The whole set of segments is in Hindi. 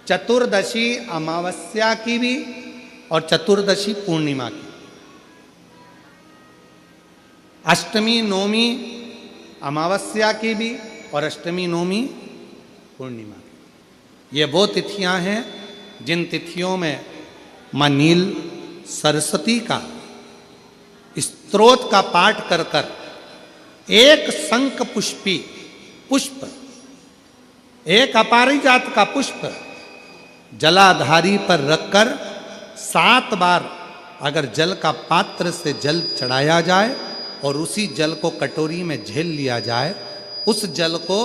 चतुर्दशी अमावस्या की भी और चतुर्दशी पूर्णिमा की। अष्टमी नौमी अमावस्या की भी और अष्टमी नौमी पूर्णिमा की। ये वो तिथियां हैं जिन तिथियों में मां नील सरस्वती का स्तोत्र का पाठ कर कर एक शंख पुष्पी पुष्प, एक अपारिजात का पुष्प जलाधारी पर रखकर 7 बार अगर जल का पात्र से जल चढ़ाया जाए और उसी जल को कटोरी में झेल लिया जाए, उस जल को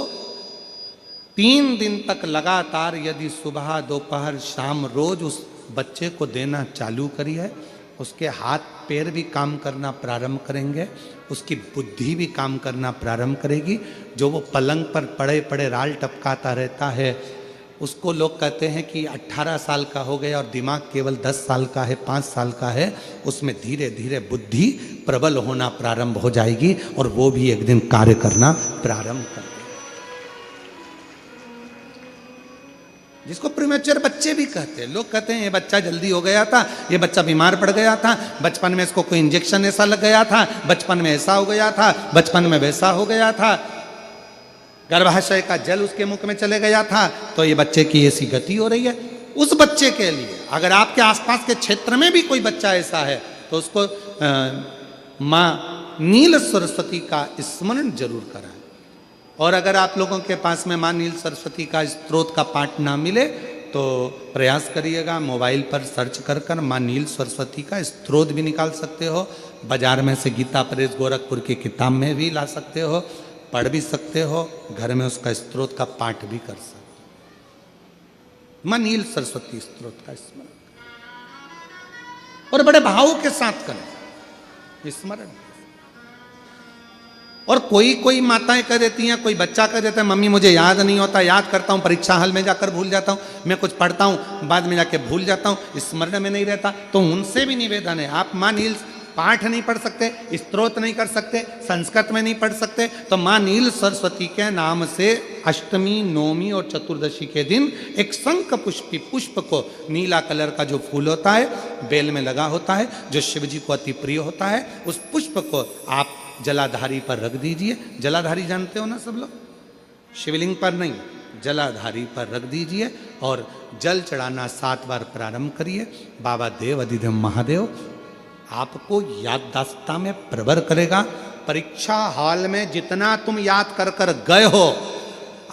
3 दिन तक लगातार यदि सुबह दोपहर शाम रोज उस बच्चे को देना चालू करिए, उसके हाथ पैर भी काम करना प्रारंभ करेंगे, उसकी बुद्धि भी काम करना प्रारंभ करेगी। जो वो पलंग पर पड़े पड़े राल टपकाता रहता है, उसको लोग कहते हैं कि 18 साल का हो गया और दिमाग केवल 10 साल का है, 5 साल का है, उसमें धीरे धीरे बुद्धि प्रबल होना प्रारंभ हो जाएगी और वो भी एक दिन कार्य करना प्रारंभ कर देगा। जिसको प्रीमेच्योर बच्चे भी कहते हैं। लोग कहते हैं ये बच्चा जल्दी हो गया था, ये बच्चा बीमार पड़ गया था, बचपन में इसको कोई इंजेक्शन ऐसा लग गया था, बचपन में ऐसा हो गया था, बचपन में वैसा हो गया था, गर्भाशय का जल उसके मुख में चले गया था, तो ये बच्चे की ऐसी गति हो रही है। उस बच्चे के लिए अगर आपके आसपास के क्षेत्र में भी कोई बच्चा ऐसा है तो उसको मां नील सरस्वती का स्मरण जरूर कराएं। और अगर आप लोगों के पास में मां नील सरस्वती का स्तोत्र का पाठ ना मिले तो प्रयास करिएगा, मोबाइल पर सर्च कर कर मां नील सरस्वती का स्तोत्र भी निकाल सकते हो। बाजार में से गीता प्रेस गोरखपुर की किताब में भी ला सकते हो, पढ़ भी सकते हो, घर में उसका स्तोत्र का पाठ भी कर सकते हो। मां नील सरस्वती स्तोत्र का स्मरण और बड़े भाव के साथ करें स्मरण। और कोई माताएं कह देती हैं, कोई बच्चा कह देता है मम्मी मुझे याद नहीं होता, याद करता हूं परीक्षा हॉल में जाकर भूल जाता हूं, मैं कुछ पढ़ता हूं बाद में जाके भूल जाता हूं, स्मरण में नहीं रहता। तो उनसे भी निवेदन है, आप मां नील पाठ नहीं पढ़ सकते, स्तोत्र नहीं कर सकते, संस्कृत में नहीं पढ़ सकते, तो मां नील सरस्वती के नाम से अष्टमी नौमी और चतुर्दशी के दिन एक शंख पुष्पी पुष्प को, नीला कलर का जो फूल होता है बेल में लगा होता है, जो शिव जी को अति प्रिय होता है, उस पुष्प को आप जलाधारी पर रख दीजिए। जलाधारी जानते हो ना सब लोग, शिवलिंग पर नहीं, जलाधारी पर रख दीजिए और जल चढ़ाना 7 बार प्रारंभ करिए। बाबा देव अधिदेव महादेव आपको याददाश्तता में प्रवर करेगा। परीक्षा हॉल में जितना तुम याद कर कर गए हो,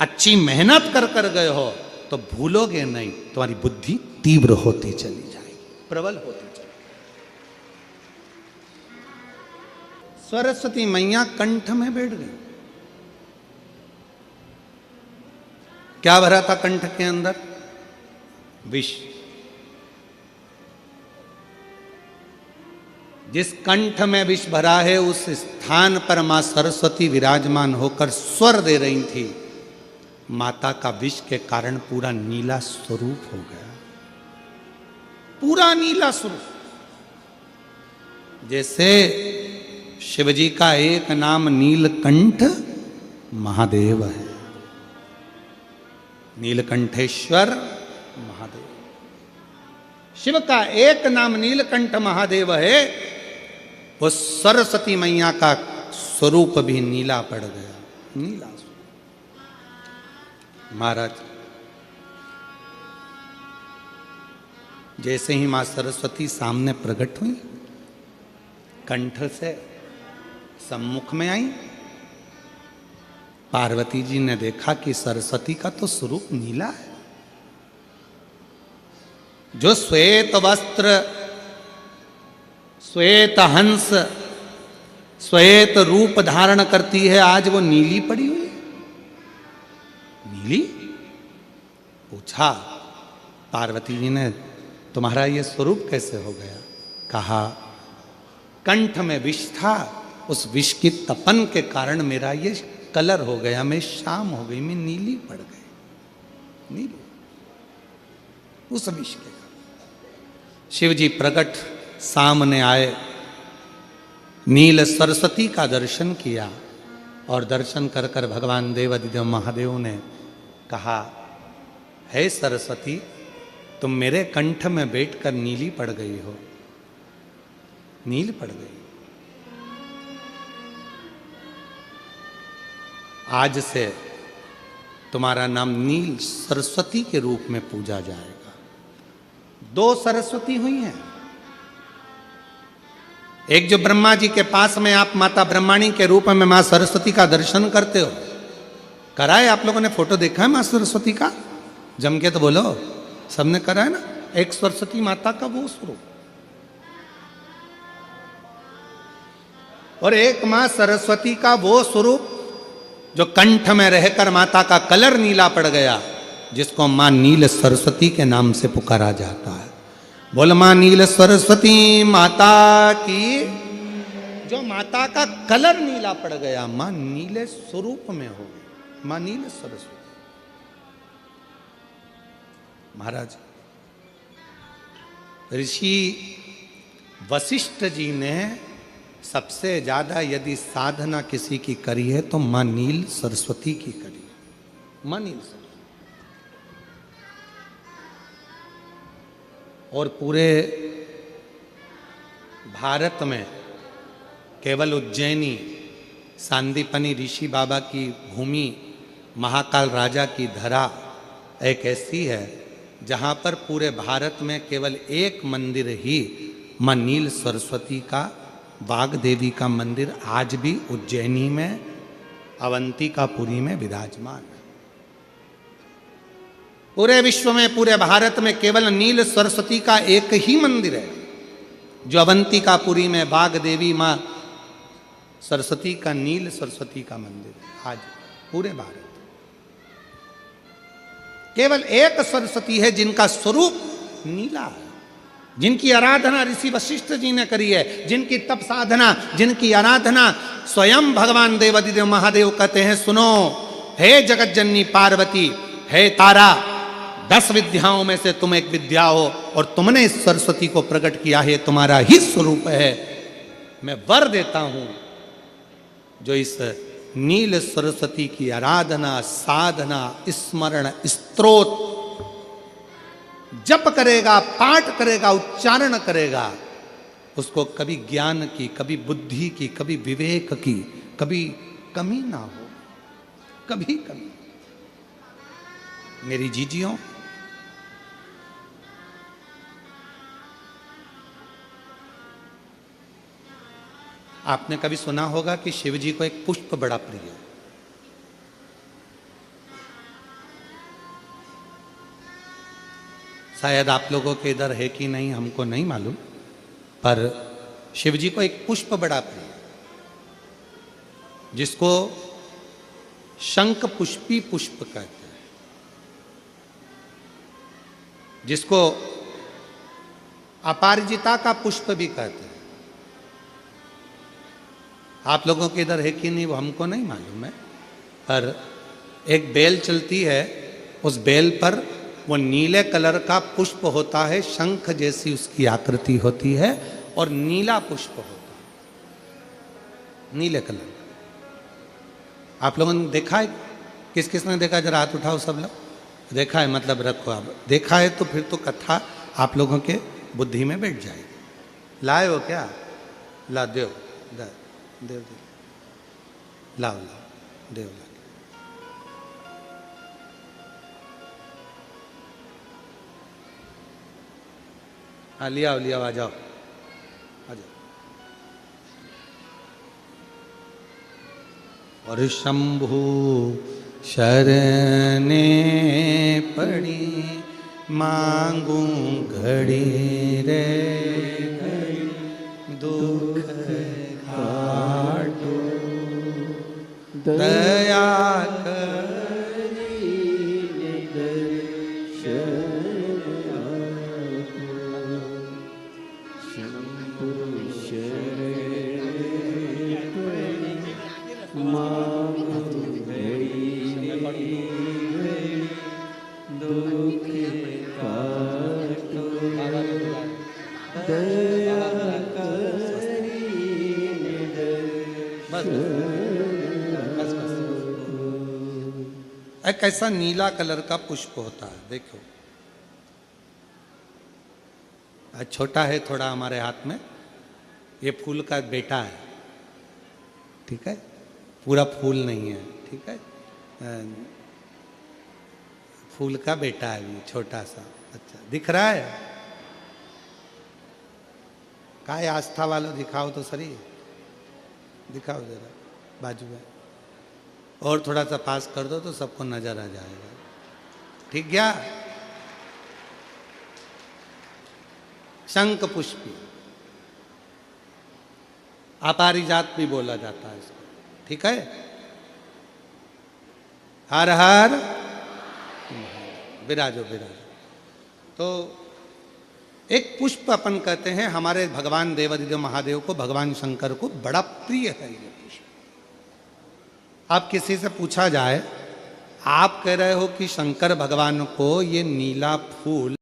अच्छी मेहनत कर कर गए हो, तो भूलोगे नहीं, तुम्हारी बुद्धि तीव्र होती चली जाएगी, प्रबल होती चली। सरस्वती मैया कंठ में बैठ गई। क्या भरा था कंठ के अंदर? विष। जिस कंठ में विष भरा है उस स्थान पर मां सरस्वती विराजमान होकर स्वर दे रही थी। माता का विष के कारण पूरा नीला स्वरूप हो गया, पूरा नीला स्वरूप। जैसे शिवजी का एक नाम नीलकंठ महादेव है, नीलकंठेश्वर महादेव। शिव का एक नाम नीलकंठ महादेव है, वो सरस्वती मैया का स्वरूप भी नीला पड़ गया, नीला। महाराज जैसे ही मां सरस्वती सामने प्रकट हुई, कंठ से सम्मुख में आई, पार्वती जी ने देखा कि सरस्वती का तो स्वरूप नीला है। जो श्वेत वस्त्र, श्वेत हंस, श्वेत रूप धारण करती है, आज वो नीली पड़ी हुई है। नीली? पूछा पार्वती जी ने, तुम्हारा ये स्वरूप कैसे हो गया? कहा कंठ में विष था, उस विष की तपन के कारण मेरा ये कलर हो गया, मैं शाम हो गई, मैं नीली पड़ गई, नीली उस विष के। शिव जी प्रकट सामने आए, नील सरस्वती का दर्शन किया और दर्शन कर कर भगवान देव अधिदेव महादेव ने कहा, हे सरस्वती, तुम मेरे कंठ में बैठकर नीली पड़ गई हो, नील पड़ गई। आज से तुम्हारा नाम नील सरस्वती के रूप में पूजा जाएगा। 2 सरस्वती हुई हैं। एक जो ब्रह्मा जी के पास में आप माता ब्रह्माणी के रूप में मां सरस्वती का दर्शन करते हो, कराए आप लोगों ने? फोटो देखा है मां सरस्वती का? जम के तो बोलो, सबने करा है ना? एक सरस्वती माता का वो स्वरूप, और एक मां सरस्वती का वो स्वरूप जो कंठ में रहकर माता का कलर नीला पड़ गया, जिसको मां नील सरस्वती के नाम से पुकारा जाता है। बोल मां नील सरस्वती माता की। जो माता का कलर नीला पड़ गया, मां नीले स्वरूप में हो गई, मां नील सरस्वती। महाराज ऋषि वशिष्ठ जी ने सबसे ज्यादा यदि साधना किसी की करी है तो मां नील सरस्वती की करी है, मां नील सरस्वती। और पूरे भारत में केवल उज्जैनी सांदीपनी ऋषि बाबा की भूमि, महाकाल राजा की धरा एक ऐसी है जहाँ पर पूरे भारत में केवल एक मंदिर ही मां नील सरस्वती का, बाग देवी का मंदिर आज भी उज्जैनी में अवंतिकापुरी में विराजमान है। पूरे विश्व में, पूरे भारत में केवल नील सरस्वती का एक ही मंदिर है जो अवंतिकापुरी में बाग देवी मां सरस्वती का, नील सरस्वती का मंदिर है। आज पूरे भारत केवल एक सरस्वती है जिनका स्वरूप नीला है, जिनकी आराधना ऋषि वशिष्ठ जी ने करी है, जिनकी तप साधना, जिनकी आराधना स्वयं भगवान देवादिदेव महादेव कहते हैं, सुनो हे जगत जननी पार्वती, हे तारा, 10 विद्याओं में से तुम एक विद्या हो और तुमने इस सरस्वती को प्रकट किया है, तुम्हारा ही स्वरूप है। मैं वर देता हूं जो इस नील सरस्वती की आराधना, साधना, स्मरण, स्तोत्र जप करेगा, पाठ करेगा, उच्चारण करेगा, उसको कभी ज्ञान की, कभी बुद्धि की, कभी विवेक की, कभी कमी ना हो, कभी कमी। मेरी जीजियों, आपने कभी सुना होगा कि शिव जी को एक पुष्प बड़ा प्रिय है। शायद आप लोगों के इधर है कि नहीं हमको नहीं मालूम, पर शिव जी को एक पुष्प बड़ा प्रिय है जिसको शंख पुष्पी पुष्प कहते हैं, जिसको अपारिजिता का पुष्प भी कहते हैं। आप लोगों के इधर है कि नहीं वो हमको नहीं मालूम है, पर एक बेल चलती है, उस बेल पर वो नीले कलर का पुष्प होता है, शंख जैसी उसकी आकृति होती है और नीला पुष्प होता है, नीले कलर। आप लोगों ने देखा है? किस किस ने देखा? जरा हाथ उठाओ सब लोग। देखा है मतलब रखो। आप देखा है तो फिर तो कथा आप लोगों के बुद्धि में बैठ जाएगी। लाए हो क्या? ला देव, देव देव, लाओ लाओ, देव ला। हाँ लिया लिया, आ जाओ आ जाओ। और शंभु शरणे पड़ी, मांगू घड़ी रे घड़ी, दुख काटो दया एक ऐसा नीला कलर का पुष्प होता है, देखो छोटा है थोड़ा हमारे हाथ में, ये फूल का बेटा है, ठीक है, पूरा फूल नहीं है, ठीक है, फूल का बेटा है ये छोटा सा। अच्छा दिख रहा है? काय आस्था वालों दिखाओ तो सही, दिखाओ जरा बाजू में, और थोड़ा सा पास कर दो तो सबको नजर आ जाएगा। ठीक गया? शंख पुष्पी, अपारिजात भी बोला जाता है इसको, ठीक है। हर हर विराजो विराजो। तो एक पुष्प अपन कहते हैं, हमारे भगवान देवादिदेव महादेव को, भगवान शंकर को बड़ा प्रिय है ये पुष्प। आप किसी से पूछा जाए, आप कह रहे हो कि शंकर भगवान को ये नीला फूल,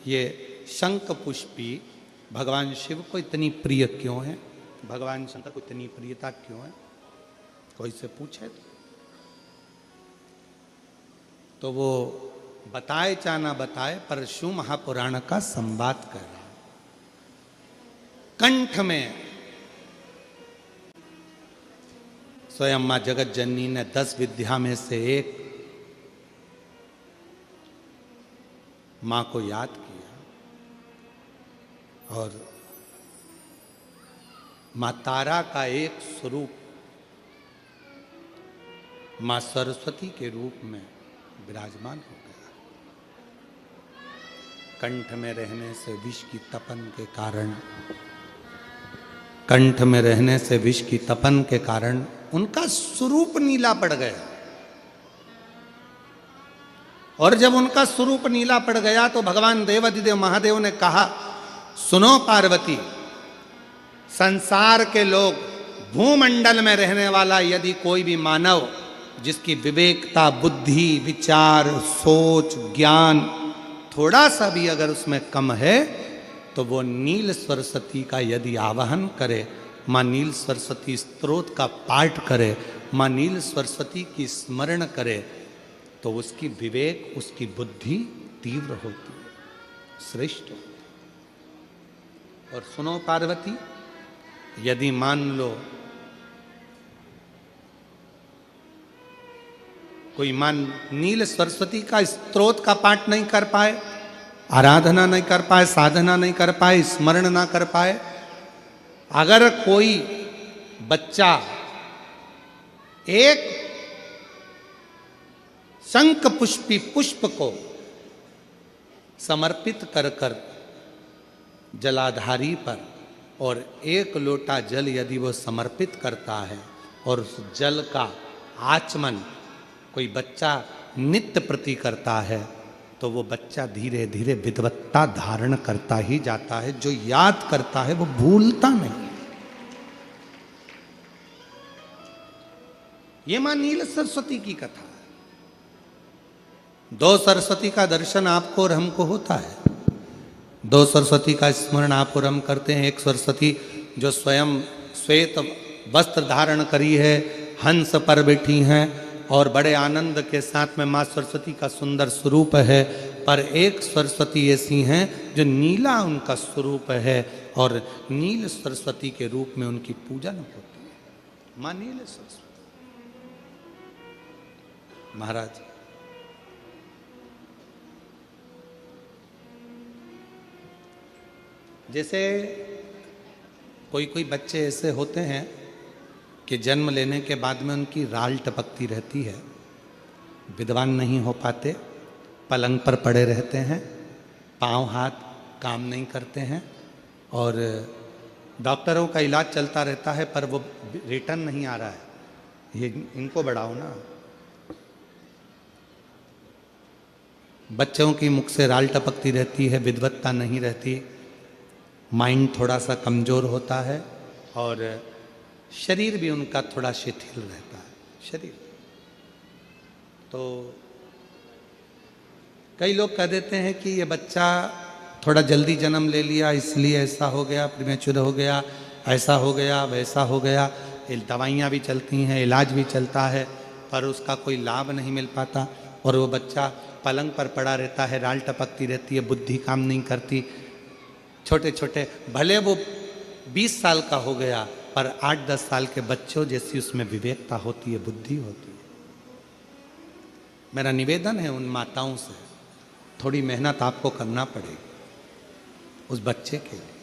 ये शंख पुष्पी भगवान शिव को इतनी प्रिय क्यों है, भगवान शंकर को इतनी प्रियता क्यों है, कोई से पूछे तो वो बताए चाहे ना बताए, पर शिव महापुराण का संवाद कर रहा है। कंठ में स्वयं मां जगत जननी ने 10 विद्या में से एक मां को याद किया, और मां तारा का एक स्वरूप मां सरस्वती के रूप में विराजमान हो गया। कंठ में रहने से विष की तपन के कारण, कंठ में रहने से विष की तपन के कारण उनका स्वरूप नीला पड़ गया। और जब उनका स्वरूप नीला पड़ गया तो भगवान देवादिदेव महादेव ने कहा, सुनो पार्वती, संसार के लोग, भूमंडल में रहने वाला यदि कोई भी मानव जिसकी विवेकता, बुद्धि, विचार, सोच, ज्ञान थोड़ा सा भी अगर उसमें कम है, तो वो नील सरस्वती का यदि आवाहन करे, माँ नील सरस्वती स्तोत्र का पाठ करे, माँ नील सरस्वती की स्मरण करे, तो उसकी विवेक, उसकी बुद्धि तीव्र होती है, श्रेष्ठ होती है। और सुनो पार्वती, यदि मान लो कोई मान नील सरस्वती का स्तोत्र का पाठ नहीं कर पाए, आराधना नहीं कर पाए, साधना नहीं कर पाए, स्मरण ना कर पाए, अगर कोई बच्चा एक शंख पुष्पी पुष्प को समर्पित कर कर जलाधारी पर, और 1 लोटा जल यदि वो समर्पित करता है, और उस जल का आचमन कोई बच्चा नित्य प्रति करता है, तो वो बच्चा धीरे धीरे विद्वत्ता धारण करता ही जाता है। जो याद करता है वो भूलता नहीं। ये मां नील सरस्वती की कथा है। 2 सरस्वती का दर्शन आपको और हमको होता है, 2 सरस्वती का स्मरण आप और हम करते हैं। एक सरस्वती जो स्वयं श्वेत वस्त्र धारण करी है, हंस पर बैठी हैं, और बड़े आनंद के साथ में माँ सरस्वती का सुंदर स्वरूप है। पर एक सरस्वती ऐसी हैं जो नीला उनका स्वरूप है, और नील सरस्वती के रूप में उनकी पूजन होती है। माँ नील सरस्वती महाराज, जैसे कोई कोई बच्चे ऐसे होते हैं कि जन्म लेने के बाद में उनकी राल टपकती रहती है, विद्वान नहीं हो पाते, पलंग पर पड़े रहते हैं, पाँव हाथ काम नहीं करते हैं, और डॉक्टरों का इलाज चलता रहता है, पर वो रिटर्न नहीं आ रहा है। ये इनको बढ़ाओ ना। बच्चों की मुख से राल टपकती रहती है, विद्वत्ता नहीं रहती, माइंड थोड़ा सा कमज़ोर होता है, और शरीर भी उनका थोड़ा शिथिल रहता है शरीर। तो कई लोग कह देते हैं कि ये बच्चा थोड़ा जल्दी जन्म ले लिया, इसलिए ऐसा हो गया, प्रीमेच्योर हो गया, ऐसा हो गया, वैसा हो गया। दवाइयाँ भी चलती हैं, इलाज भी चलता है, पर उसका कोई लाभ नहीं मिल पाता, और वो बच्चा पलंग पर पड़ा रहता है, राल टपकती रहती है, बुद्धि काम नहीं करती। छोटे छोटे, भले वो 20 साल का हो गया, पर 8-10 साल के बच्चों जैसी उसमें विवेकता होती है, बुद्धि होती है। मेरा निवेदन है उन माताओं से, थोड़ी मेहनत आपको करना पड़ेगी उस बच्चे के लिए।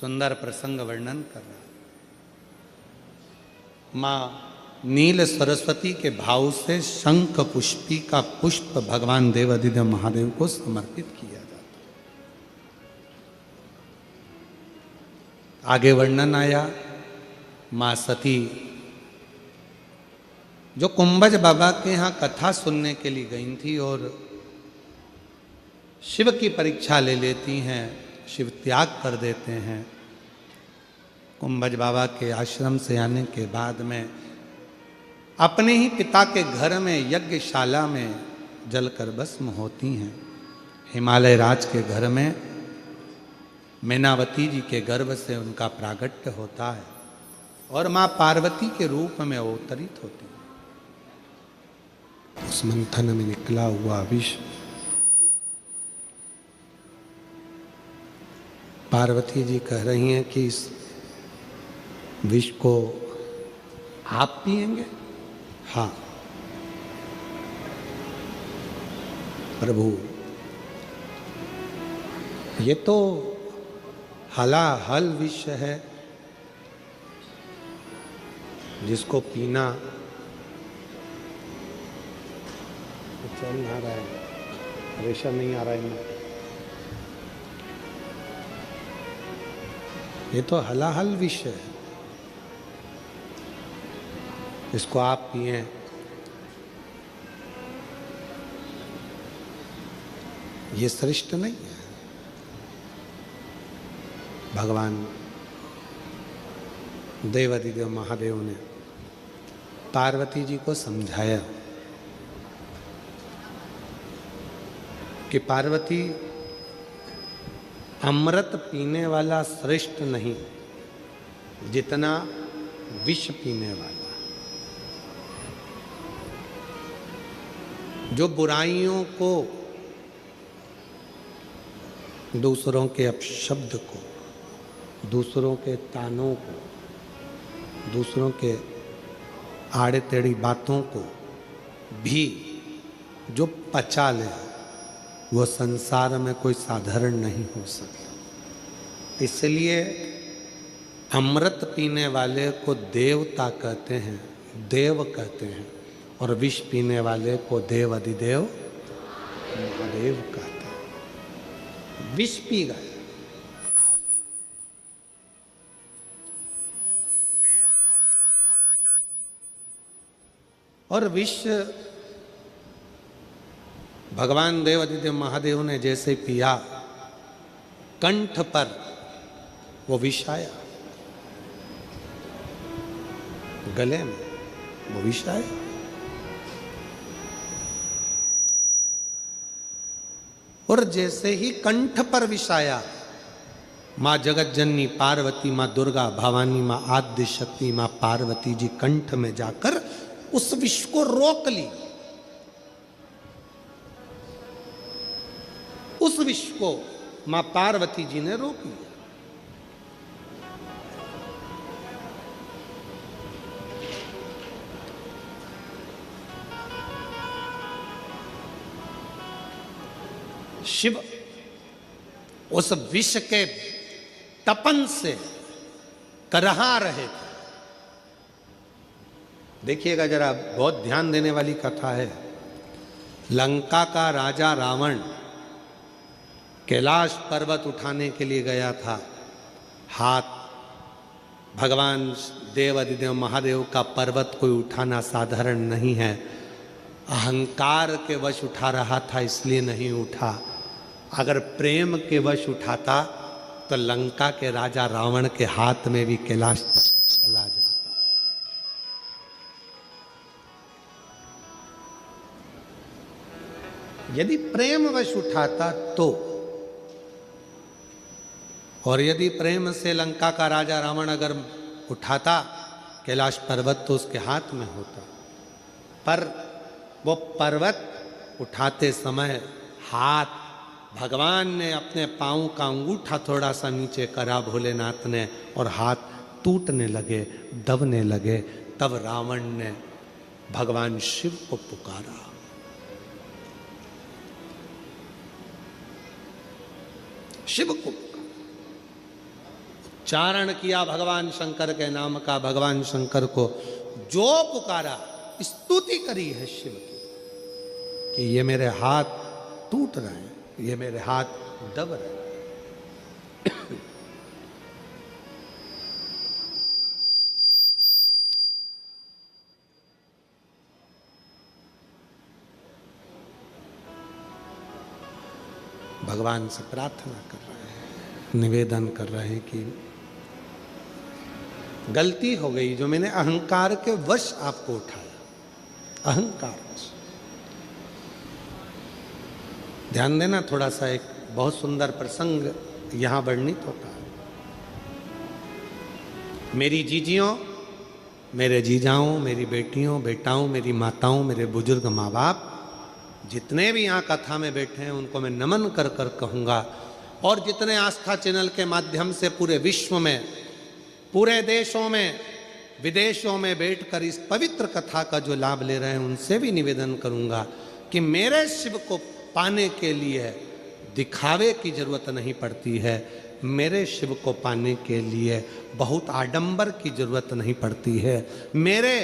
सुंदर प्रसंग वर्णन कर रहा, माँ नील सरस्वती के भाव से शंख पुष्पी का पुष्प भगवान देवाधिदेव महादेव को समर्पित किया जाता। आगे वर्णन आया, माँ सती जो कुंभज बाबा के यहाँ कथा सुनने के लिए गई थी और शिव की परीक्षा ले लेती हैं, शिव त्याग कर देते हैं। कुंभज बाबा के आश्रम से आने के बाद में अपने ही पिता के घर में यज्ञशाला में जलकर भस्म होती हैं। हिमालय राज के घर में मैनावती जी के गर्भ से उनका प्रागट्य होता है और माँ पार्वती के रूप में अवतरित होती है। उस मंथन में निकला हुआ विष पार्वती जी कह रही हैं कि इस विष को आप पिएंगे? हाँ प्रभु, ये तो हलाहल विष है, जिसको पीना चल नहीं आ रहा है, प्रेशर नहीं आ रहा है इनमें। ये तो हलाहल विष है, इसको आप पिए। ये श्रेष्ठ नहीं है। भगवान देवाधिदेव महादेव ने पार्वती जी को समझाया कि पार्वती, अमृत पीने वाला श्रेष्ठ नहीं जितना विष पीने वाला। जो बुराइयों को, दूसरों के अपशब्द को, दूसरों के तानों को, दूसरों के आड़े टेढ़ी बातों को भी जो पचा ले, वो संसार में कोई साधारण नहीं हो सकता। इसलिए अमृत पीने वाले को देवता कहते हैं, देव कहते हैं, और विष पीने वाले को देव अधिदेव महादेव कहते हैं। विष पी गए, और विष भगवान देव अधिदेव महादेव ने जैसे पिया, कंठ पर वो विष आया, गले में वो विष आया। और जैसे ही कंठ पर विष आया, माँ जगत जननी पार्वती, माँ दुर्गा भवानी, माँ आद्य शक्ति, माँ पार्वती जी कंठ में जाकर उस विष को रोक ली। उस विष को माँ पार्वती जी ने रोक लिया। शिव उस विष के तपन से करहा रहे थे। देखिएगा जरा, बहुत ध्यान देने वाली कथा है। लंका का राजा रावण कैलाश पर्वत उठाने के लिए गया था। हाथ भगवान देव अधिदेव महादेव का पर्वत कोई उठाना साधारण नहीं है। अहंकार के वश उठा रहा था, इसलिए नहीं उठा। अगर प्रेम के वश उठाता तो लंका के राजा रावण के हाथ में भी कैलाश चला जाता। यदि प्रेम वश उठाता तो, और यदि प्रेम से लंका का राजा रावण अगर उठाता कैलाश पर्वत तो उसके हाथ में होता। पर वो पर्वत उठाते समय हाथ भगवान ने अपने पाँव का अंगूठा थोड़ा सा नीचे करा भोलेनाथ ने, और हाथ टूटने लगे, दबने लगे। तब रावण ने भगवान शिव को पुकारा। शिव को उच्चारण किया भगवान शंकर के नाम का। भगवान शंकर को जो पुकारा, स्तुति करी है शिव की कि ये मेरे हाथ टूट रहे हैं, ये मेरे हाथ दब रहे हैं। भगवान से प्रार्थना कर रहे हैं, निवेदन कर रहे हैं कि गलती हो गई जो मैंने अहंकार के वश आपको उठाया, अहंकार वश। ध्यान देना, थोड़ा सा एक बहुत सुंदर प्रसंग यहां वर्णित होता है। मेरी जीजियों, मेरे जीजाओं, मेरी बेटियों, बेटाओं, मेरी माताओं, मेरे बुजुर्ग माँ बाप, जितने भी यहाँ कथा में बैठे हैं उनको मैं नमन कर कर कहूँगा। और जितने आस्था चैनल के माध्यम से पूरे विश्व में, पूरे देशों में, विदेशों में बैठकर इस पवित्र कथा का जो लाभ ले रहे हैं, उनसे भी निवेदन करूँगा कि मेरे शिव को पाने के लिए दिखावे की जरूरत नहीं पड़ती है। मेरे शिव को पाने के लिए बहुत आडंबर की जरूरत नहीं पड़ती है। मेरे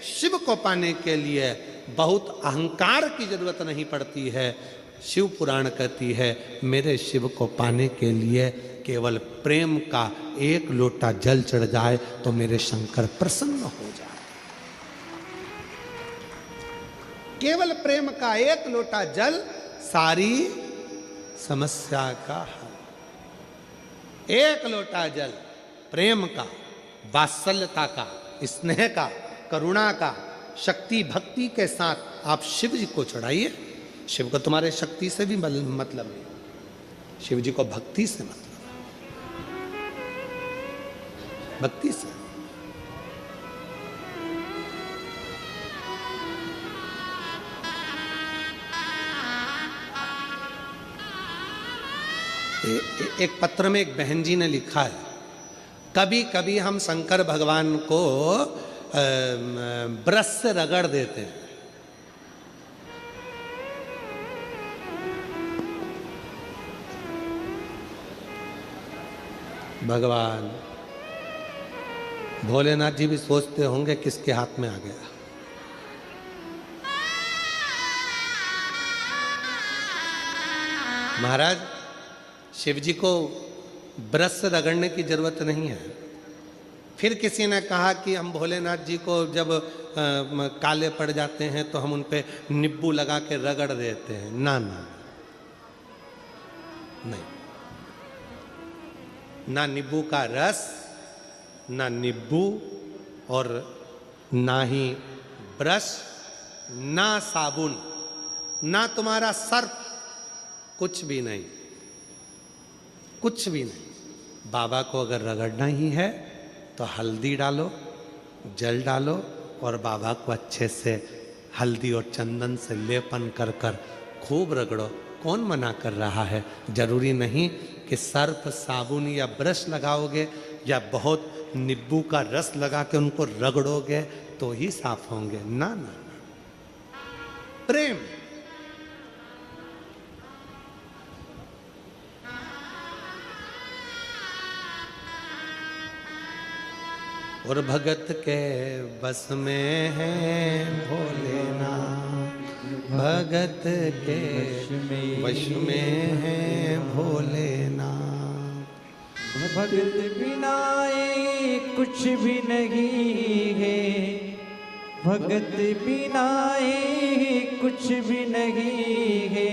शिव को पाने के लिए बहुत अहंकार की जरूरत नहीं पड़ती है। शिव पुराण कहती है मेरे शिव को पाने के लिए केवल प्रेम का एक लोटा जल चढ़ जाए तो मेरे शंकर प्रसन्न हो जाए। केवल प्रेम का एक लोटा जल सारी समस्या का हल। एक लोटा जल प्रेम का, वात्सल्यता का, स्नेह का, करुणा का, शक्ति भक्ति के साथ आप शिव जी को चढ़ाइए। शिव को तुम्हारे शक्ति से भी मतलब नहीं, शिव जी को भक्ति से मतलब, भक्ति से। एक पत्र में एक बहन जी ने लिखा है, कभी कभी हम शंकर भगवान को ब्रश से रगड़ देते हैं। भगवान भोलेनाथ जी भी सोचते होंगे किसके हाथ में आ गया। महाराज, शिव जी को ब्रश से रगड़ने की जरूरत नहीं है। फिर किसी ने कहा कि हम भोलेनाथ जी को जब काले पड़ जाते हैं तो हम उन पे नींबू लगा के रगड़ देते हैं। ना ना, नहीं, ना नींबू का रस, ना नींबू, और ना ही ब्रश, ना साबुन, ना तुम्हारा सर्फ, कुछ भी नहीं, कुछ भी नहीं। बाबा को अगर रगड़ना ही है तो हल्दी डालो, जल डालो और बाबा को अच्छे से हल्दी और चंदन से लेपन कर कर खूब रगड़ो। कौन मना कर रहा है? जरूरी नहीं कि सर्फ, साबुन या ब्रश लगाओगे या बहुत नींबू का रस लगा के उनको रगड़ोगे तो ही साफ होंगे। ना ना, प्रेम, और भगत के बस में है भोलेनाथ, भगत के वश में है भोलेनाथ। भगत बिना ये कुछ भी नहीं है, भगत बिना ये कुछ भी नहीं है।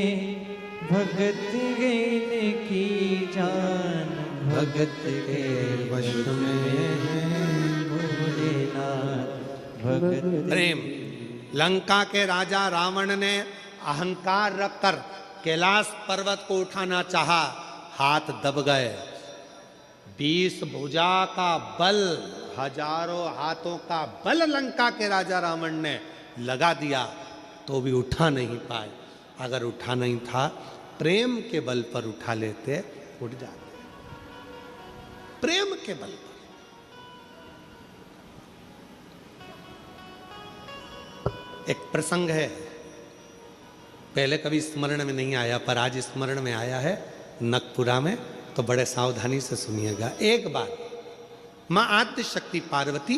भगत गैन की जान, भगत के वश में है भोलेनाथ, भगत। प्रेम। लंका के राजा रावण ने अहंकार रखकर कैलाश पर्वत को उठाना चाहा, हाथ दब गए। 20 भुजा का बल, हजारों हाथों का बल लंका के राजा रावण ने लगा दिया तो भी उठा नहीं पाए। अगर उठा नहीं था प्रेम के बल पर उठा लेते, उठ जाते। प्रेम के बल पर। एक प्रसंग है, पहले कभी स्मरण में नहीं आया पर आज स्मरण में आया है नखपुरा में, तो बड़े सावधानी से सुनिएगा। एक बार मां आद्य शक्ति पार्वती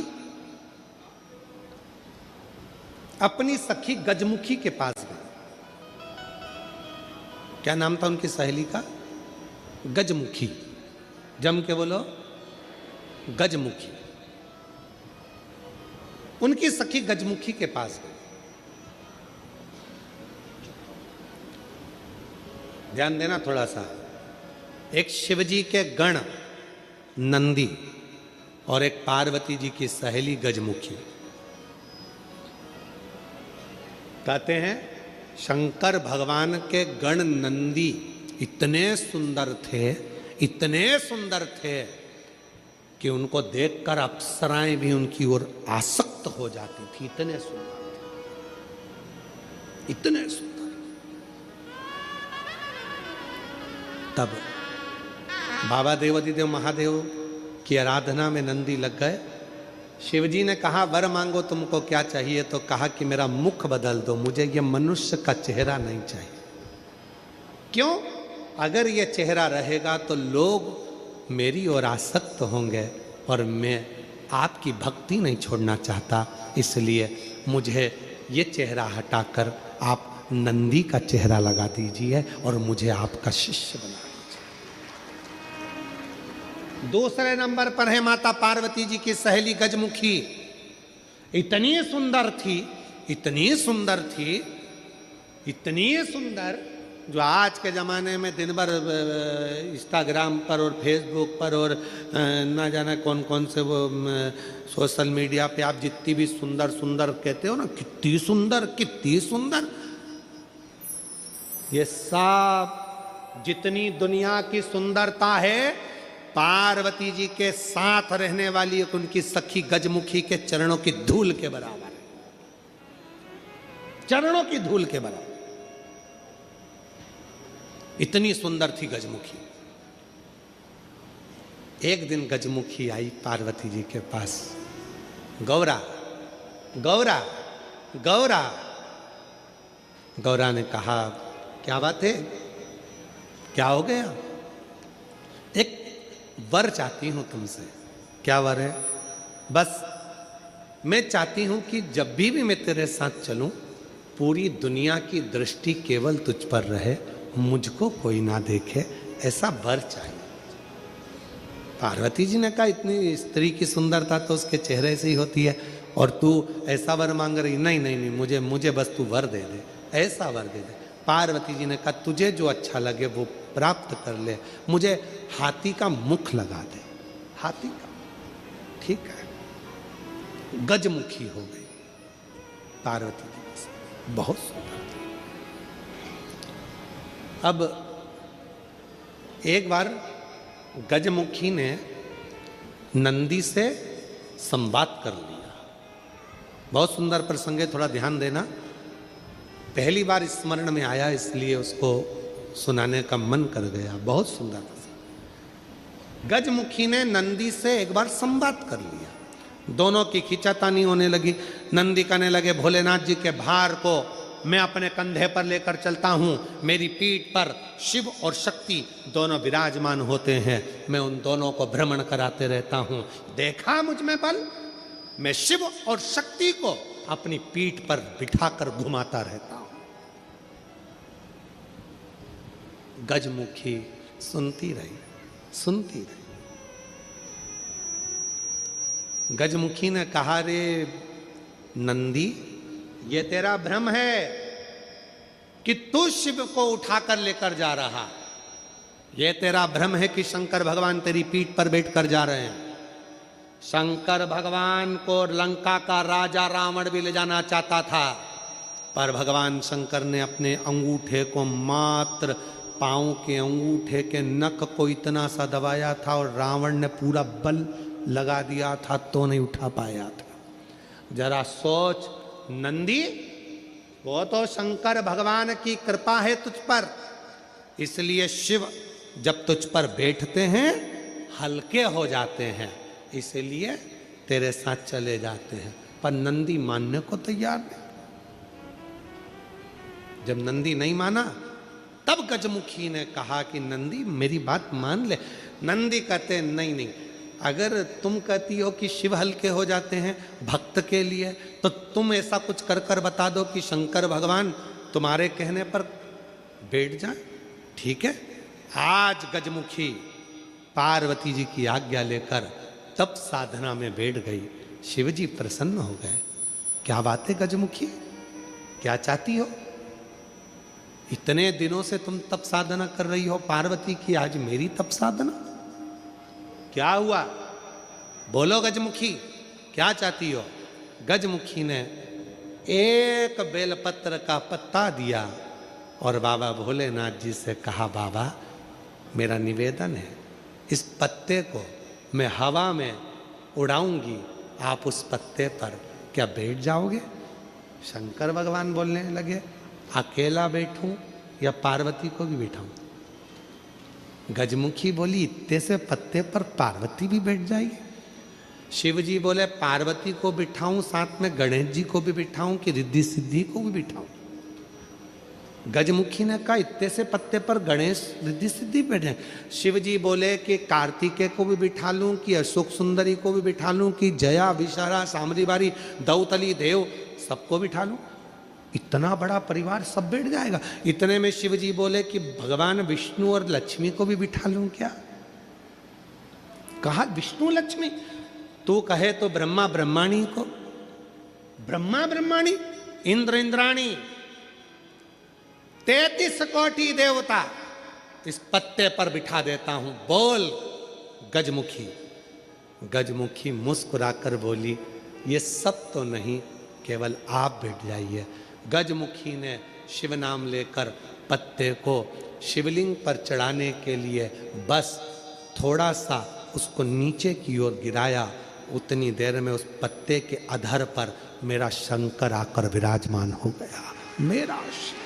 अपनी सखी गजमुखी के पास गई। क्या नाम था उनकी सहेली का? गजमुखी। जम के बोलो, गजमुखी। उनकी सखी गजमुखी के पास गई। ध्यान देना थोड़ा सा। एक शिवजी के गण नंदी और एक पार्वती जी की सहेली गजमुखी। कहते हैं शंकर भगवान के गण नंदी इतने सुंदर थे, इतने सुंदर थे कि उनको देखकर अप्सराएं भी उनकी ओर आसक्त हो जाती थी। इतने सुंदर थे, इतने सुंदर। तब बाबा देवादिदेव महादेव की आराधना में नंदी लग गए। शिवजी ने कहा वर मांगो तुमको क्या चाहिए, तो कहा कि मेरा मुख बदल दो, मुझे ये मनुष्य का चेहरा नहीं चाहिए। क्यों? अगर ये चेहरा रहेगा तो लोग मेरी ओर आसक्त होंगे और मैं आपकी भक्ति नहीं छोड़ना चाहता, इसलिए मुझे ये चेहरा हटाकर आप नंदी का चेहरा लगा दीजिए और मुझे आपका शिष्य बना दीजिए। दूसरे नंबर पर है माता पार्वती जी की सहेली गजमुखी। इतनी सुंदर थी, इतनी सुंदर थी, इतनी सुंदर, जो आज के ज़माने में दिन भर इंस्टाग्राम पर और फेसबुक पर और ना जाने कौन कौन से वो सोशल मीडिया पे आप जितनी भी सुंदर सुंदर कहते हो ना, कितनी सुंदर, कितनी सुंदर, ये सब जितनी दुनिया की सुंदरता है पार्वती जी के साथ रहने वाली एक उनकी सखी गजमुखी के चरणों की धूल के बराबर है। चरणों की धूल के बराबर। इतनी सुंदर थी गजमुखी। एक दिन गजमुखी आई पार्वती जी के पास। गौरा, गौरा, गौरा। गौरा ने कहा क्या बात है, क्या हो गया? एक वर चाहती हूं तुमसे। क्या वर है? बस मैं चाहती हूं कि जब भी मैं तेरे साथ चलूं पूरी दुनिया की दृष्टि केवल तुझ पर रहे, मुझको कोई ना देखे, ऐसा वर चाहिए। पार्वती जी ने कहा इतनी स्त्री की सुंदरता तो उसके चेहरे से ही होती है और तू ऐसा वर मांग रही? नहीं नहीं नहीं, मुझे बस तू वर दे दे, ऐसा वर दे दे। पार्वती जी ने कहा तुझे जो अच्छा लगे वो प्राप्त कर ले, मुझे हाथी का मुख लगा दे। हाथी का, ठीक है। गजमुखी हो गई पार्वती जी, बहुत सुंदर थी। अब एक बार गजमुखी ने नंदी से संवाद कर लिया। बहुत सुंदर प्रसंग है, थोड़ा ध्यान देना। पहली बार स्मरण में आया इसलिए उसको सुनाने का मन कर गया। बहुत सुंदर प्रसंग। गजमुखी ने नंदी से एक बार संवाद कर लिया। दोनों की खींचातानी होने लगी। नंदी कहने लगे भोलेनाथ जी के भार को मैं अपने कंधे पर लेकर चलता हूँ, मेरी पीठ पर शिव और शक्ति दोनों विराजमान होते हैं, मैं उन दोनों को भ्रमण कराते रहता हूँ। देखा मुझ में बल, मैं शिव और शक्ति को अपनी पीठ पर बिठाकर घुमाता रहता हूँ। गजमुखी सुनती रही, सुनती रही। गजमुखी ने कहा रे नंदी, ये तेरा भ्रम है कि तू शिव को उठाकर लेकर जा रहा। ये तेरा भ्रम है कि शंकर भगवान तेरी पीठ पर बैठकर जा रहे हैं। शंकर भगवान को लंका का राजा रावण भी ले जाना चाहता था, पर भगवान शंकर ने अपने अंगूठे को, मात्र पांव के अंगूठे के नख को इतना सा दबाया था और रावण ने पूरा बल लगा दिया था तो नहीं उठा पाया था। जरा सोच नंदी, वो तो शंकर भगवान की कृपा है तुझ पर, इसलिए शिव जब तुझ पर बैठते हैं हल्के हो जाते हैं, इसलिए तेरे साथ चले जाते हैं। पर नंदी मानने को तैयार नहीं। जब नंदी नहीं माना तब गजमुखी ने कहा कि नंदी मेरी बात मान ले। नंदी कहते नहीं नहीं, अगर तुम कहती हो कि शिव हल्के हो जाते हैं भक्त के लिए, तो तुम ऐसा कुछ कर कर बता दो कि शंकर भगवान तुम्हारे कहने पर बैठ जाए। ठीक है, आज गजमुखी पार्वती जी की आज्ञा लेकर तब साधना में बैठ गई। शिव जी प्रसन्न हो गए। क्या बात है गजमुखी, क्या चाहती हो? इतने दिनों से तुम तप साधना कर रही हो पार्वती की, आज मेरी तप साधना? क्या हुआ? बोलो गजमुखी, क्या चाहती हो? गजमुखी ने एक बेलपत्र का पत्ता दिया और बाबा भोलेनाथ जी से कहा, बाबा मेरा निवेदन है, इस पत्ते को मैं हवा में उड़ाऊंगी, आप उस पत्ते पर क्या बैठ जाओगे? शंकर भगवान बोलने लगे, अकेला बैठूं या पार्वती को भी बिठाऊं? गजमुखी बोली, इतने से पत्ते पर पार्वती भी बैठ जाएगी? शिव जी बोले, पार्वती को बिठाऊं साथ में गणेश जी को भी बिठाऊं कि रिद्धि सिद्धि को भी बिठाऊं? गजमुखी ने कहा, इतने से पत्ते पर गणेश रिद्धि सिद्धि बैठे। शिव जी बोले कि कार्तिकेय को भी बिठा लूं कि अशोक सुंदरी को भी बिठा लूं कि जया विशारा सामरी बारी दौतली देव सबको बिठा लूं? इतना बड़ा परिवार सब बैठ जाएगा? इतने में शिव जी बोले कि भगवान विष्णु और लक्ष्मी को भी बिठा लूं क्या? कहा विष्णु लक्ष्मी, तू कहे तो ब्रह्मा ब्रह्माणी को, ब्रह्मा ब्रह्माणी, इंद्र इंद्राणी, 33 कोटि देवता इस पत्ते पर बिठा देता हूं, बोल गजमुखी। गजमुखी मुस्कुराकर बोली, ये सब तो नहीं, केवल आप बैठ जाइए। गजमुखी ने शिव नाम लेकर पत्ते को शिवलिंग पर चढ़ाने के लिए बस थोड़ा सा उसको नीचे की ओर गिराया। उतनी देर में उस पत्ते के अधर पर मेरा शंकर आकर विराजमान हो गया। मेरा शिव,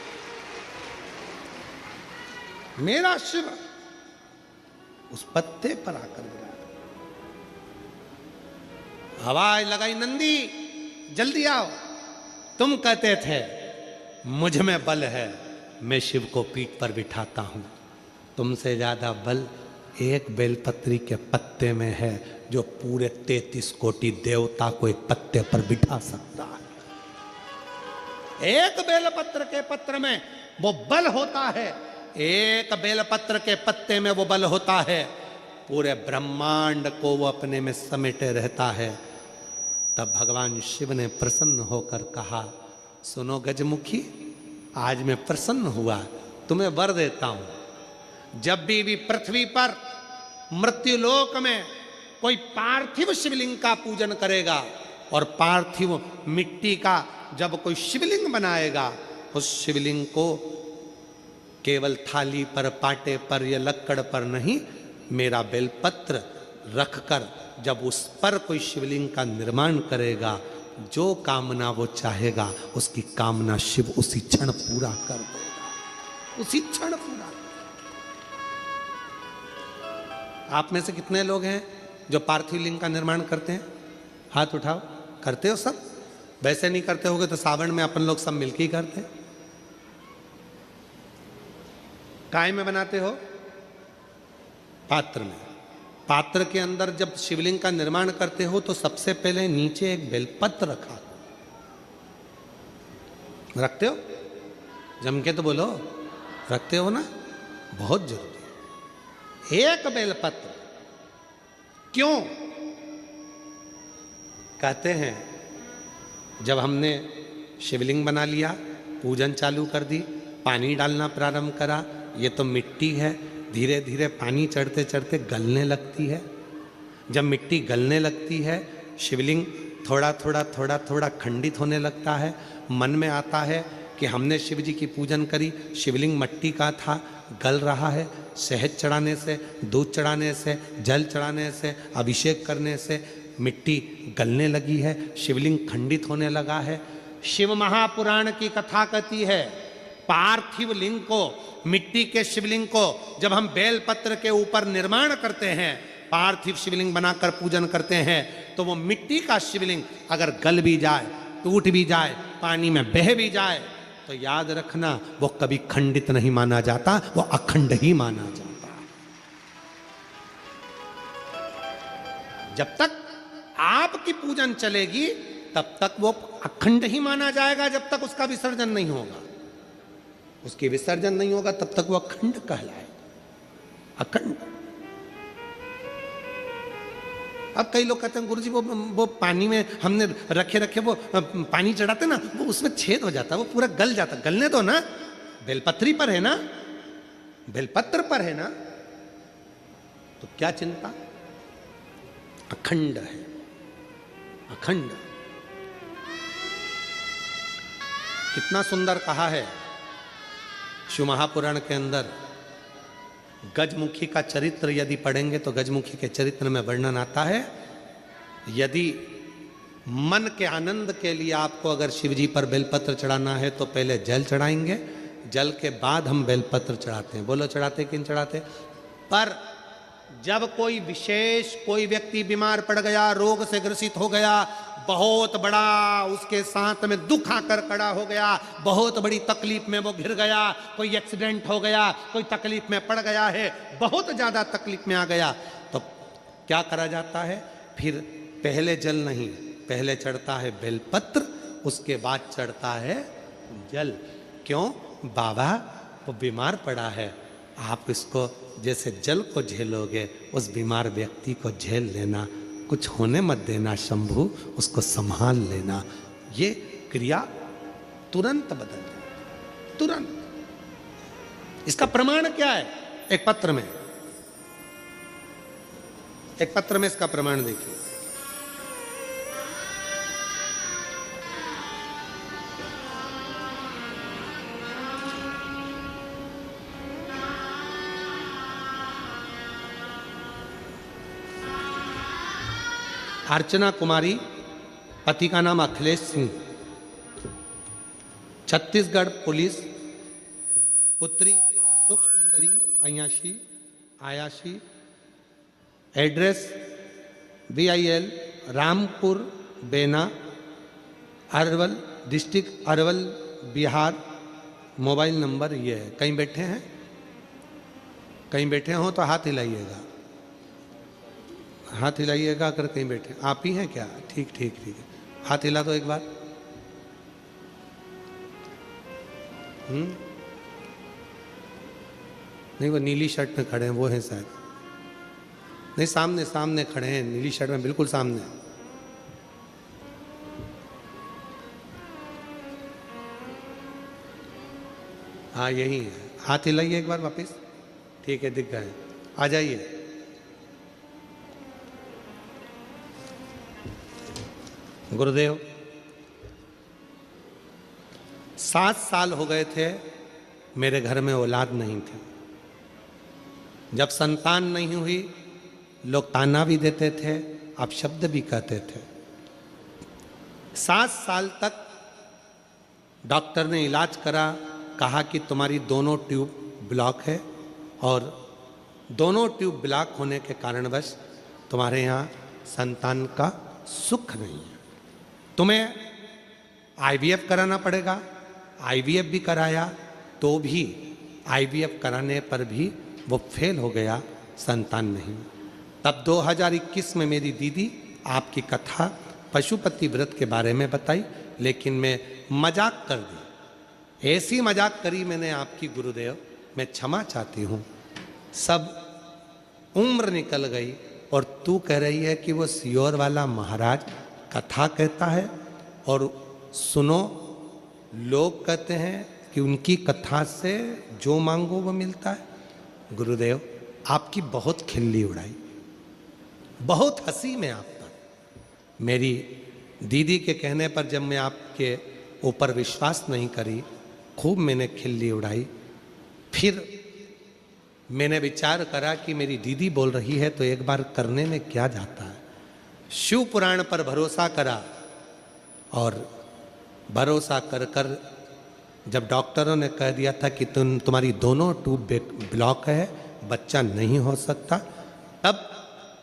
मेरा शिव उस पत्ते पर आकर विराजमान। आवाज लगाई, नंदी जल्दी आओ। तुम कहते थे मुझ में बल है, मैं शिव को पीठ पर बिठाता हूं। तुमसे ज्यादा बल एक बेलपत्री के पत्ते में है, जो पूरे 33 कोटि देवता को एक पत्ते पर बिठा सकता है। एक बेलपत्र के पत्र में वो बल होता है, एक बेलपत्र के पत्ते में वो बल होता है, पूरे ब्रह्मांड को वो अपने में समेटे रहता है। तब भगवान शिव ने प्रसन्न होकर कहा, सुनो गजमुखी, आज मैं प्रसन्न हुआ, तुम्हें वर देता हूं, जब भी पृथ्वी पर मृत्युलोक में कोई पार्थिव शिवलिंग का पूजन करेगा और पार्थिव मिट्टी का जब कोई शिवलिंग बनाएगा, उस शिवलिंग को केवल थाली पर, पाटे पर या लक्कड़ पर नहीं, मेरा बेलपत्र रखकर जब उस पर कोई शिवलिंग का निर्माण करेगा, जो कामना वो चाहेगा उसकी कामना शिव उसी क्षण पूरा कर देगा, उसी क्षण पूरा। आप में से कितने लोग हैं जो पार्थिव लिंग का निर्माण करते हैं? हाथ उठाओ। करते हो सब? वैसे नहीं करते होगे तो सावन में अपन लोग सब मिलके ही करते हैं। काय में बनाते हो? पात्र में। पात्र के अंदर जब शिवलिंग का निर्माण करते हो तो सबसे पहले नीचे एक बेलपत्र रखा, रखते हो? जम के तो बोलो, रखते हो ना? बहुत जरूरी है एक बेलपत्र। क्यों? कहते हैं जब हमने शिवलिंग बना लिया, पूजन चालू कर दी, पानी डालना प्रारंभ करा, ये तो मिट्टी है, धीरे धीरे पानी चढ़ते चढ़ते गलने लगती है। जब मिट्टी गलने लगती है, शिवलिंग थोड़ा थोड़ा थोड़ा थोड़ा खंडित होने लगता है। मन में आता है कि हमने शिव जी की पूजन करी, शिवलिंग मिट्टी का था, गल रहा है। शहद चढ़ाने से, दूध चढ़ाने से, जल चढ़ाने से, अभिषेक करने से मिट्टी गलने लगी है, शिवलिंग खंडित होने लगा है। शिव महापुराण की कथा कहती है पार्थिव लिंग को, मिट्टी के शिवलिंग को जब हम बेलपत्र के ऊपर निर्माण करते हैं, पार्थिव शिवलिंग बनाकर पूजन करते हैं, तो वो मिट्टी का शिवलिंग अगर गल भी जाए, टूट भी जाए, पानी में बह भी जाए, तो याद रखना वो कभी खंडित नहीं माना जाता, वो अखंड ही माना जाता है। जब तक आपकी पूजन चलेगी तब तक वो अखंड ही माना जाएगा, जब तक उसका विसर्जन नहीं होगा। उसकी विसर्जन नहीं होगा तब तक वो अखंड कहलाएगा, अखंड। अब कई लोग कहते हैं गुरुजी वो पानी में हमने रखे वो पानी चढ़ाते ना, वो उसमें छेद हो जाता, वो पूरा गल जाता। गलने दो ना, बेलपत्री पर है ना, बेलपत्र पर है ना, तो क्या चिंता। अखंड है, अखंड। कितना सुंदर कहा है शिव महापुराण के अंदर। गजमुखी का चरित्र यदि पढ़ेंगे तो गजमुखी के चरित्र में वर्णन आता है, यदि मन के आनंद के लिए आपको अगर शिवजी पर बेलपत्र चढ़ाना है तो पहले जल चढ़ाएंगे, जल के बाद हम बेलपत्र चढ़ाते हैं। बोलो चढ़ाते कि नहीं चढ़ाते। पर जब कोई विशेष कोई व्यक्ति बीमार पड़ गया, रोग से ग्रसित हो गया, बहुत बड़ा उसके साथ में दुख आकर खड़ा हो गया, बहुत बड़ी तकलीफ में वो घिर गया, कोई एक्सीडेंट हो गया, कोई तकलीफ में पड़ गया है, बहुत ज्यादा तकलीफ में आ गया, तो क्या करा जाता है। फिर पहले जल नहीं, पहले चढ़ता है बेलपत्र, उसके बाद चढ़ता है जल। क्यों? बाबा वो बीमार पड़ा है, आप इसको जैसे जल को झेलोगे उस बीमार व्यक्ति को झेल लेना, कुछ होने मत देना शंभू, उसको संभाल लेना। ये क्रिया तुरंत बदल जाए, तुरंत। इसका प्रमाण क्या है? एक पत्र में, एक पत्र में इसका प्रमाण देखिए। अर्चना कुमारी, पति का नाम अखिलेश सिंह, छत्तीसगढ़ पुलिस, पुत्री सुख सुंदरी अयाशी आयाशी, एड्रेस BIL रामपुर बेना, Arwal district, Arwal Bihar. Mobile number ये है। कहीं बैठे हैं? कहीं बैठे हो तो हाथ हिलाइएगा, हाथ हिलाइएगा अगर कहीं बैठे। आप ही हैं क्या? ठीक ठीक ठीक है, हाथ हिला दो एक बार। नहीं, वो नीली शर्ट में खड़े हैं, वो हैं शायद। नहीं, सामने सामने खड़े हैं, नीली शर्ट में बिल्कुल सामने। हाँ यही है, हाथ हिलाइए एक बार वापस। ठीक है, दिख गए, आ जाइए। गुरुदेव 7 साल हो गए थे, मेरे घर में औलाद नहीं थी। जब संतान नहीं हुई, लोग ताना भी देते थे, अपशब्द भी कहते थे। 7 साल तक डॉक्टर ने इलाज करा, कहा कि तुम्हारी दोनों ट्यूब ब्लॉक है और दोनों ट्यूब ब्लॉक होने के कारणवश तुम्हारे यहाँ संतान का सुख नहीं है, तुम्हें IVF कराना पड़ेगा। IVF भी कराया तो भी, IVF कराने पर भी वो फेल हो गया, संतान नहीं। तब 2021 में मेरी दीदी आपकी कथा पशुपति व्रत के बारे में बताई, लेकिन मैं मजाक कर दी, ऐसी मजाक करी मैंने आपकी गुरुदेव, मैं क्षमा चाहती हूँ। सब उम्र निकल गई और तू कह रही है कि वो सियोर वाला महाराज कथा कहता है, और सुनो, लोग कहते हैं कि उनकी कथा से जो मांगो वो मिलता है। गुरुदेव आपकी बहुत खिल्ली उड़ाई, बहुत हंसी में आप पर। मेरी दीदी के कहने पर जब मैं आपके ऊपर विश्वास नहीं करी, खूब मैंने खिल्ली उड़ाई। फिर मैंने विचार करा कि मेरी दीदी बोल रही है तो एक बार करने में क्या जाता है। शिव पुराण पर भरोसा करा और भरोसा कर कर जब डॉक्टरों ने कह दिया था कि तुम्हारी दोनों ट्यूब ब्लॉक है, बच्चा नहीं हो सकता, तब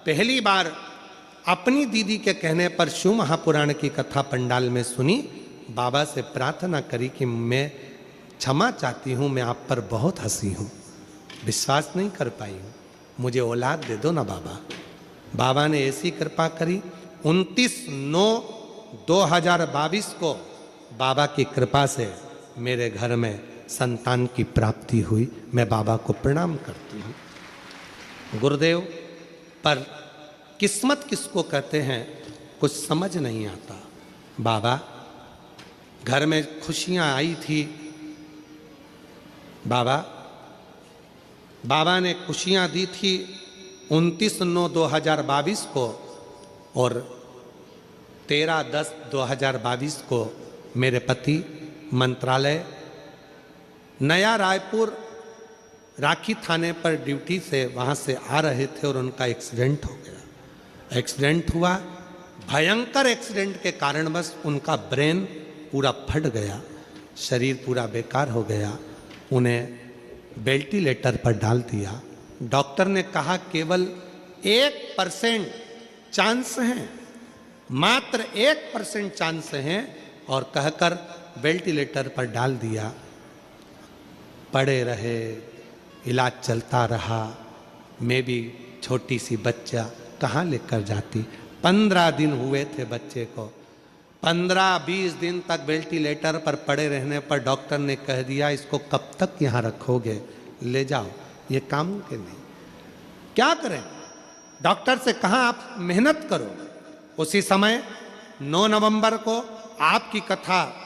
पहली बार अपनी दीदी के कहने पर शिव महापुराण की कथा पंडाल में सुनी, बाबा से प्रार्थना करी कि मैं क्षमा चाहती हूँ, मैं आप पर बहुत हंसी हूँ, विश्वास नहीं कर पाई हूँ, मुझे औलाद दे दो ना बाबा। बाबा ने ऐसी कृपा करी, 29/9/2022 को बाबा की कृपा से मेरे घर में संतान की प्राप्ति हुई। मैं बाबा को प्रणाम करती हूँ। गुरुदेव, पर किस्मत किसको कहते हैं कुछ समझ नहीं आता। बाबा, घर में खुशियाँ आई थी, बाबा ने खुशियाँ दी थी 29/9/2022 को, और 13/10/2022 को मेरे पति मंत्रालय नया रायपुर राखी थाने पर ड्यूटी से वहाँ से आ रहे थे और उनका एक्सीडेंट हो गया। एक्सीडेंट हुआ, भयंकर एक्सीडेंट के कारणवश उनका ब्रेन पूरा फट गया, शरीर पूरा बेकार हो गया। उन्हें वेंटिलेटर पर डाल दिया। डॉक्टर ने कहा केवल 1% चांस हैं, मात्र 1% चांस हैं, और कहकर वेंटिलेटर पर डाल दिया। पड़े रहे, इलाज चलता रहा। मैं भी छोटी सी बच्चा कहाँ लेकर जाती। 15 दिन हुए थे बच्चे को। 15-20 दिन तक वेंटिलेटर पर पड़े रहने पर डॉक्टर ने कह दिया, इसको कब तक यहाँ रखोगे, ले जाओ, ये काम के नहीं। क्या करें? डॉक्टर से कहा आप मेहनत करो। उसी समय 9 नवंबर को आपकी कथा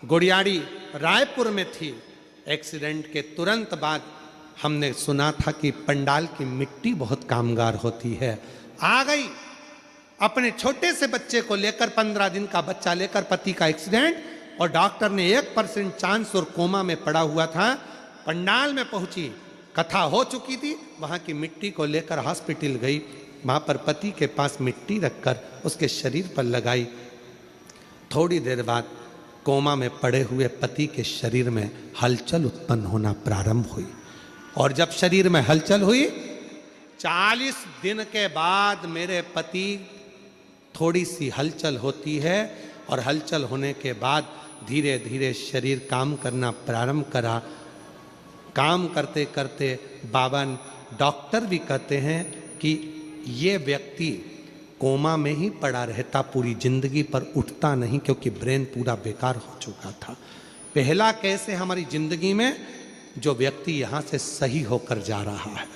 गुड़ियाड़ी रायपुर में थी। एक्सीडेंट के तुरंत बाद हमने सुना था कि पंडाल की मिट्टी बहुत कामगार होती है। आ गई अपने छोटे से बच्चे को लेकर, 15 दिन का बच्चा लेकर, पति का एक्सीडेंट, और डॉक्टर ने 1% चांस और कोमा में पड़ा हुआ था। पंडाल में पहुंची, कथा हो चुकी थी, वहां की मिट्टी को लेकर हॉस्पिटल गई। वहां पर पति के पास मिट्टी रखकर उसके शरीर पर लगाई। थोड़ी देर बाद कोमा में पड़े हुए पति के शरीर में हलचल उत्पन्न होना प्रारंभ हुई, और जब शरीर में हलचल हुई, 40 दिन के बाद मेरे पति, थोड़ी सी हलचल होती है, और हलचल होने के बाद धीरे धीरे शरीर काम करना प्रारंभ करा। काम करते करते बाबा, डॉक्टर भी कहते हैं कि ये व्यक्ति कोमा में ही पड़ा रहता, पूरी जिंदगी पर उठता नहीं, क्योंकि ब्रेन पूरा बेकार हो चुका था। पहला कैसे हमारी जिंदगी में जो व्यक्ति यहाँ से सही होकर जा रहा है।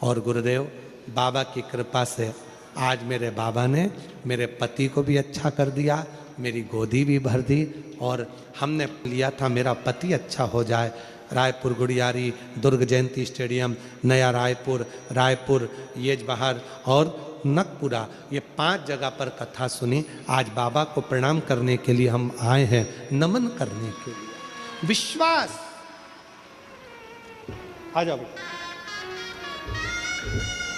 और गुरुदेव, बाबा की कृपा से आज मेरे बाबा ने मेरे पति को भी अच्छा कर दिया, मेरी गोदी भी भर दी, और हमने लिया था मेरा पति अच्छा हो जाए। रायपुर गुड़ियारी, दुर्ग जयंती स्टेडियम, नया रायपुर, रायपुर, येजबहार और नकपुरा, ये 5 जगह पर कथा सुनी। आज बाबा को प्रणाम करने के लिए हम आए हैं, नमन करने के लिए। विश्वास, आ जाओ।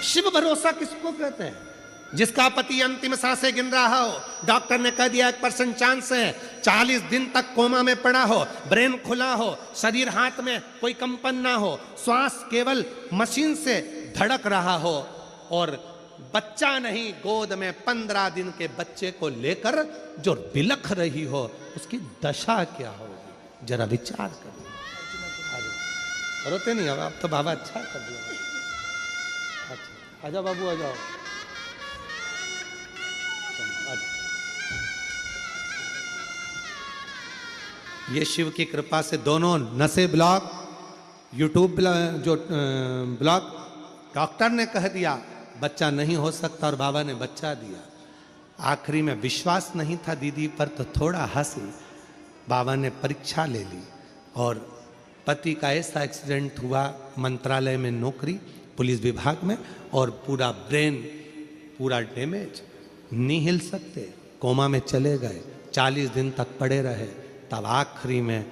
शिव भरोसा किसको कहते हैं? जिसका पति अंतिम सांसें गिन रहा हो, डॉक्टर ने कह दिया 1% चांस है, 40 दिन तक कोमा में पड़ा हो, ब्रेन खुला हो, शरीर हाथ में कोई कंपन ना हो, श्वास केवल मशीन से धड़क रहा हो, और बच्चा नहीं, गोद में 15 दिन के बच्चे को लेकर जो बिलख रही हो, उसकी दशा क्या होगी, जरा विचार करो। रोते नहीं अब, आप तो बाबा अच्छा कर दिया। अच्छा, आजा बाबू, आ जाओ। ये शिव की कृपा से दोनों नशे ब्लॉक, यूट्यूब जो ब्लॉक, डॉक्टर ने कह दिया बच्चा नहीं हो सकता, और बाबा ने बच्चा दिया। आखिरी में विश्वास नहीं था दीदी पर, तो थोड़ा हंसी, बाबा ने परीक्षा ले ली, और पति का ऐसा एक्सीडेंट हुआ, मंत्रालय में नौकरी, पुलिस विभाग में, और पूरा ब्रेन पूरा डैमेज, नहीं हिल सकते, कोमा में चले गए, 40 दिन तक पड़े रहे। तब आखिरी में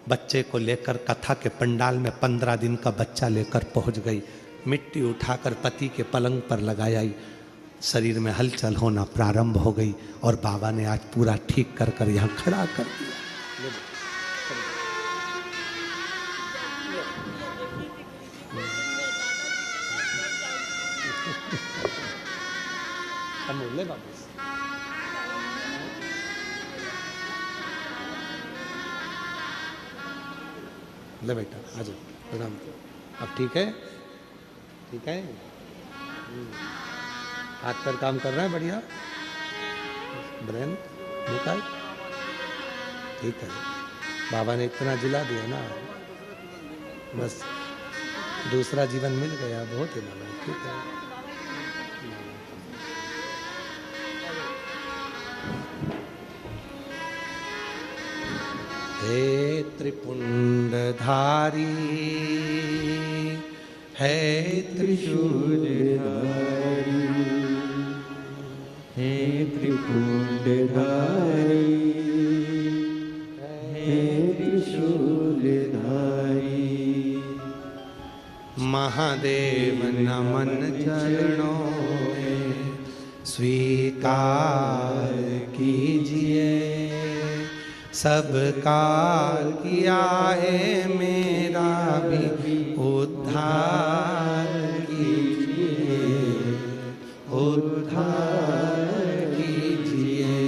बच्चे को लेकर कथा के पंडाल में 15 दिन का बच्चा लेकर पहुंच गई। मिट्टी उठाकर पति के पलंग पर लगाई, शरीर में हलचल होना प्रारंभ हो गई, और बाबा ने आज पूरा ठीक कर कर यहाँ खड़ा कर दिया। अब ले वापस। ले बेटा आ जाओ, प्रणाम। अब ठीक है, ठीक है, हाथ पर काम कर रहा है बढ़िया, ब्रेन भूखा है, ठीक है। बाबा ने इतना जिला दिया ना, बस दूसरा जीवन मिल गया, बहुत ही बाबा, ठीक है। हे त्रिपुंडधारी, है त्रिशूलधारी, हे त्रिपुंडधारी, हे त्रिशूलधारी। महादेव नमन चरणों में स्वीकार कीजिए, सबका किया है मेरा भी उद्धार कीजिए, उद्धार कीजिए,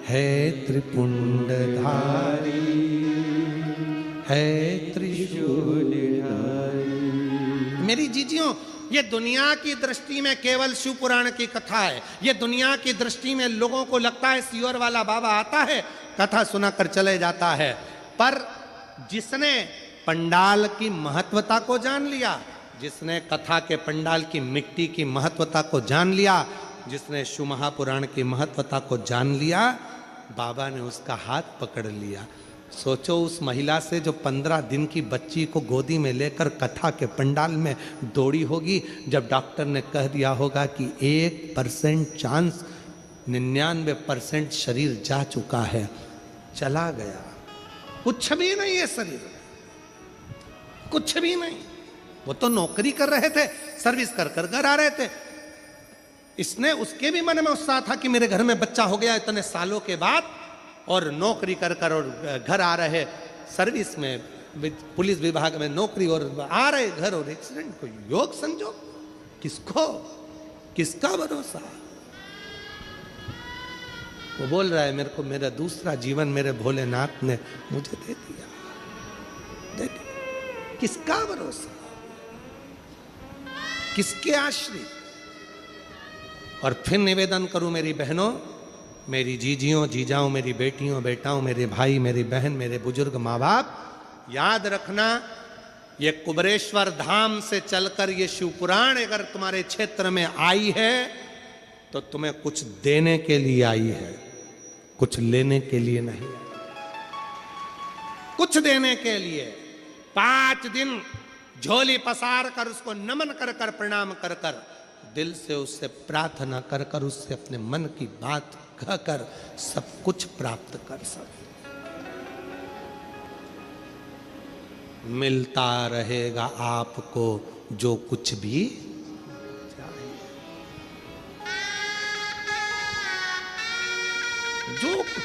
है त्रिपुंडधारी, है त्रिशूलधारी। मेरी जीजियों, ये दुनिया की दृष्टि में केवल शिव पुराण की कथा है। ये दुनिया की दृष्टि में लोगों को लगता है सियोर वाला बाबा आता है, कथा सुनाकर चले जाता है, पर जिसने पंडाल की महत्वता को जान लिया, जिसने कथा के पंडाल की मिट्टी की महत्वता को जान लिया, जिसने शिव महापुराण की महत्वता को जान लिया, बाबा ने उसका हाथ पकड़ लिया। सोचो उस महिला से जो 15 दिन की बच्ची को गोदी में लेकर कथा के पंडाल में दौड़ी होगी, जब डॉक्टर ने कह दिया होगा कि 1% चांस, 99% शरीर जा चुका है, चला गया, कुछ भी नहीं है शरीर, कुछ भी नहीं। वो तो नौकरी कर रहे थे, सर्विस कर कर घर आ रहे थे। इसने, उसके भी मन में उत्साह था कि मेरे घर में बच्चा हो गया इतने सालों के बाद, और नौकरी कर कर और घर आ रहे, सर्विस में, पुलिस विभाग में नौकरी, और आ रहे घर, और एक्सीडेंट को योग संजोग, किसको, किसका भरोसा। वो बोल रहा है मेरे को मेरा दूसरा जीवन मेरे भोलेनाथ ने मुझे दे दिया, दे दिया। किसका भरोसा, किसके आश्रित। और फिर निवेदन करूं मेरी बहनों, मेरी जीजियों, जीजाओं, मेरी बेटियों, बेटाओं, मेरे भाई, मेरी बहन, मेरे बुजुर्ग माँ बाप, याद रखना, ये कुबरेश्वर धाम से चलकर ये शिवपुराण अगर तुम्हारे क्षेत्र में आई है तो तुम्हें कुछ देने के लिए आई है, कुछ लेने के लिए नहीं, कुछ देने के लिए। 5 दिन झोली पसार कर उसको नमन कर कर, प्रणाम कर कर, दिल से उससे प्रार्थना कर कर, उससे अपने मन की बात कहकर सब कुछ प्राप्त कर सके। मिलता रहेगा आपको जो कुछ भी चाहिए, जो कुछ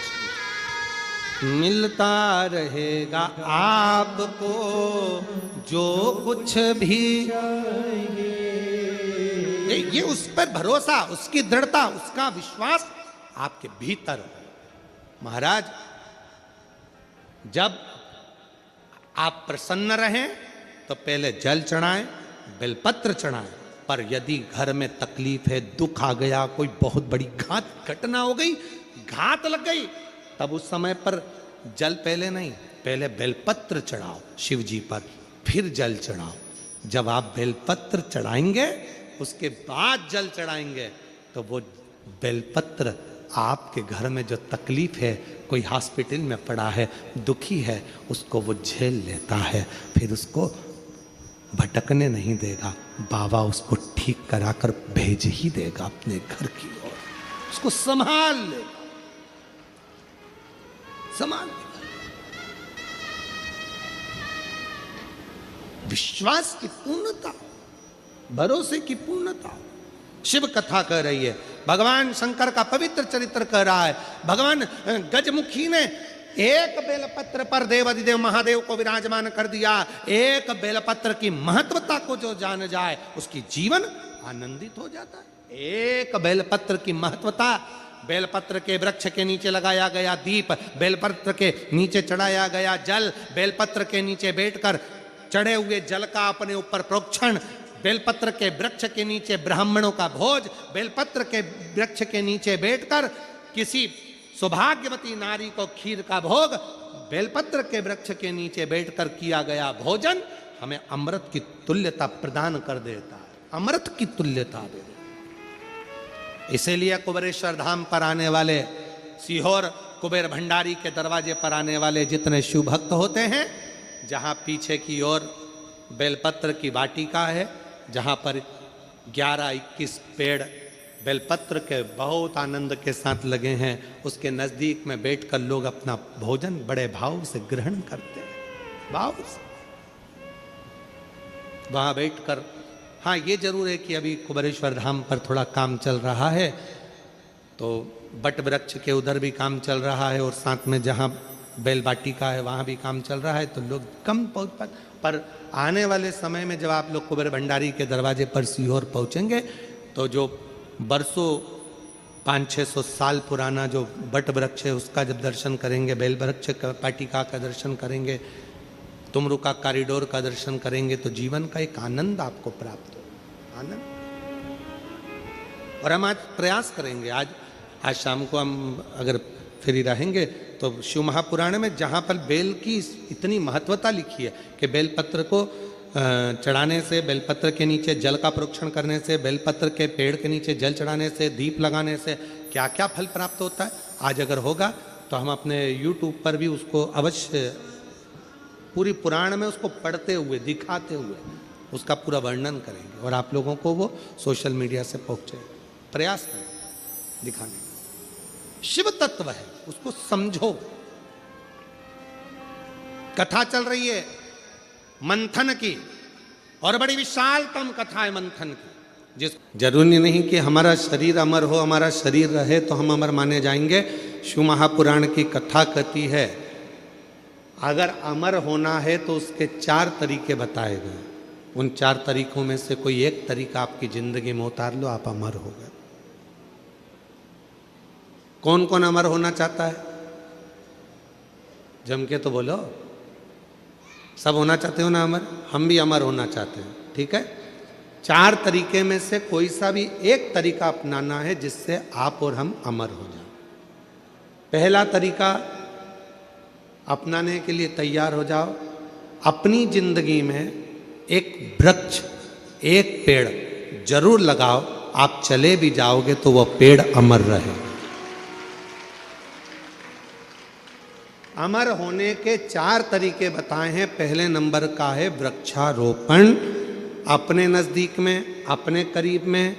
मिलता रहेगा आपको जो कुछ भी चाहिए। ये उस पर भरोसा, उसकी दृढ़ता, उसका विश्वास आपके भीतर हो। महाराज, जब आप प्रसन्न रहें तो पहले जल चढ़ाएं, बेलपत्र चढ़ाएं, पर यदि घर में तकलीफ है, दुख आ गया, कोई बहुत बड़ी घटना हो गई, घात लग गई, तब उस समय पर जल पहले नहीं, पहले बेलपत्र चढ़ाओ शिव जी पर, फिर जल चढ़ाओ। जब आप बेलपत्र चढ़ाएंगे उसके बाद जल चढ़ाएंगे तो वो बेलपत्र आपके घर में जो तकलीफ है, कोई हॉस्पिटल में पड़ा है, दुखी है, उसको वो झेल लेता है, फिर उसको भटकने नहीं देगा। बाबा उसको ठीक कराकर भेज ही देगा अपने घर की ओर, उसको संभाल लेगा, संभाल लेगा। विश्वास की पूर्णता, भरोसे की पूर्णता शिव कथा कह रही है। भगवान शंकर का पवित्र चरित्र कह रहा है। भगवान गजमुखी ने एक बेलपत्र पर देवाधिदेव महादेव को विराजमान कर दिया। एक बेलपत्र की महत्वता को जो जान जाए उसकी जीवन आनंदित हो जाता है। एक बेलपत्र की महत्वता, बेलपत्र के वृक्ष के नीचे लगाया गया दीप, बेलपत्र के नीचे चढ़ाया गया जल, बेलपत्र के नीचे बैठकर चढ़े हुए जल का अपने ऊपर प्रोक्षण, बेलपत्र के वृक्ष के नीचे ब्राह्मणों का भोज, बेलपत्र के वृक्ष के नीचे बैठकर किसी सौभाग्यवती नारी को खीर का भोग, बेलपत्र के वृक्ष के नीचे बैठकर किया गया भोजन हमें अमृत की तुल्यता प्रदान कर देता है, अमृत की तुल्यता दे देता है। इसीलिए कुबेरेश्वर धाम पर आने वाले, सीहोर कुबेर भंडारी के दरवाजे पर आने वाले जितने शिव भक्त होते हैं, जहां पीछे की ओर बेलपत्र की वाटिका है, जहां पर 11-21 पेड़ बेलपत्र के बहुत आनंद के साथ लगे हैं, उसके नज़दीक में बैठकर लोग अपना भोजन बड़े भाव से ग्रहण करते हैं, भाव से वहाँ बैठकर। हाँ, ये जरूर है कि अभी कुबेरेश्वर धाम पर थोड़ा काम चल रहा है, तो बट वृक्ष के उधर भी काम चल रहा है और साथ में जहाँ बेल वाटिका है वहाँ भी काम चल रहा है, तो लोग कम पहुँच पाते। पर आने वाले समय में जब आप लोग कुबेर भंडारी के दरवाजे पर सीहोर पहुँचेंगे, तो जो बरसों 500-600 साल पुराना जो बट वृक्ष है उसका जब दर्शन करेंगे, बेल वृक्ष का वाटिका का दर्शन करेंगे, तुमरू का कॉरिडोर का दर्शन करेंगे, तो जीवन का एक आनंद आपको प्राप्त हो, आनंद। और हम आज प्रयास करेंगे, आज शाम को हम अगर फ्री रहेंगे तो शिव महापुराण में जहाँ पर बेल की इतनी महत्वता लिखी है कि बेलपत्र को चढ़ाने से, बेलपत्र के नीचे जल का प्रोक्षण करने से, बेलपत्र के पेड़ के नीचे जल चढ़ाने से, दीप लगाने से क्या क्या फल प्राप्त होता है, आज अगर होगा तो हम अपने YouTube पर भी उसको अवश्य पूरी पुराण में उसको पढ़ते हुए, दिखाते हुए उसका पूरा वर्णन करेंगे और आप लोगों को वो सोशल मीडिया से पहुँचे, प्रयास करें दिखाने का। शिव तत्व है, उसको समझो। कथा चल रही है मंथन की, और बड़ी विशालतम कथा है मंथन की, जिस जरूरी नहीं कि हमारा शरीर अमर हो, हमारा शरीर रहे तो हम अमर माने जाएंगे। शिव महापुराण की कथा कहती है अगर अमर होना है तो उसके 4 तरीके बताए गए, उन 4 तरीकों में से कोई एक तरीका आपकी जिंदगी में उतार लो, आप अमर हो गए। कौन कौन अमर होना चाहता है? जम के तो बोलो, सब होना चाहते हो ना अमर? हम भी अमर होना चाहते हैं, ठीक है। 4 तरीके में से कोई सा भी एक तरीका अपनाना है जिससे आप और हम अमर हो जाएं। पहला तरीका अपनाने के लिए तैयार हो जाओ, अपनी जिंदगी में एक वृक्ष, एक पेड़ जरूर लगाओ, आप चले भी जाओगे तो वह पेड़ अमर रहेगा। अमर होने के 4 तरीके बताए हैं। पहले नंबर का है वृक्षारोपण। अपने नज़दीक में, अपने करीब में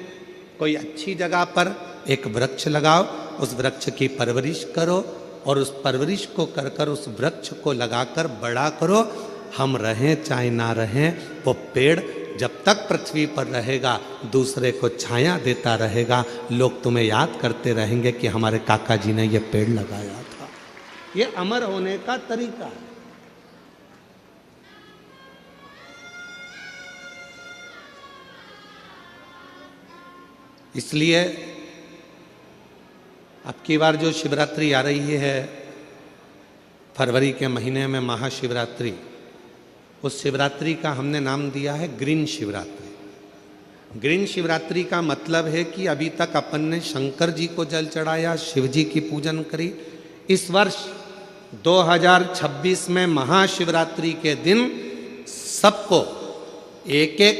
कोई अच्छी जगह पर एक वृक्ष लगाओ, उस वृक्ष की परवरिश करो और उस परवरिश को कर कर उस वृक्ष को लगाकर बड़ा करो। हम रहें चाहे ना रहें, वो पेड़ जब तक पृथ्वी पर रहेगा दूसरे को छाया देता रहेगा। लोग तुम्हें याद करते रहेंगे कि हमारे काका जी ने ये पेड़ लगाया था। ये अमर होने का तरीका है। इसलिए अब की बार जो शिवरात्रि आ रही है फरवरी के महीने में, महाशिवरात्रि, उस शिवरात्रि का हमने नाम दिया है ग्रीन शिवरात्रि। ग्रीन शिवरात्रि का मतलब है कि अभी तक अपन ने शंकर जी को जल चढ़ाया, शिव जी की पूजन करी। इस वर्ष 2026 में महाशिवरात्रि के दिन सबको एक एक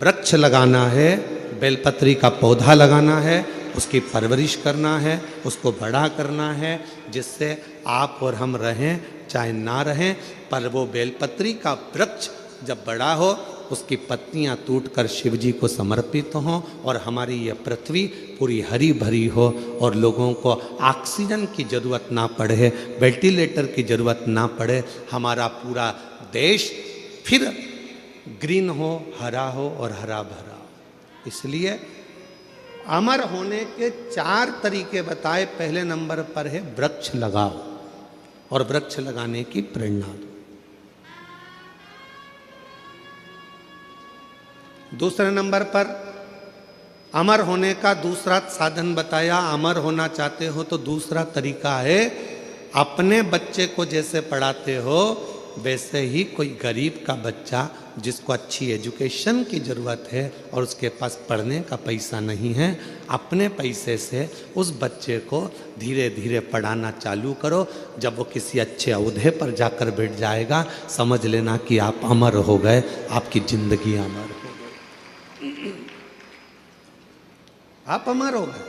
वृक्ष लगाना है, बेलपत्री का पौधा लगाना है, उसकी परवरिश करना है, उसको बड़ा करना है, जिससे आप और हम रहें चाहे ना रहें, पर वो बेलपत्री का वृक्ष जब बड़ा हो उसकी पत्तियां टूटकर शिव जी को समर्पित हों और हमारी यह पृथ्वी पूरी हरी भरी हो और लोगों को ऑक्सीजन की ज़रूरत ना पड़े, वेंटिलेटर की ज़रूरत ना पड़े, हमारा पूरा देश फिर ग्रीन हो, हरा हो और हरा भरा। इसलिए अमर होने के 4 तरीके बताए। पहले नंबर पर है वृक्ष लगाओ और वृक्ष लगाने की प्रेरणा दो। दूसरे नंबर पर अमर होने का दूसरा साधन बताया। अमर होना चाहते हो तो दूसरा तरीका है, अपने बच्चे को जैसे पढ़ाते हो वैसे ही कोई गरीब का बच्चा जिसको अच्छी एजुकेशन की ज़रूरत है और उसके पास पढ़ने का पैसा नहीं है, अपने पैसे से उस बच्चे को धीरे धीरे पढ़ाना चालू करो। जब वो किसी अच्छे ओहदे पर जाकर बैठ जाएगा, समझ लेना कि आप अमर हो गए, आपकी जिंदगी अमर हो गई, आप अमर हो गए।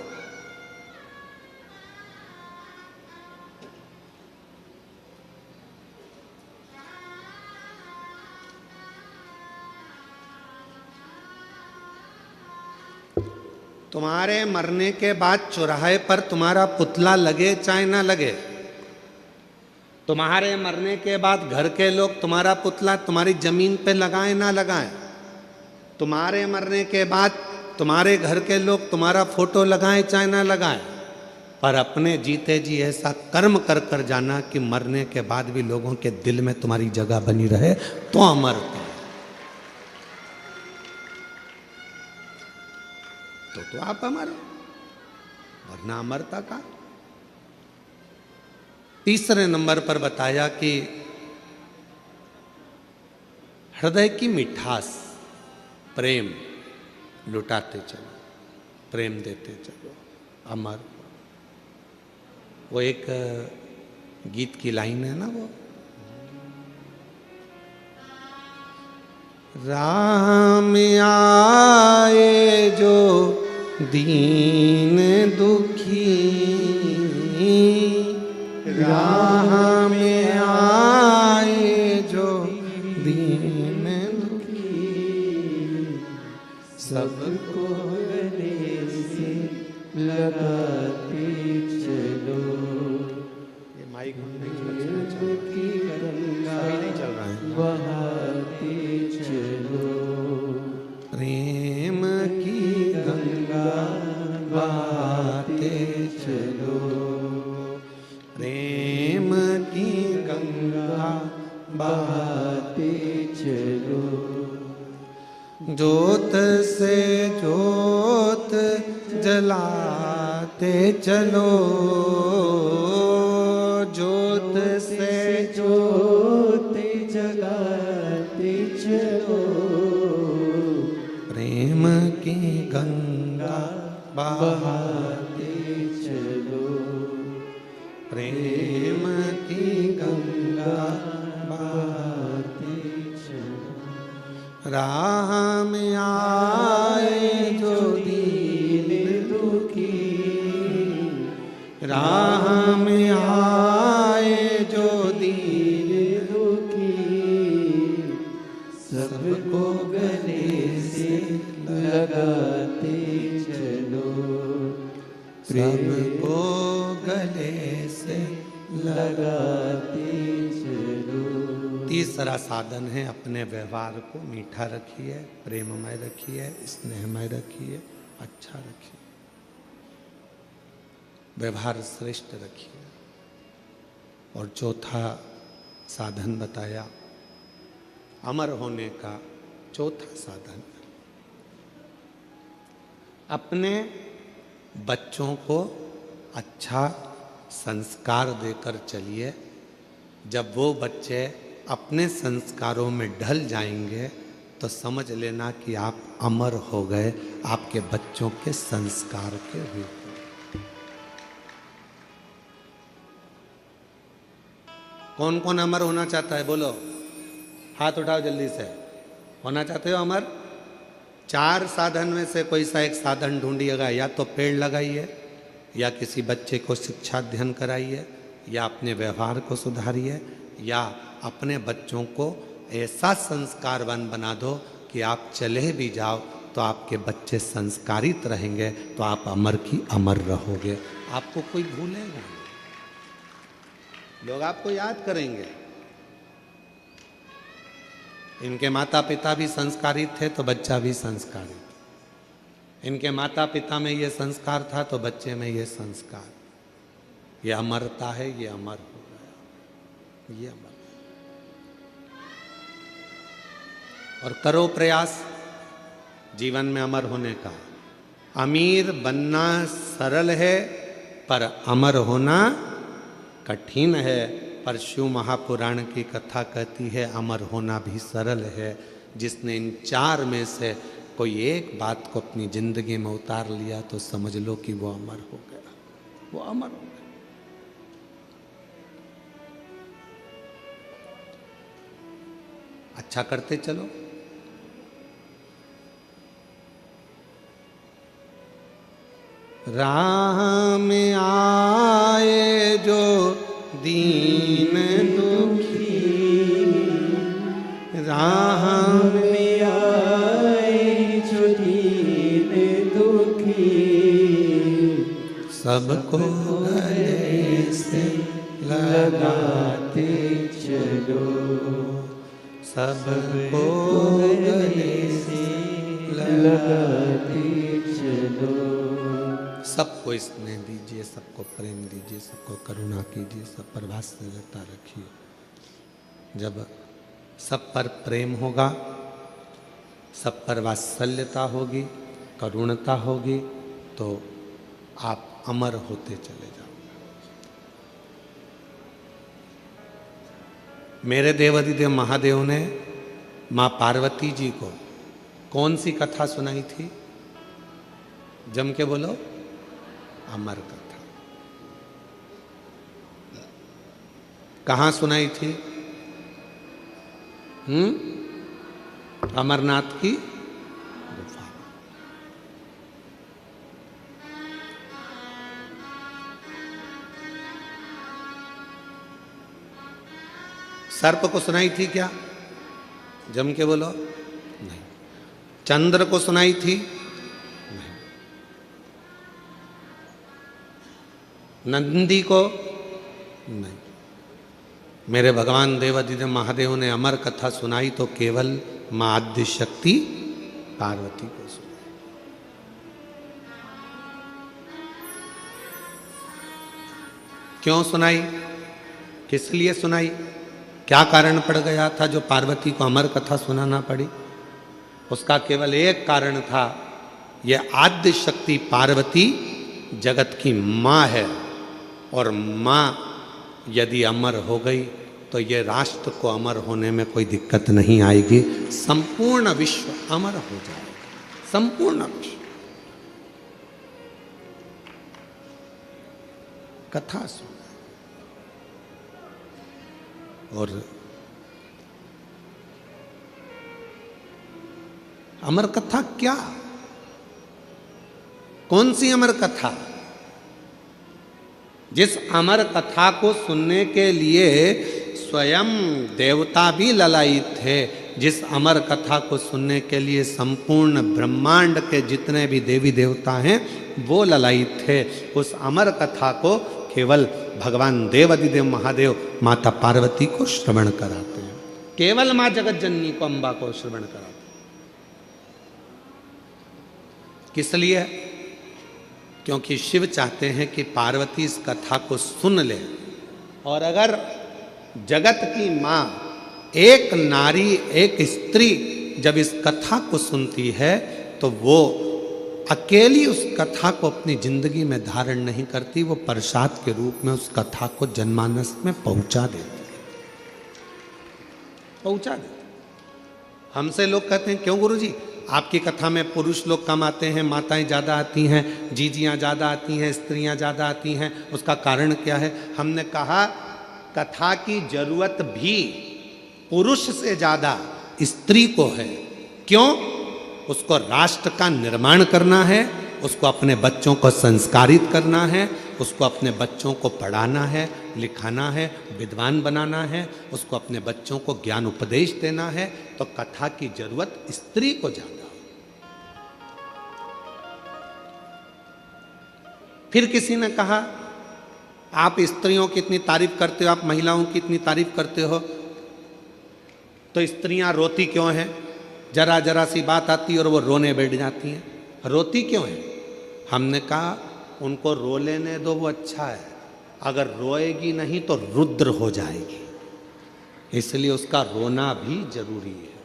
तुम्हारे मरने के बाद चौराहे पर तुम्हारा पुतला लगे चाहे ना लगे, तुम्हारे मरने के बाद घर के लोग तुम्हारा पुतला तुम्हारी जमीन पे लगाएं ना लगाएं, तुम्हारे मरने के बाद तुम्हारे घर के लोग तुम्हारा फोटो लगाएं चाहे ना लगाएं, पर अपने जीते जी ऐसा कर्म कर कर जाना कि मरने के बाद भी लोगों के दिल में तुम्हारी जगह बनी रहे, तो अमरता। तो आप अमर हो, वरना अमरता का। तीसरे नंबर पर बताया कि हृदय की मिठास, प्रेम लुटाते चलो, प्रेम देते चलो, अमर। वो एक गीत की लाइन है ना, वो राह में आए जो दीन दुखी, राह में आए जो दीन दुखी, सबको गले से लगाते चलो। ये माइक की गंगा नहीं चल रहा है, बहाते चलो, प्रेम की गंगा बहाते चलो, प्रेम की गंगा बहाते चलो। ज्योत से ज्योत जलाते चलो, ज्योत से ज्योत जगाते चलो, प्रेम की गंगा बहाते चलो, प्रेम की गंगा बहाते चलो। राह में आए जो दीन दुखी, राह में आए जो दीन दुखी, सबको गले से लगाते चलो, सबको गले से लगाते चलो। तीसरा साधन है, अपने व्यवहार को मीठा रखिए, प्रेममय रखिए, स्नेहमय रखिए, अच्छा रखिए, व्यवहार श्रेष्ठ रखिए। और चौथा साधन बताया, अमर होने का चौथा साधन, अपने बच्चों को अच्छा संस्कार देकर चलिए। जब वो बच्चे अपने संस्कारों में ढल जाएंगे तो समझ लेना कि आप अमर हो गए, आपके बच्चों के संस्कार के रूप में। कौन कौन अमर होना चाहता है, बोलो, हाथ उठाओ जल्दी से। होना चाहते हो अमर? 4 साधन में से कोई सा एक साधन ढूंढिएगा। या तो पेड़ लगाइए, या किसी बच्चे को शिक्षा अध्ययन कराइए, या अपने व्यवहार को सुधारिए, या अपने बच्चों को ऐसा संस्कारवान बना दो कि आप चले भी जाओ तो आपके बच्चे संस्कारित रहेंगे, तो आप अमर की अमर रहोगे। आपको कोई भूलेगा नहीं, लोग आपको याद करेंगे। इनके माता पिता भी संस्कारित थे तो बच्चा भी संस्कारित, इनके माता पिता में ये संस्कार था तो बच्चे में ये संस्कार, ये अमरता है, ये अमर हो गया, ये अमर। और करो प्रयास जीवन में अमर होने का। अमीर बनना सरल है पर अमर होना कठिन है। पर शिव महापुराण की कथा कहती है अमर होना भी सरल है। जिसने इन चार में से कोई एक बात को अपनी जिंदगी में उतार लिया तो समझ लो कि वो अमर हो गया, वो अमर हो गया। अच्छा करते चलो। राह में आए जो दीन दुखी, राह में आए जो दीन दुखी, सबको गले से लगाते चलो, सबको गले से लगाते चलो। सबको स्नेह दीजिए, सबको प्रेम दीजिए, सबको करुणा कीजिए, सब पर वात्सल्यता रखिए। जब सब पर प्रेम होगा, सब पर वात्सल्यता होगी, करुणता होगी, तो आप अमर होते चले जाओगे। मेरे देवाधिदेव महादेव ने माँ पार्वती जी को कौन सी कथा सुनाई थी? जम के बोलो, अमर कथा। कहां सुनाई थी? अमरनाथ की गुफा। सर्प को सुनाई थी क्या? जम के बोलो, नहीं। चंद्र को सुनाई थी? नंदी को? नहीं। मेरे भगवान देवाधिदेव महादेव ने अमर कथा सुनाई तो केवल मां आद्य शक्ति पार्वती को सुनाई। क्यों सुनाई? किस लिए सुनाई? क्या कारण पड़ गया था जो पार्वती को अमर कथा सुनाना पड़ी? उसका केवल एक कारण था, यह आद्य शक्ति पार्वती जगत की मां है, और मां यदि अमर हो गई तो ये राष्ट्र को अमर होने में कोई दिक्कत नहीं आएगी। संपूर्ण विश्व अमर हो जाएगा, संपूर्ण विश्व। कथा सुन, और अमर कथा क्या? कौन सी अमर कथा? जिस अमर कथा को सुनने के लिए स्वयं देवता भी ललायित थे, जिस अमर कथा को सुनने के लिए संपूर्ण ब्रह्मांड के जितने भी देवी देवता हैं वो ललायित थे, उस अमर कथा को केवल भगवान देवाधिदेव महादेव माता पार्वती को श्रवण कराते हैं। केवल मां जगत जननी को, अंबा को श्रवण कराते हैं। किस लिए? क्योंकि शिव चाहते हैं कि पार्वती इस कथा को सुन ले, और अगर जगत की मां, एक नारी, एक स्त्री जब इस कथा को सुनती है तो वो अकेली उस कथा को अपनी जिंदगी में धारण नहीं करती, वो प्रसाद के रूप में उस कथा को जनमानस में पहुंचा देती है, पहुंचा देती। हमसे लोग कहते हैं, क्यों गुरुजी आपकी कथा में पुरुष लोग कम आते हैं, माताएं ज़्यादा आती हैं, जीजियाँ ज़्यादा आती हैं, स्त्रियाँ ज़्यादा आती हैं, उसका कारण क्या है? हमने कहा कथा की जरूरत भी पुरुष से ज़्यादा स्त्री को है। क्यों? उसको राष्ट्र का निर्माण करना है, उसको अपने बच्चों को संस्कारित करना है, उसको अपने बच्चों को पढ़ाना है, लिखाना है, विद्वान बनाना है, उसको अपने बच्चों को ज्ञान उपदेश देना है। तो कथा की जरूरत स्त्री को ज्यादा। फिर किसी ने कहा आप स्त्रियों की इतनी तारीफ करते हो, आप महिलाओं की इतनी तारीफ करते हो, तो स्त्रियां रोती क्यों हैं? जरा जरा सी बात आती है और वो रोने बैठ जाती हैं, रोती क्यों है? हमने कहा उनको रो लेने दो, वो अच्छा है। अगर रोएगी नहीं तो रुद्र हो जाएगी, इसलिए उसका रोना भी जरूरी है,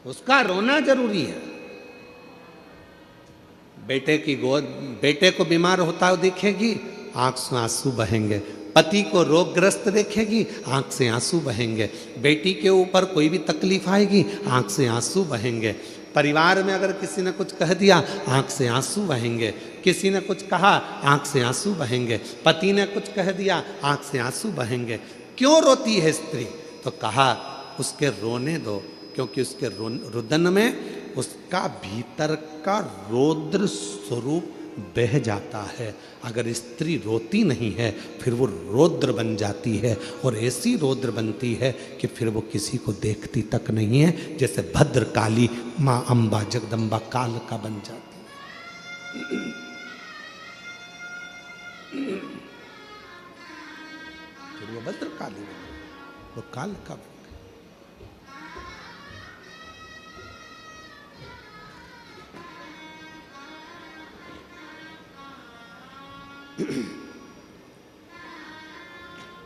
उसका रोना जरूरी है। बेटे की गोद, बेटे को बीमार होता हुआ देखेगी, आंख से आंसू बहेंगे। पति को रोगग्रस्त देखेगी, आंख से आंसू बहेंगे। बेटी के ऊपर कोई भी तकलीफ आएगी, आंख से आंसू बहेंगे। परिवार में अगर किसी ने कुछ कह दिया, आंख से आंसू बहेंगे। किसी ने कुछ कहा, आंख से आंसू बहेंगे। पति ने कुछ कह दिया, आंख से आंसू बहेंगे। क्यों रोती है स्त्री? तो कहा उसके रोने दो, क्योंकि उसके रुदन में उसका भीतर का रौद्र स्वरूप बह जाता है। अगर स्त्री रोती नहीं है फिर वो रौद्र बन जाती है, और ऐसी रौद्र बनती है कि फिर वो किसी को देखती तक नहीं है, जैसे भद्र काली माँ अम्बा जगदम्बा काल का बन जाती है। फिर वो भद्र काली बन गई, वो काल का बन गई।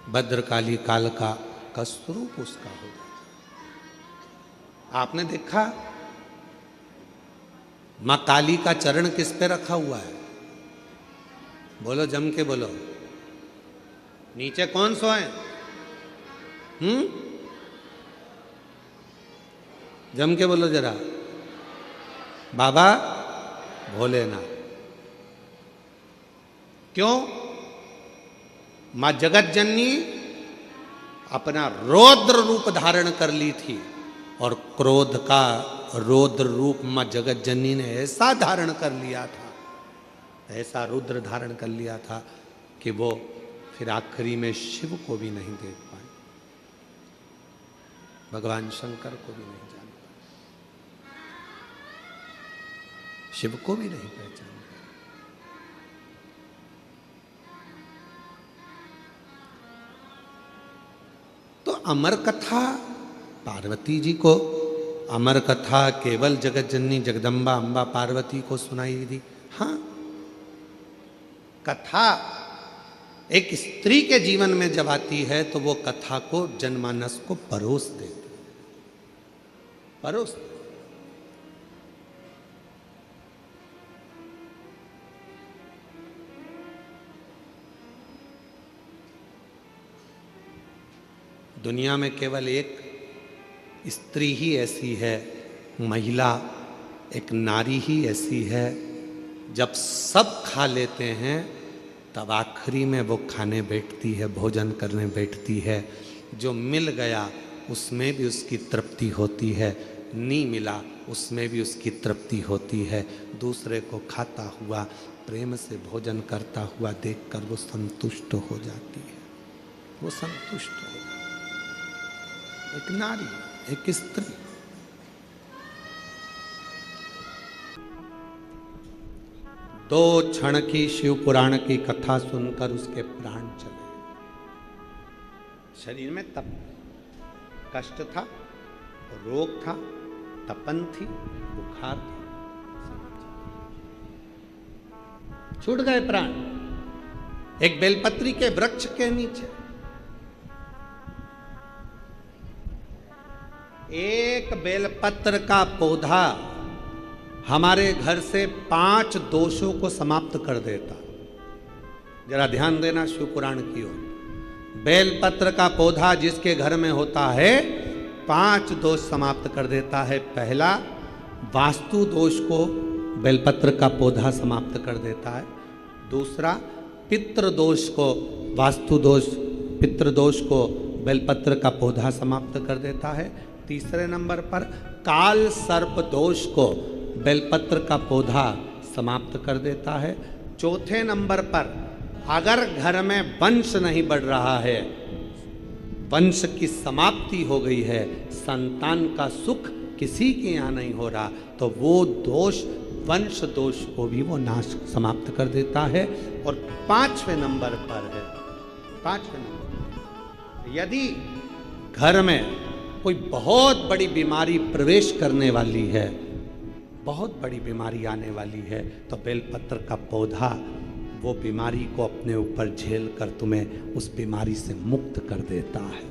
भद्रकाली कालिका का स्वरूप उसका हो जाता। आपने देखा मां काली का चरण किस पे रखा हुआ है? बोलो, जम के बोलो। नीचे कौन सोए? जम के बोलो जरा। बाबा भोलेनाथ। क्यों? मां जगत जननी अपना रौद्र रूप धारण कर ली थी, और क्रोध का रौद्र रूप मां जगत जननी ने ऐसा धारण कर लिया था, ऐसा रुद्र धारण कर लिया था कि वो फिर आखिरी में शिव को भी नहीं देख पाए, भगवान शंकर को भी नहीं जान पाए, शिव को भी नहीं पहचान। तो अमर कथा पार्वती जी को, अमर कथा केवल जगत जननी जगदम्बा अम्बा पार्वती को सुनाई दी। हाँ, कथा एक स्त्री के जीवन में जब आती है तो वो कथा को जनमानस को परोस देती है, परोस। दुनिया में केवल एक स्त्री ही ऐसी है, महिला, एक नारी ही ऐसी है, जब सब खा लेते हैं तब आखिरी में वो खाने बैठती है, भोजन करने बैठती है। जो मिल गया उसमें भी उसकी तृप्ति होती है, नहीं मिला उसमें भी उसकी तृप्ति होती है। दूसरे को खाता हुआ, प्रेम से भोजन करता हुआ देखकर वो संतुष्ट हो जाती है, वो संतुष्ट हो जाती है। एक नारी, एक स्त्री। दो क्षण की शिव पुराण की कथा सुनकर उसके प्राण चले। शरीर में तप, कष्ट था, रोग था, तपन थी, बुखार था, छूट गए प्राण। एक बेलपत्री के वृक्ष के नीचे एक बेलपत्र का पौधा हमारे घर से 5 दोषों को समाप्त कर देता। जरा ध्यान देना शिव पुराण की ओर। बेलपत्र का पौधा जिसके घर में होता है 5 दोष समाप्त कर देता है। पहला, वास्तु दोष को बेलपत्र का पौधा समाप्त कर देता है। दूसरा, पितृदोष को, वास्तु दोष, पितृदोष को बेलपत्र का पौधा समाप्त कर देता है। तीसरे नंबर पर काल सर्प दोष को बेलपत्र का पौधा समाप्त कर देता है। चौथे नंबर पर अगर घर में वंश नहीं बढ़ रहा है, वंश की समाप्ति हो गई है, संतान का सुख किसी के यहाँ नहीं हो रहा, तो वो दोष, वंश दोष को भी वो नाश समाप्त कर देता है। और 5वें नंबर पर है, 5वें नंबर, यदि घर में कोई बहुत बड़ी बीमारी प्रवेश करने वाली है, बहुत बड़ी बीमारी आने वाली है, तो बेलपत्र का पौधा वो बीमारी को अपने ऊपर झेल कर तुम्हें उस बीमारी से मुक्त कर देता है।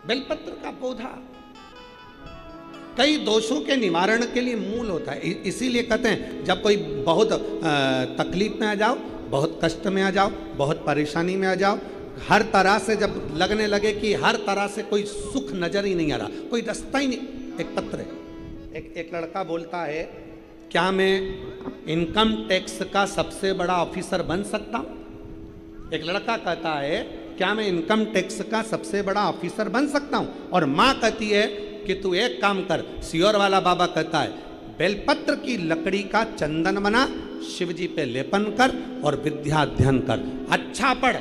बेलपत्र का पौधा कई दोषों के निवारण के लिए मूल होता है। इसीलिए कहते हैं जब कोई बहुत तकलीफ में आ जाओ, बहुत कष्ट में आ जाओ, बहुत परेशानी में आ जाओ, हर तरह से जब लगने लगे कि हर तरह से कोई सुख नजर ही नहीं आ रहा, कोई रास्ता ही नहीं, एक पत्र है। एक लड़का बोलता है, क्या मैं इनकम टैक्स का सबसे बड़ा ऑफिसर बन सकता हूं? एक लड़का कहता है, क्या मैं इनकम टैक्स का सबसे बड़ा ऑफिसर बन सकता हूं? और माँ कहती है कि तू एक काम कर। सियोर वाला बाबा कहता है, बेलपत्र की लकड़ी का चंदन बना, शिव जी पे लेपन कर और विद्या अध्ययन कर, अच्छा पढ़,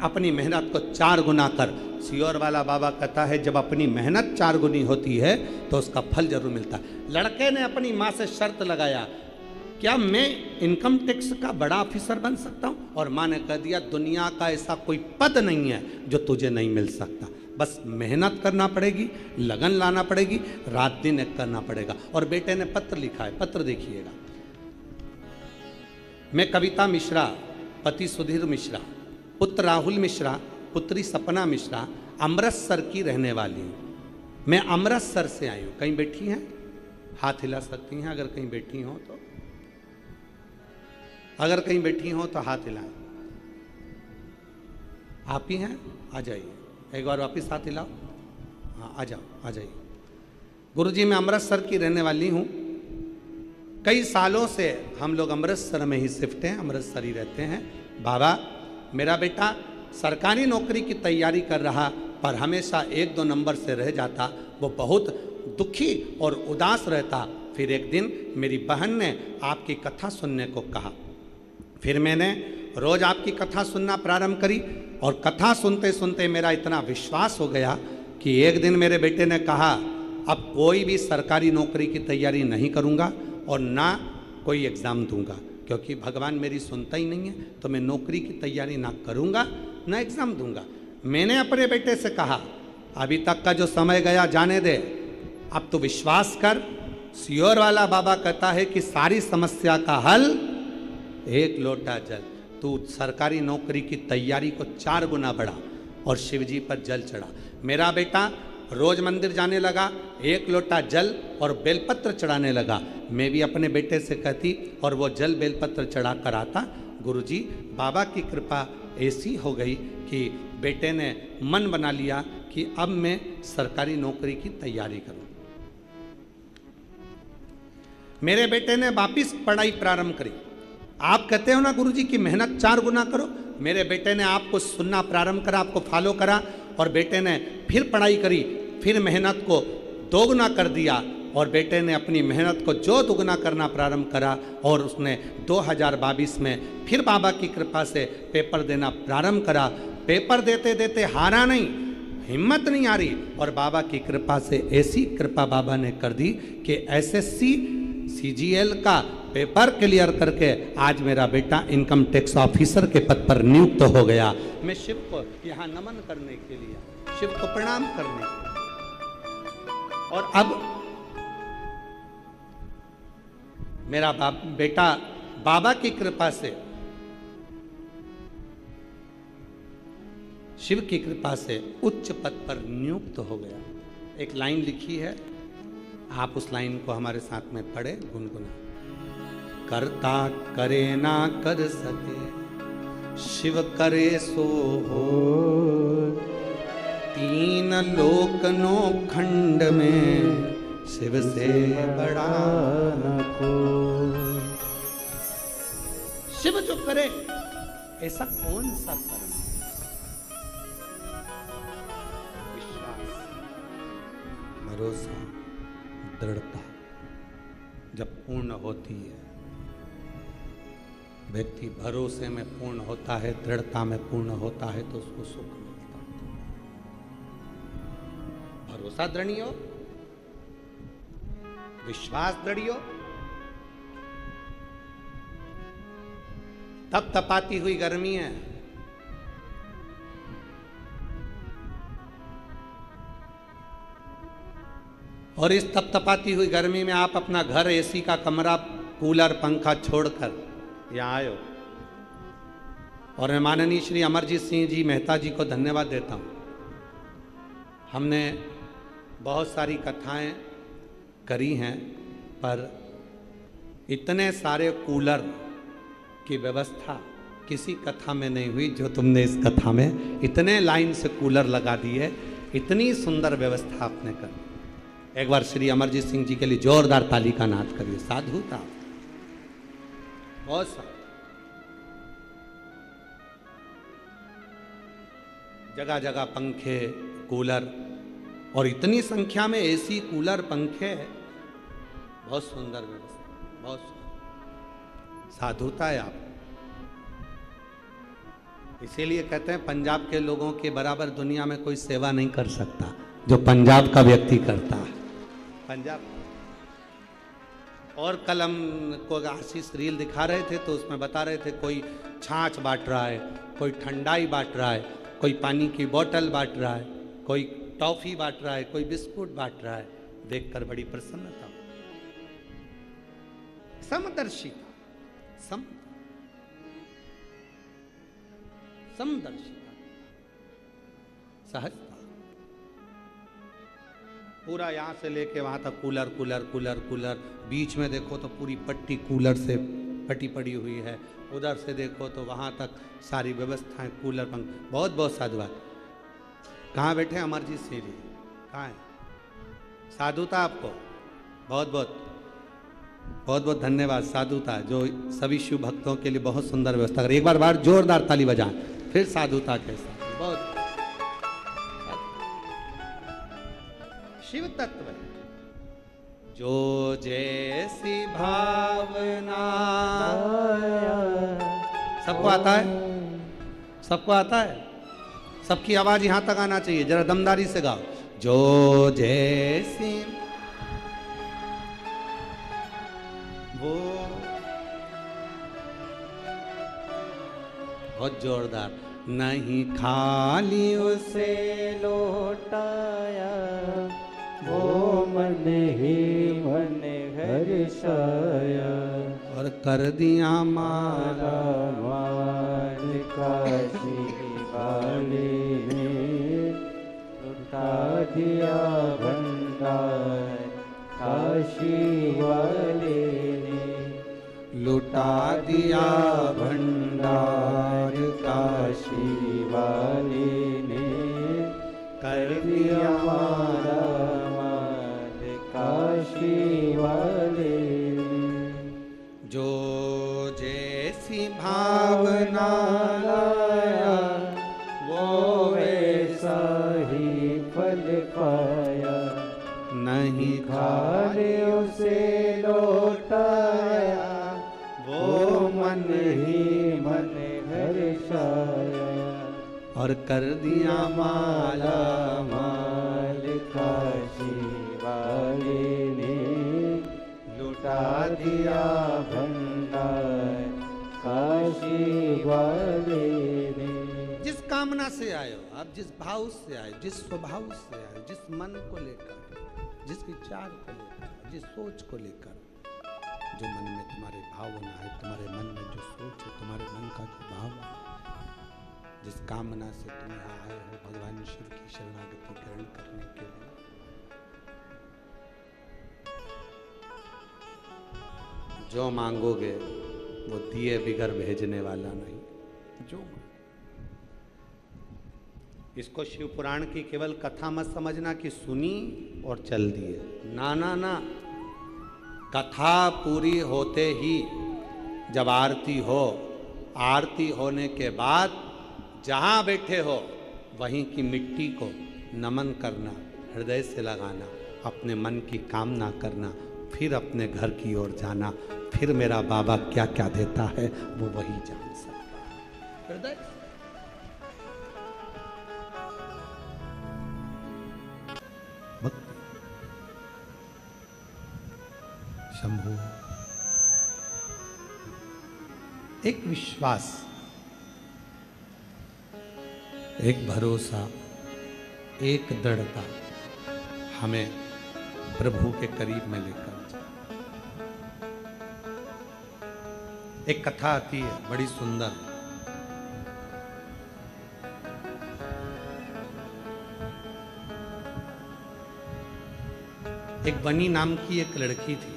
अपनी मेहनत को 4 गुना कर। सियोर वाला बाबा कहता है, जब अपनी मेहनत 4 गुनी होती है तो उसका फल जरूर मिलता है। लड़के ने अपनी माँ से शर्त लगाया, क्या मैं इनकम टैक्स का बड़ा ऑफिसर बन सकता हूँ? और माँ ने कह दिया, दुनिया का ऐसा कोई पद नहीं है जो तुझे नहीं मिल सकता, बस मेहनत करना पड़ेगी, लगन लाना पड़ेगी, रात दिन एक करना पड़ेगा। और बेटे ने पत्र लिखा है, पत्र देखिएगा। मैं कविता मिश्रा, पति सुधीर मिश्रा, पुत्र राहुल मिश्रा, पुत्री सपना मिश्रा, अमृतसर की रहने वाली हूँ। मैं अमृतसर से आई हूँ। कहीं बैठी हैं? हाथ हिला सकती हैं अगर कहीं बैठी हो तो। अगर कहीं बैठी हो तो हाथ हिलाएं। आप ही हैं? आ जाइए, एक बार वापिस हाथ हिलाओ। हाँ, आ जाओ, आ जाइए। गुरुजी, मैं अमृतसर की रहने वाली हूँ। कई सालों से हम लोग अमृतसर में ही शिफ्ट हैं, अमृतसर ही रहते हैं। बाबा, मेरा बेटा सरकारी नौकरी की तैयारी कर रहा, पर हमेशा 1-2 नंबर से रह जाता। वो बहुत दुखी और उदास रहता। फिर एक दिन मेरी बहन ने आपकी कथा सुनने को कहा। फिर मैंने रोज आपकी कथा सुनना प्रारंभ करी और कथा सुनते सुनते मेरा इतना विश्वास हो गया कि एक दिन मेरे बेटे ने कहा, अब कोई भी सरकारी नौकरी की तैयारी नहीं करूँगा और ना कोई एग्ज़ाम दूंगा, क्योंकि भगवान मेरी सुनता ही नहीं है, तो मैं नौकरी की तैयारी ना करूँगा ना एग्ज़ाम दूंगा। मैंने अपने बेटे से कहा, अभी तक का जो समय गया जाने दे, अब तो विश्वास कर। सियोर वाला बाबा कहता है कि सारी समस्या का हल 1 लोटा जल। तू सरकारी नौकरी की तैयारी को 4 गुना बढ़ा और शिव जी पर जल चढ़ा। मेरा बेटा रोज मंदिर जाने लगा, 1 लोटा जल और बेलपत्र चढ़ाने लगा। मैं भी अपने बेटे से कहती और वो जल बेलपत्र चढ़ा कर आता। गुरुजी, बाबा की कृपा ऐसी हो गई कि बेटे ने मन बना लिया कि अब मैं सरकारी नौकरी की तैयारी करूं। मेरे बेटे ने वापिस पढ़ाई प्रारंभ करी। आप कहते हो ना गुरुजी की मेहनत 4 गुना करो। मेरे बेटे ने आपको सुनना प्रारंभ करा, आपको फॉलो करा और बेटे ने फिर पढ़ाई करी, फिर मेहनत को 2 गुना कर दिया और बेटे ने अपनी मेहनत को जो दुगना करना प्रारंभ करा और उसने 2022 में फिर बाबा की कृपा से पेपर देना प्रारंभ करा। पेपर देते देते हारा नहीं, हिम्मत नहीं आ रही और बाबा की कृपा से ऐसी कृपा बाबा ने कर दी कि SSC CGL का पेपर क्लियर करके आज मेरा बेटा इनकम टैक्स ऑफिसर के पद पर नियुक्त हो गया। मैं शिव को यहाँ नमन करने के लिए, शिव को प्रणाम करने के लिए। और अब मेरा बेटा बाबा की कृपा से, शिव की कृपा से उच्च पद पर नियुक्त हो गया। एक लाइन लिखी है, आप उस लाइन को हमारे साथ में पढ़े, गुनगुना। करता करे ना कर सके, शिव करे सो हो। 3 लोक 9 खंड में शिव से बड़ा न कोई। शिव जो करे ऐसा कौन सा कर्म? विश्वास, भरोसा, दृढ़ता जब पूर्ण होती है, व्यक्ति भरोसे में पूर्ण होता है, दृढ़ता में पूर्ण होता है, तो उसको सुख मिलता है। भरोसा दृढ़ हो, विश्वास दृढ़ हो, तब तपाती हुई गर्मी है। और इस तपतपाती हुई गर्मी में आप अपना घर, एसी का कमरा, कूलर, पंखा छोड़कर यहाँ आए हो। और मैं माननीय श्री अमरजीत सिंह जी मेहता जी को धन्यवाद देता हूँ। हमने बहुत सारी कथाएं करी हैं, पर इतने सारे कूलर की व्यवस्था किसी कथा में नहीं हुई जो तुमने इस कथा में इतने लाइन से कूलर लगा दिए, इतनी सुंदर व्यवस्था आपने कर। एक बार श्री अमरजीत सिंह जी के लिए जोरदार ताली का नाद करिए। साधु था, बहुत सारा जगह जगह पंखे, कूलर, और इतनी संख्या में एसी, कूलर, पंखे, बहुत सुंदर व्यवस्था, बहुत सुंदर। साधुता है आप। इसीलिए कहते हैं पंजाब के लोगों के बराबर दुनिया में कोई सेवा नहीं कर सकता जो पंजाब का व्यक्ति करता है। पंजाब। और कल हम को आशीष रील दिखा रहे थे तो उसमें बता रहे थे कोई छाछ बांट रहा है, कोई ठंडाई बांट रहा है, कोई पानी की बोतल बांट रहा है, कोई टॉफी बांट रहा है, कोई बिस्कुट बांट रहा है। देखकर बड़ी प्रसन्नता। समदर्शिता, समदर्शिता, सहजता। पूरा यहां से लेके वहां तक कूलर कूलर कूलर कूलर। बीच में देखो तो पूरी पट्टी कूलर से पटी पड़ी हुई है। उधर से देखो तो वहां तक सारी व्यवस्थाएं, कूलर, पंख। बहुत बहुत साधुवाद। कहाँ बैठे अमरजीत सिंह जी? कहाँ है? साधुता आपको बहुत बहुत बहुत बहुत धन्यवाद। साधुता जो सभी शिव भक्तों के लिए बहुत सुंदर व्यवस्था कर। एक बार जोरदार ताली बजाएं फिर साधुता के साथ। बहुत शिव तत्व जो जैसी भावना। सबको आता है? सबको आता है? सबकी आवाज यहां तक आना चाहिए। जरा दमदारी से गाओ। जो जैसी वो, बहुत जोरदार। नहीं खाली उसे लौटाया, वो मन ही मन हर्षाया, और कर दिया माला माल काशी वाले ने, लुटा दिया भंडार काशी वाले ने, लुटा दिया भंडार काशी वाले ने, कर दिया माला माल काशी वाले ने। जो जैसी भावना लाया, वो वैसा ही फल पाया, नहीं खाले उसे लौटाया, वो मन ही मन हर्षाया, और कर दिया माला माल काशी वाले ने, लुटा दिया भंडार काशी वाले ने। जिस कामना से आए हो आप, जिस भाव से आए, जिस स्वभाव से आए, जिस मन को लेकर, जिस विचार को लेकर, जिस सोच को लेकर, जो मन में तुम्हारे भावना है, तुम्हारे मन में जो सोच है, तुम्हारे मन का जो भाव है, जिस कामना से तुम यहाँ आए हो भगवान शिव की शरणागति ग्रहण करने के लिए, जो मांगोगे वो दिए बिगर भेजने वाला नहीं। जो इसको शिव पुराण की केवल कथा मत समझना कि सुनी और चल दिए। ना ना ना, कथा पूरी होते ही जब आरती हो, आरती होने के बाद जहाँ बैठे हो वहीं की मिट्टी को नमन करना, हृदय से लगाना, अपने मन की कामना करना, फिर अपने घर की ओर जाना। फिर मेरा बाबा क्या क्या देता है वो वही जान सकता है। हृदय शंभु, एक विश्वास, एक भरोसा, एक दृढ़ता हमें प्रभु के करीब में लेकर जाए। एक कथा आती है बड़ी सुंदर। एक बनी नाम की एक लड़की थी।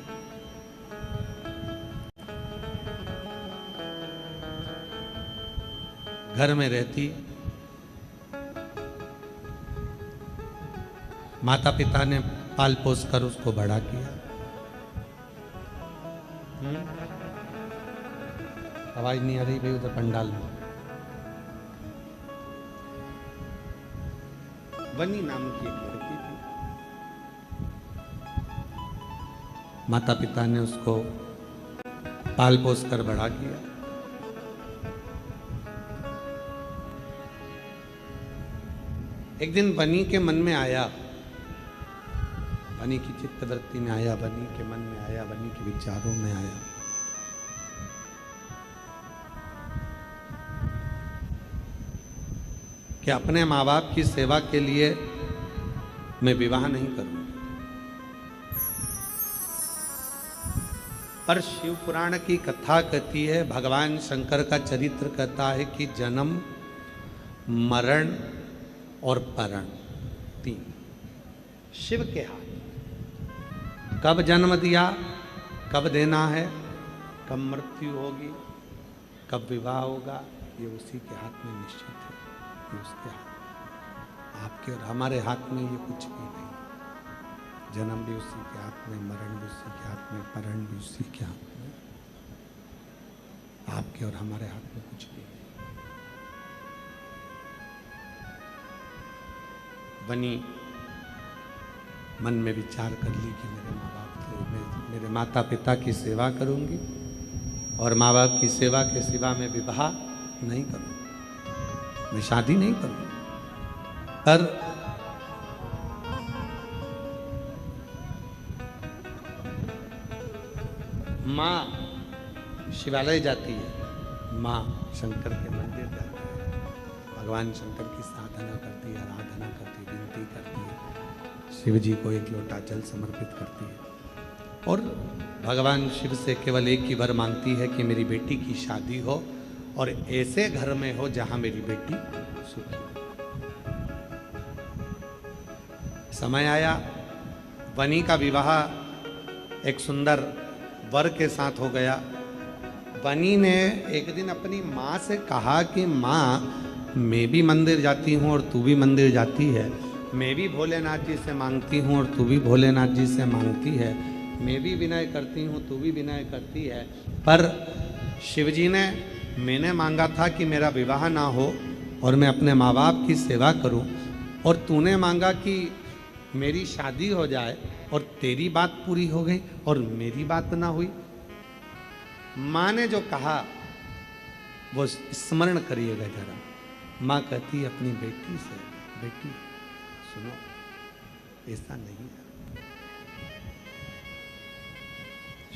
घर में रहती, माता पिता ने पाल पोस कर उसको बड़ा किया। आवाज नहीं आ रही भाई उधर पंडाल में। बनी नाम की एक लड़की थी। माता पिता ने उसको पाल पोस कर बड़ा किया। एक दिन बनी के मन में आया, बनी की चित्तवृत्ति में आया, बनी के मन में आया, बनी के विचारों में आया कि अपने माँ बाप की सेवा के लिए मैं विवाह नहीं करूंगा। पर शिव पुराण की कथा कहती है, भगवान शंकर का चरित्र कहता है कि जन्म, मरण और परण तीन शिव के हाथ। कब जन्म दिया, कब देना है, कब मृत्यु होगी, कब विवाह होगा, ये उसी के हाथ में निश्चित है। ये उसके हाथ, आपके और हमारे हाथ में ये कुछ भी नहीं। जन्म भी उसी के हाथ में, मरण भी उसी के हाथ में, परण भी उसी के हाथ में। आपके और हमारे हाथ में कुछ भी नहीं। बनी मन में विचार कर ली कि मेरे माँ बाप के, मेरे माता पिता की सेवा करूंगी और माँ बाप की सेवा के सिवा मैं विवाह नहीं करूंगी, मैं शादी नहीं करूंगी। पर माँ शिवालय जाती है, माँ शंकर के मंदिर जाती है, भगवान शंकर की साधना करती है, आराधना करती है, विनती करती है, शिव जी को एक लोटा जल समर्पित करती है और भगवान शिव से केवल एक ही वर मांगती है कि मेरी बेटी की शादी हो और ऐसे घर में हो जहां मेरी बेटी सुखी हो। समय आया, बनी का विवाह एक सुंदर वर के साथ हो गया। बनी ने एक दिन अपनी माँ से कहा कि माँ, मैं भी मंदिर जाती हूँ और तू भी मंदिर जाती है, मैं भी भोलेनाथ जी से मांगती हूँ और तू भी भोलेनाथ जी से मांगती है, मैं भी विनय करती हूँ, तू भी विनय करती है, पर शिवजी ने, मैंने मांगा था कि मेरा विवाह ना हो और मैं अपने माँ बाप की सेवा करूँ, और तूने मांगा कि मेरी शादी हो जाए और तेरी बात पूरी हो गई और मेरी बात ना हुई। माँ ने जो कहा वो स्मरण करिएगा जरा। माँ कहती अपनी बेटी से, बेटी सुनो, ऐसा नहीं है,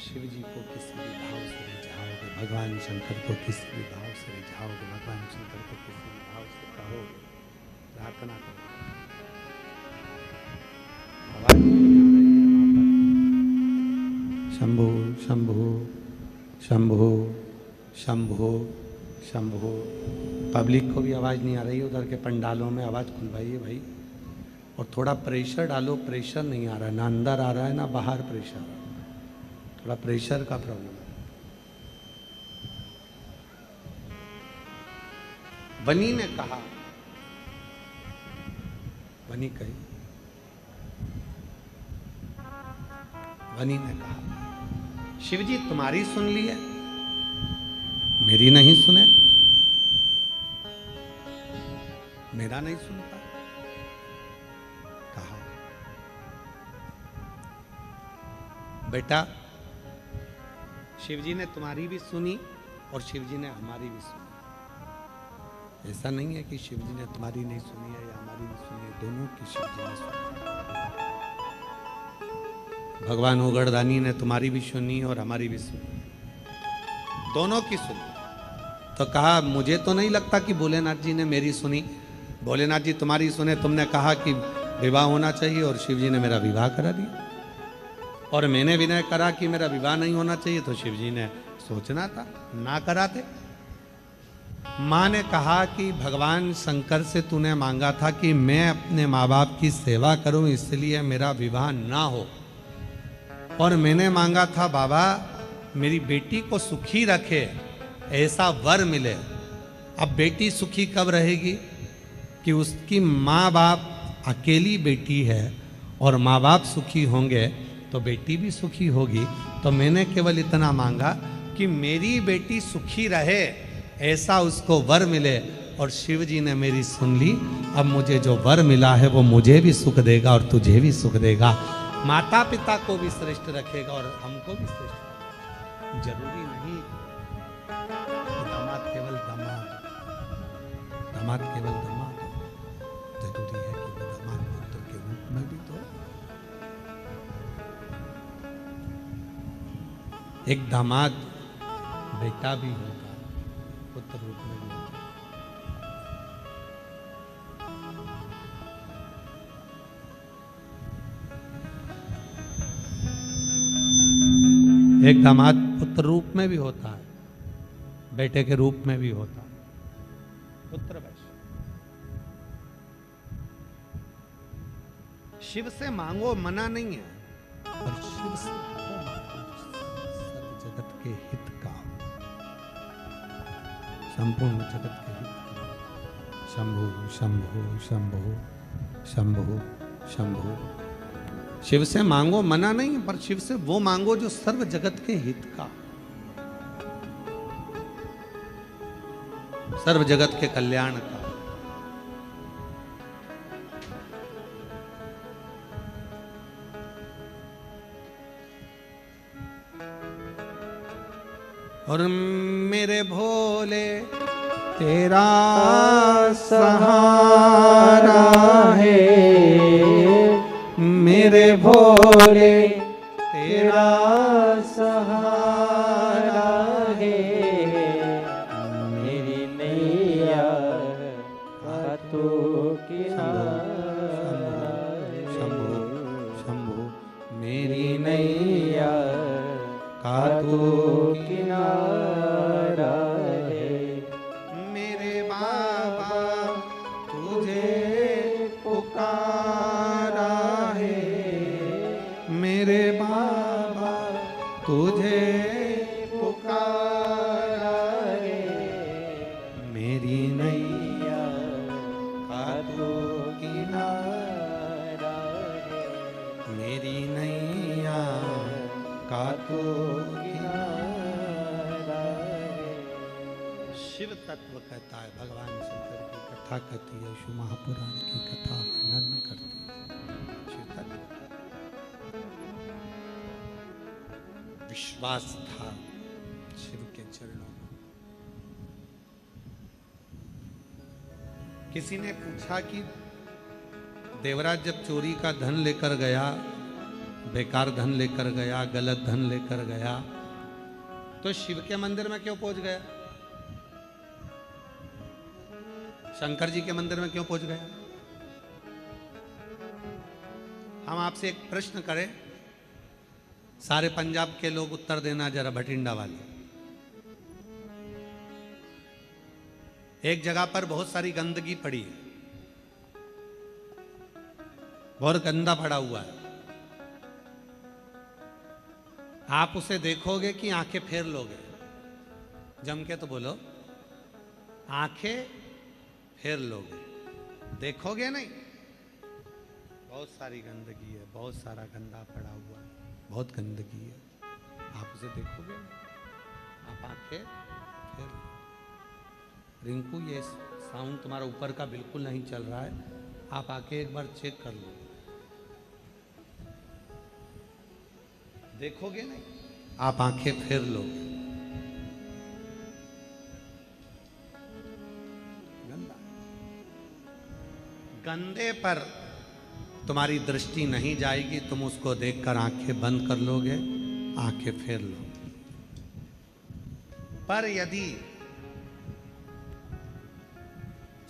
शिव जी को किसी भी भाव से रिझाओगे, भगवान शंकर को किसी भी भाव से रिझाओगे, भगवान शंकर को किसी भी भाव से कहोगे, प्रार्थना करो। शंभो शंभो शंभो शंभो शंभो। पब्लिक को भी आवाज़ नहीं आ रही है, उधर के पंडालों में आवाज़ खुलवाइए भाई, और थोड़ा प्रेशर डालो। प्रेशर नहीं आ रहा है, ना अंदर आ रहा है ना बाहर प्रेशर, थोड़ा प्रेशर का प्रॉब्लम है। बनी ने कहा, बनी कही, बनी ने कहा, शिवजी तुम्हारी सुन ली है, मेरी नहीं सुने, मेरा नहीं सुनता। कहा बेटा, शिवजी ने तुम्हारी भी सुनी और शिवजी ने हमारी भी सुनी। ऐसा नहीं है कि शिवजी ने तुम्हारी नहीं सुनी है या हमारी नहीं सुनी है, दोनों की शिवजी ने सुनी। भगवान उगड़दानी ने तुम्हारी भी सुनी और हमारी भी सुनी, दोनों की सुनी। तो कहा मुझे तो नहीं लगता कि भोलेनाथ जी ने मेरी सुनी, भोलेनाथ जी तुम्हारी सुने। तुमने कहा कि विवाह होना चाहिए और शिव जी ने मेरा विवाह करा दिया, और मैंने विनय करा कि मेरा विवाह नहीं होना चाहिए, तो शिव जी ने सोचना था, ना कराते। माँ ने कहा कि भगवान शंकर से तूने मांगा था कि मैं अपने माँ बाप की सेवा करूं, इसलिए मेरा विवाह ना हो, और मैंने मांगा था बाबा मेरी बेटी को सुखी रखे, ऐसा वर मिले। अब बेटी सुखी कब रहेगी कि उसकी माँ बाप अकेली बेटी है और माँ बाप सुखी होंगे तो बेटी भी सुखी होगी। तो मैंने केवल इतना मांगा कि मेरी बेटी सुखी रहे, ऐसा उसको वर मिले। और शिव जी ने मेरी सुन ली। अब मुझे जो वर मिला है वो मुझे भी सुख देगा और तुझे भी सुख देगा, माता पिता को भी श्रेष्ठ रखेगा और हमको भी श्रेष्ठ रखेगा। जरूरी नहीं दामाद केवल दामाद, दामाद केवल दामाद, जरूरी है कि वो दामाद पुत्र के रूप में भी तो एक दामाद बेटा भी होगा, पुत्र रूप में भी होगा। एक दामाद पुत्र रूप में भी होता है, बेटे के रूप में भी होता है, पुत्र वैश्य। शिव से मांगो मना नहीं है, पर शिव से सर्व जगत के हित का, संपूर्ण जगत के हित का। शंभु शंभु शंभु शंभु शंभु। शिव से मांगो मना नहीं है, पर शिव से वो मांगो जो सर्व जगत के हित का, सर्व जगत के कल्याण का। और मेरे भोले तेरा सहारा है, मेरे भोले तेरा सहारा है, मेरी नैया का तो किनारा है। शंभु शंभु मेरी नैया का तू किनारा है। मेरे बाबा तुझे पुकारा है, मेरे बाबा तुझे पुकारा है, मेरी नैया का तू किनारा है, मेरी नैया का तू शिव तत्व कहता है, भगवान शंकर की कथा कहती है, शिव महापुराण की कथा वर्णन करती है। शिव तत्व विश्वास था शिव के चरणों में। किसी ने पूछा कि देवराज जब चोरी का धन लेकर गया, बेकार धन लेकर गया, गलत धन लेकर गया, तो शिव के मंदिर में क्यों पहुंच गया? शंकर जी के मंदिर में क्यों पहुंच गया? हम आपसे एक प्रश्न करें, सारे पंजाब के लोग उत्तर देना जरा, भटिंडा वाले। एक जगह पर बहुत सारी गंदगी पड़ी है, बहुत गंदा पड़ा हुआ है। आप उसे देखोगे कि आंखें फेर लोगे? जम के तो बोलो, आंखें फेर लोगे, देखोगे नहीं? बहुत सारी गंदगी है, बहुत सारा गंदा पड़ा हुआ है, बहुत गंदगी है, आप उसे देखोगे नहीं, आप आंखें फेर। रिंकू, ये साउंड तुम्हारा ऊपर का बिल्कुल नहीं चल रहा है, आप आके एक बार चेक कर लो, देखोगे नहीं, आप आंखें फेर लोगे। गंदे पर तुम्हारी दृष्टि नहीं जाएगी, तुम उसको देखकर आंखें बंद कर लोगे, आंखें फेर लोगे। पर यदि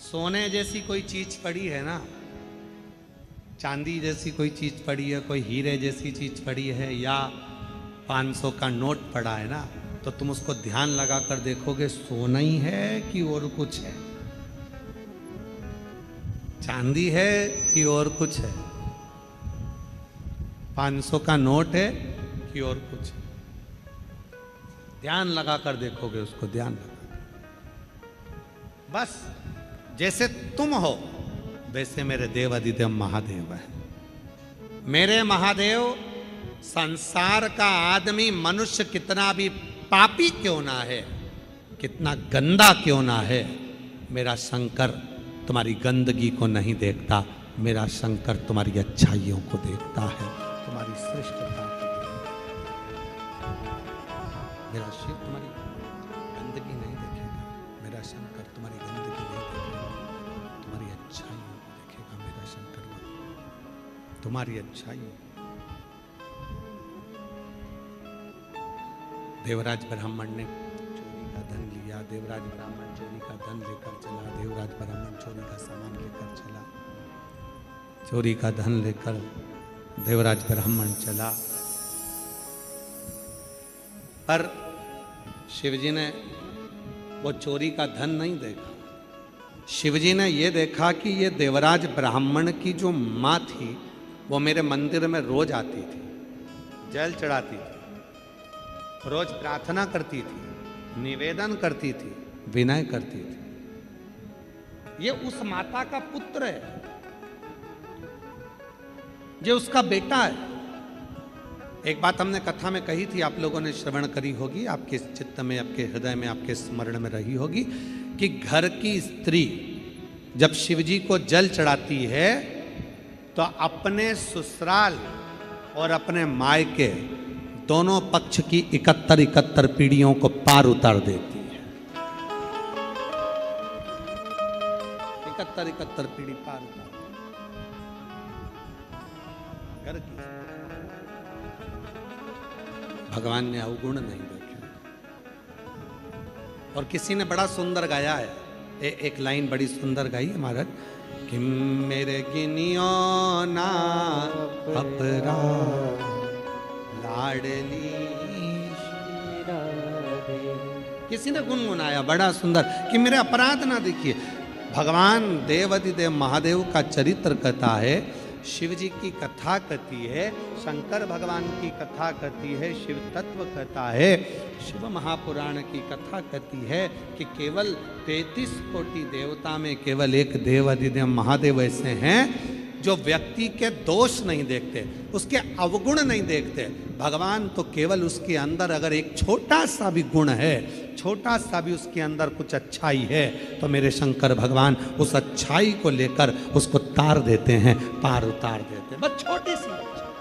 सोने जैसी कोई चीज पड़ी है ना, चांदी जैसी कोई चीज पड़ी है, कोई हीरे जैसी चीज पड़ी है, या 500 का नोट पड़ा है ना, तो तुम उसको ध्यान लगाकर देखोगे, सोना ही है कि और कुछ है, चांदी है कि और कुछ है। 500 का नोट है कि और कुछ। ध्यान लगा कर देखोगे उसको, ध्यान लगा। बस जैसे तुम हो वैसे मेरे देव अधिदेव महादेव है। मेरे महादेव, संसार का आदमी मनुष्य कितना भी पापी क्यों ना है, कितना गंदा क्यों ना है, मेरा शंकर तुम्हारी गंदगी को नहीं देखता। मेरा शंकर तुम्हारी अच्छाइयों को देखता है, तुम्हारी श्रेष्ठता को देखता है। मेरा शिव तुम्हारी गंदगी नहीं देखेगा, मेरा शंकर तुम्हारी गंदगी नहीं देखेगा, तुम्हारी अच्छाइयों को देखेगा। मेरा शंकर तुम्हारी अच्छाइयों। देवराज ब्राह्मण ने चोरी का धन लिया, देवराज ब्राह्मण चोरी का धन लेकर चला, देवराज ब्राह्मण चोरी का सामान लेकर चला, चोरी का धन लेकर देवराज ब्राह्मण चला। पर शिवजी ने वो चोरी का धन नहीं देखा। शिवजी ने ये देखा कि ये देवराज ब्राह्मण की जो माँ थी वो मेरे मंदिर में रोज आती थी, जल चढ़ाती थी, रोज प्रार्थना करती थी, निवेदन करती थी, विनय करती थी। ये उस माता का पुत्र है, ये उसका बेटा है। एक बात हमने कथा में कही थी, आप लोगों ने श्रवण करी होगी, आपके चित्त में, आपके हृदय में, आपके स्मरण में रही होगी कि घर की स्त्री जब शिवजी को जल चढ़ाती है तो अपने ससुराल और अपने मायके दोनों पक्ष की 71 पीढ़ियों को पार उतार देती है। 71 पीढ़ी पार उतार घर की। भगवान ने अवगुण नहीं देखे। और किसी ने बड़ा सुंदर गाया है, एक लाइन बड़ी सुंदर गाई है महाराज कि मेरे गिनियो ना अपरा लाडली। किसी ने गुनगुनाया बड़ा सुंदर कि मेरे अपराध ना देखिए। भगवान देवाधिदेव महादेव का चरित्र कथा है, शिव जी की कथा कहती है, शंकर भगवान की कथा कहती है, शिव तत्व कहता है, शिव महापुराण की कथा कहती है कि केवल 33 कोटि देवता में केवल एक देवाधिदेव महादेव ऐसे हैं जो व्यक्ति के दोष नहीं देखते, उसके अवगुण नहीं देखते। भगवान तो केवल उसके अंदर अगर एक छोटा सा भी गुण है, छोटा सा भी उसके अंदर कुछ अच्छाई है, तो मेरे शंकर भगवान उस अच्छाई को लेकर उसको तार देते हैं, पार उतार देते हैं। बस छोटी सी अच्छाई,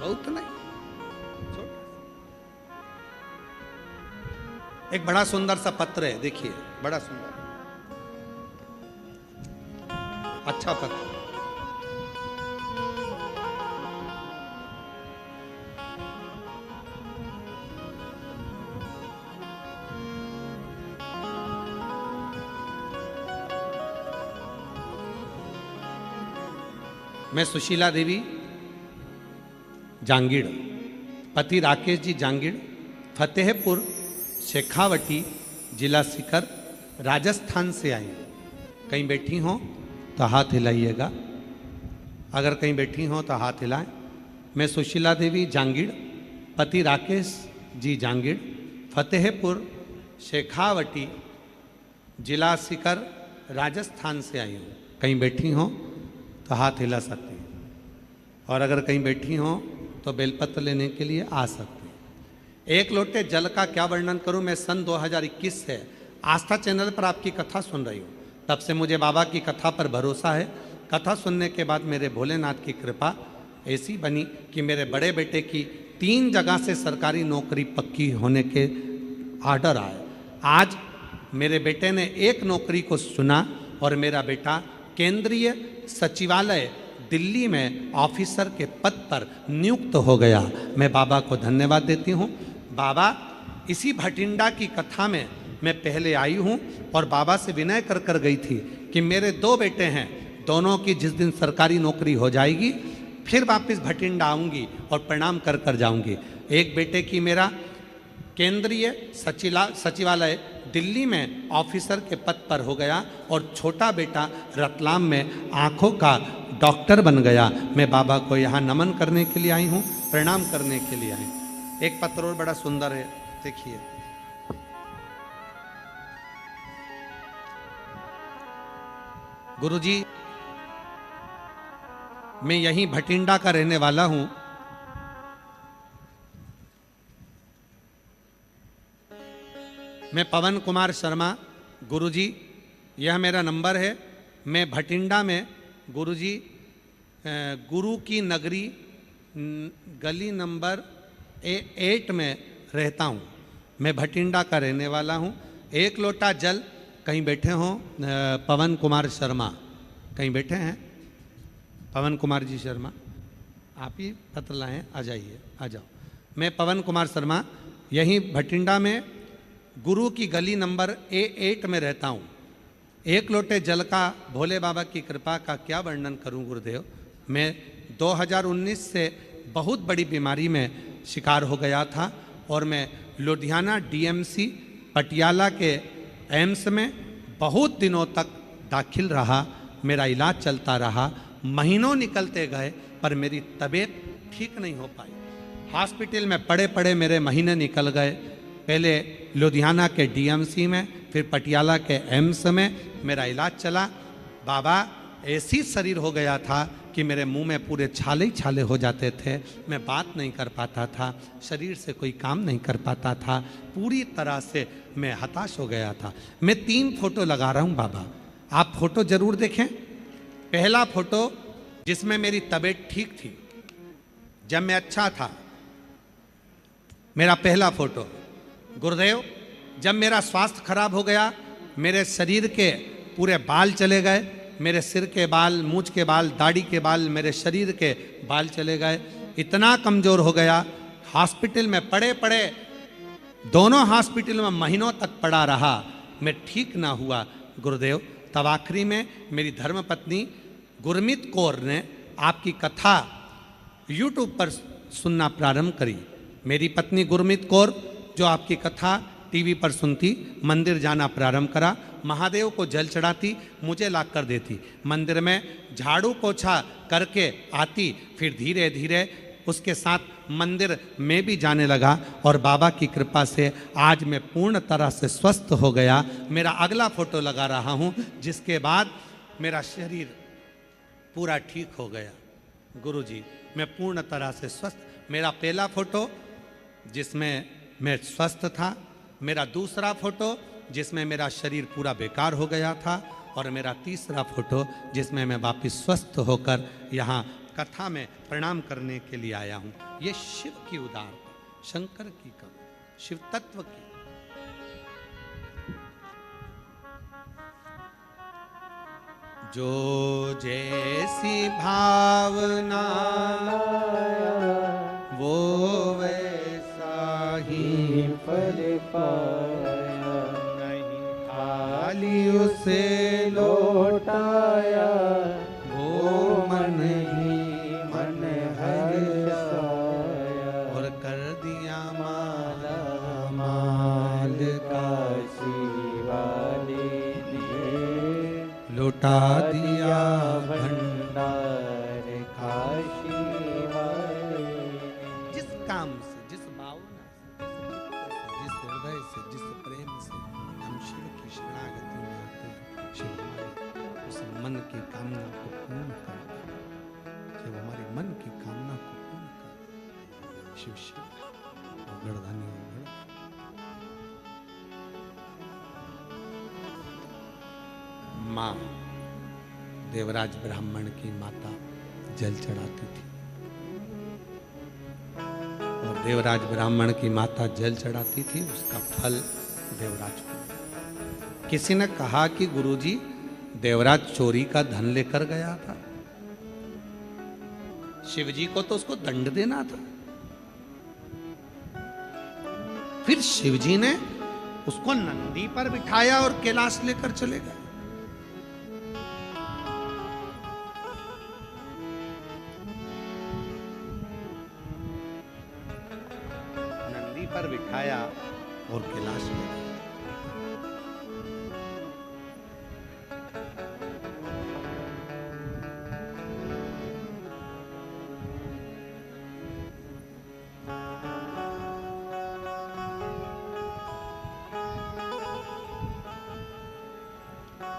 बहुत नहीं, छोटा। एक बड़ा सुंदर सा पत्र है, देखिए, बड़ा सुंदर अच्छा पत्र। मैं सुशीला देवी जांगीड़, पति राकेश जी जांगीड़, फतेहपुर शेखावटी, जिला सीकर, राजस्थान से आई हूँ। कहीं बैठी हो तो हाथ हिलाइएगा, अगर कहीं बैठी हो तो हाथ हिलाएं। मैं सुशीला देवी जांगीड़, पति राकेश जी जांगीड़, फतेहपुर शेखावटी, जिला सीकर, राजस्थान से आई हूँ। कहीं बैठी हो तो हाथ हिला सकती हैं, और अगर कहीं बैठी हो तो बेलपत्र लेने के लिए आ सकती हैं। एक लोटे जल का क्या वर्णन करूं। मैं सन 2021 से आस्था चैनल पर आपकी कथा सुन रही हूँ, तब से मुझे बाबा की कथा पर भरोसा है। कथा सुनने के बाद मेरे भोलेनाथ की कृपा ऐसी बनी कि मेरे बड़े बेटे की 3 जगह से सरकारी नौकरी पक्की होने के आर्डर आए। आज मेरे बेटे ने एक नौकरी को सुना और मेरा बेटा केंद्रीय सचिवालय दिल्ली में ऑफिसर के पद पर नियुक्त हो गया। मैं बाबा को धन्यवाद देती हूँ। बाबा, इसी भटिंडा की कथा में मैं पहले आई हूँ और बाबा से विनय कर कर गई थी कि मेरे 2 बेटे हैं, दोनों की जिस दिन सरकारी नौकरी हो जाएगी फिर वापस भटिंडा आऊँगी और प्रणाम कर कर जाऊँगी। एक बेटे की मेरा केंद्रीय सचिवालय दिल्ली में ऑफिसर के पद पर हो गया और छोटा बेटा रतलाम में आँखों का डॉक्टर बन गया। मैं बाबा को यहाँ नमन करने के लिए आई हूँ, प्रणाम करने के लिए आई हूँ। एक पत्र और बड़ा सुंदर है, देखिए। गुरुजी, मैं यहीं भटिंडा का रहने वाला हूं। मैं पवन कुमार शर्मा। गुरुजी, यह मेरा नंबर है। मैं भटिंडा में गुरुजी गुरु की नगरी गली नंबर 8 में रहता हूं। मैं भटिंडा का रहने वाला हूं। एक लोटा जल, कहीं बैठे हों पवन कुमार शर्मा, कहीं बैठे हैं पवन कुमार जी शर्मा, आप ही पत्र लाएँ, आ जाइए, आ जाओ। मैं पवन कुमार शर्मा यहीं भटिंडा में गुरु की गली नंबर 8 में रहता हूँ। एक लोटे जल का भोले बाबा की कृपा का क्या वर्णन करूं गुरुदेव। मैं 2019 से बहुत बड़ी बीमारी में शिकार हो गया था और मैं लुधियाना डीएमसी पटियाला के एम्स में बहुत दिनों तक दाखिल रहा। मेरा इलाज चलता रहा, महीनों निकलते गए पर मेरी तबीयत ठीक नहीं हो पाई। हॉस्पिटल में पड़े पड़े मेरे महीने निकल गए। पहले लुधियाना के डीएमसी में, फिर पटियाला के एम्स में मेरा इलाज चला। बाबा, ऐसी शरीर हो गया था कि मेरे मुंह में पूरे छाले ही छाले हो जाते थे। मैं बात नहीं कर पाता था, शरीर से कोई काम नहीं कर पाता था, पूरी तरह से मैं हताश हो गया था। मैं 3 फोटो लगा रहा हूँ बाबा, आप फोटो जरूर देखें। पहला फोटो जिसमें मेरी तबीयत ठीक थी, जब मैं अच्छा था, मेरा पहला फोटो। गुरुदेव, जब मेरा स्वास्थ्य खराब हो गया, मेरे शरीर के पूरे बाल चले गए, मेरे सिर के बाल, मूंछ के बाल, दाढ़ी के बाल, मेरे शरीर के बाल चले गए। इतना कमज़ोर हो गया, हॉस्पिटल में पड़े पड़े, दोनों हॉस्पिटल में महीनों तक पड़ा रहा, मैं ठीक ना हुआ गुरुदेव। तब आखिरी में मेरी धर्मपत्नी गुरमीत कौर ने आपकी कथा यूट्यूब पर सुनना प्रारंभ करी। मेरी पत्नी गुरमीत कौर जो आपकी कथा टीवी पर सुनती, मंदिर जाना प्रारंभ करा, महादेव को जल चढ़ाती, मुझे ला कर देती, मंदिर में झाड़ू पोछा करके आती, फिर धीरे धीरे उसके साथ मंदिर में भी जाने लगा और बाबा की कृपा से आज मैं पूर्ण तरह से स्वस्थ हो गया। मेरा अगला फोटो लगा रहा हूँ, जिसके बाद मेरा शरीर पूरा ठीक हो गया। गुरुजी, मैं पूर्ण तरह से स्वस्थ। मेरा पहला फोटो जिसमें मैं स्वस्थ था, मेरा दूसरा फोटो जिसमें मेरा शरीर पूरा बेकार हो गया था, और मेरा तीसरा फोटो जिसमें मैं वापिस स्वस्थ होकर यहाँ कथा में प्रणाम करने के लिए आया हूँ। ये शिव की उदारता, शंकर की करुणा, शिव तत्व की। जो जैसी भावना वो वैसा ही फल पाया, नहीं खाली उसे लौटाया, वो मन ही मन हर्षाया, और कर दिया माला माल काशी वाले ने लौटा दिया भंडार काशी वाले ने। जिस काम से, जिस भावना से, जिस हृदय से, जिस प्रेम से हम शिव की शरणागति में आते हैं, शिव हमारे उस मन की कामना को पूर्ण करता है। शिव हमारे मन की कामना को पूर्ण करता है। शिव शिव गणधानी माँ देवराज ब्राह्मण की माता जल चढ़ाती थी, और देवराज ब्राह्मण की माता जल चढ़ाती थी, उसका फल देवराज को। किसी ने कहा कि गुरुजी, देवराज चोरी का धन लेकर गया था, शिवजी को तो उसको दंड देना था। फिर शिवजी ने उसको नंदी पर बिठाया और कैलाश लेकर चले गए। नंदी पर बिठाया और कैलाश ले गए।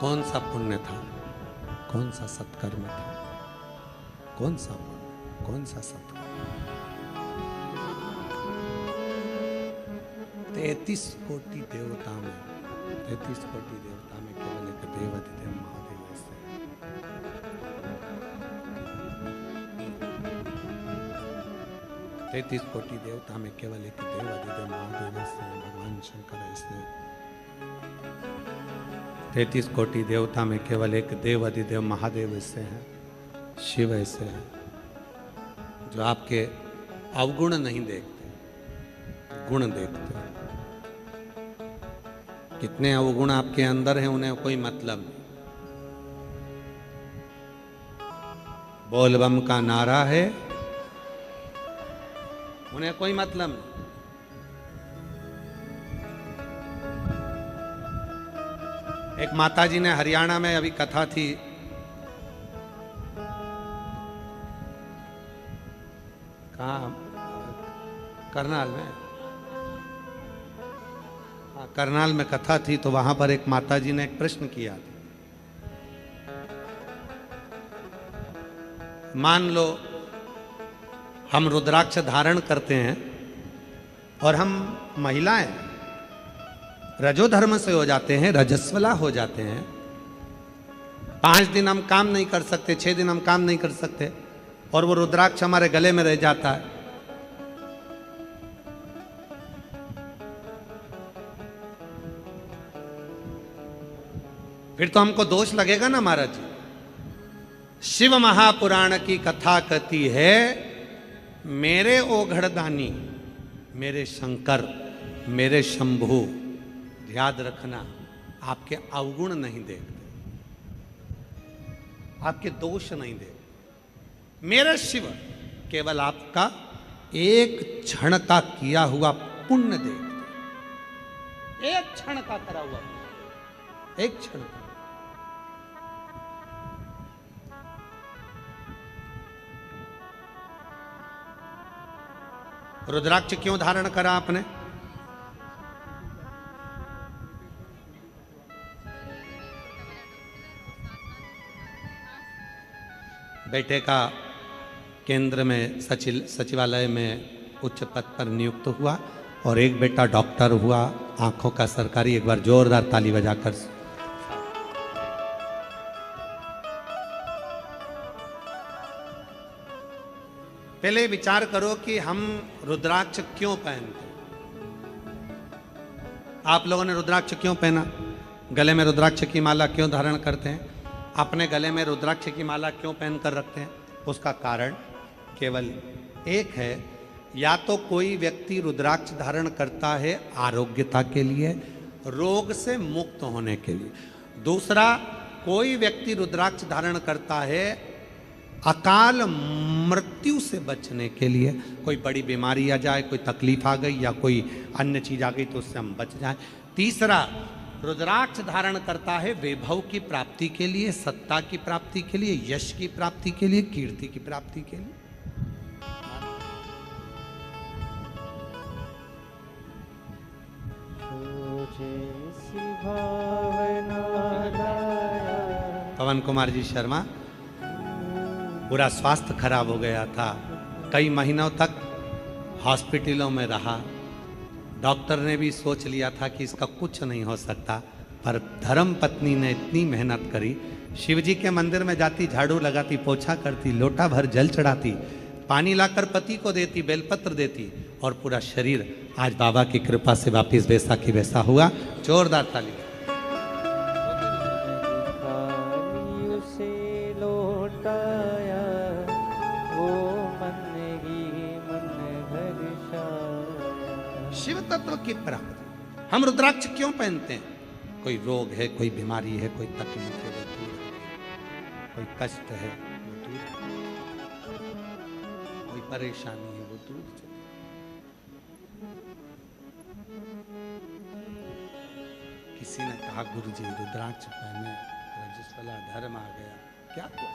कौन सा पुण्य था, कौन सा सत्कर्म था, कौन सा पुण्य, कौन सा सत्कर्म। 33 कोटि देवता में, 33 कोटि देवता में केवल एक देवाधिदेव महादेव ऐसे हैं। 33 कोटि देवता में केवल एक देवाधिदेव महादेव ऐसे हैं, भगवान शंकर ऐसे हैं। 33 कोटि देवता में केवल एक देवाधिदेव महादेव ऐसे हैं, शिव ऐसे हैं, जो आपके अवगुण नहीं देखते, गुण देखते हैं। कितने अवगुण आपके अंदर हैं उन्हें कोई मतलब नहीं। बोलबम का नारा है, उन्हें कोई मतलब नहीं। एक माताजी ने हरियाणा में अभी कथा थी, कहाँ, करनाल में, करनाल में कथा थी, तो वहां पर एक माताजी ने एक प्रश्न किया। मान लो हम रुद्राक्ष धारण करते हैं और हम महिलाएं रजोधर्म से हो जाते हैं, रजस्वला हो जाते हैं। 5 दिन हम काम नहीं कर सकते, 6 दिन हम काम नहीं कर सकते, और वो रुद्राक्ष हमारे गले में रह जाता है। फिर तो हमको दोष लगेगा ना महाराज जी। शिव महापुराण की कथा कहती है, मेरे ओघड़दानी, मेरे शंकर, मेरे शंभु, याद रखना, आपके अवगुण नहीं देखते, आपके दोष नहीं देखते। मेरे शिव केवल आपका एक क्षण का किया हुआ पुण्य देखते, एक क्षण का करा हुआ, एक क्षण का। रुद्राक्ष क्यों धारण करा आपने? बेटे का केंद्र में सचिवालय में उच्च पद पर नियुक्त हुआ और एक बेटा डॉक्टर हुआ, आंखों का सरकारी। एक बार जोरदार ताली बजाकर। पहले विचार करो कि हम रुद्राक्ष क्यों पहनते हैं। आप लोगों ने रुद्राक्ष क्यों पहना? गले में रुद्राक्ष की माला क्यों धारण करते हैं? अपने गले में रुद्राक्ष की माला क्यों पहन कर रखते हैं? उसका कारण केवल एक है, या तो कोई व्यक्ति रुद्राक्ष धारण करता है आरोग्यता के लिए, रोग से मुक्त होने के लिए। दूसरा, कोई व्यक्ति रुद्राक्ष धारण करता है अकाल मृत्यु से बचने के लिए। कोई बड़ी बीमारी आ जाए, कोई तकलीफ आ गई या कोई अन्य चीज आ गई तो उससे हम बच जाएं। तीसरा, रुद्राक्ष धारण करता है वैभव की प्राप्ति के लिए, सत्ता की प्राप्ति के लिए, यश की प्राप्ति के लिए, कीर्ति की प्राप्ति के लिए। पवन कुमार जी शर्मा, पूरा स्वास्थ्य खराब हो गया था, कई महीनों तक हॉस्पिटलों में रहा। डॉक्टर ने भी सोच लिया था कि इसका कुछ नहीं हो सकता, पर धर्म पत्नी ने इतनी मेहनत करी। शिवजी के मंदिर में जाती, झाड़ू लगाती, पोछा करती, लोटा भर जल चढ़ाती, पानी लाकर पति को देती, बेलपत्र देती, और पूरा शरीर आज बाबा की कृपा से वापिस वैसा की वैसा हुआ। जोरदार ताली। शिव तत्व की प्राप्ति। हम रुद्राक्ष क्यों पहनते हैं? कोई रोग है, कोई बीमारी है, कोई तकलीफ है वो दूर है, कोई कष्ट है वो दूर है, कोई परेशानी है वो दूर है। किसी ने कहा, गुरुजी रुद्राक्ष पहने, रजस्वला धर्म आ गया, क्या हुआ?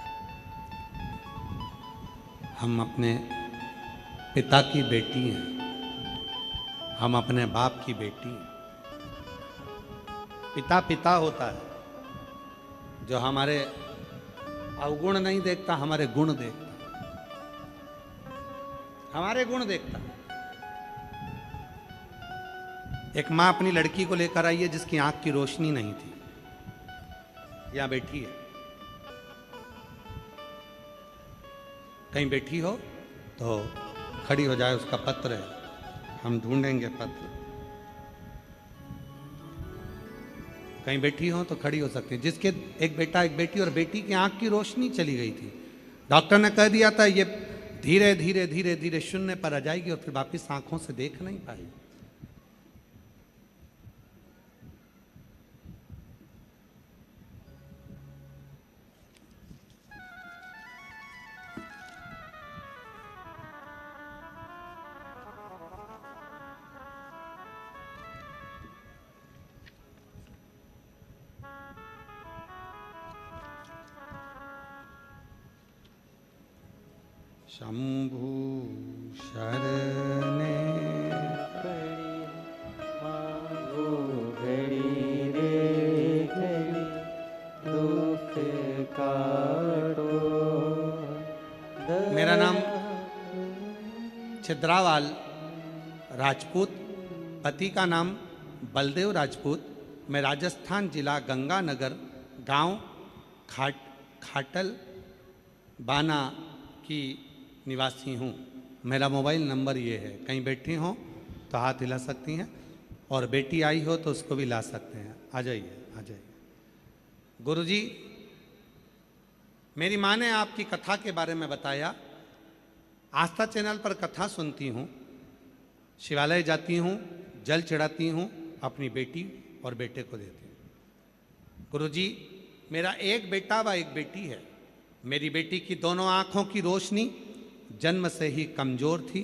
हम अपने पिता की बेटी हैं, हम अपने बाप की बेटी हैं। पिता पिता होता है, जो हमारे अवगुण नहीं देखता, हमारे गुण देखता, हमारे गुण देखता। एक मां अपनी लड़की को लेकर आई है जिसकी आंख की रोशनी नहीं थी, यहां बैठी है। कहीं बैठी हो तो खड़ी हो जाए, उसका पत्र है, हम ढूंढेंगे पत्र। कहीं बैठी हो तो खड़ी हो सकती है। जिसके एक बेटा एक बेटी, और बेटी की आंख की रोशनी चली गई थी, डॉक्टर ने कह दिया था ये धीरे धीरे धीरे धीरे शून्य पर आ जाएगी और फिर वापिस आंखों से देख नहीं पाएगी। शंभु शरणे पड़ी मांगो घड़ी रे घड़ी, दुख काटो। मेरा नाम छिद्रावाल राजपूत, पति का नाम बलदेव राजपूत। मैं राजस्थान जिला गंगानगर गांव खाटल बाना की निवासी हूँ। मेरा मोबाइल नंबर ये है, कहीं बैठी हो तो हाथ हिला सकती हैं, और बेटी आई हो तो उसको भी ला सकते हैं। आ जाइए, आ जाइए। गुरुजी, मेरी माँ ने आपकी कथा के बारे में बताया। आस्था चैनल पर कथा सुनती हूँ, शिवालय जाती हूँ, जल चढ़ाती हूँ, अपनी बेटी और बेटे को देती हूँ। गुरुजी, मेरा एक बेटा व एक बेटी है। मेरी बेटी की दोनों आँखों की रोशनी जन्म से ही कमज़ोर थी।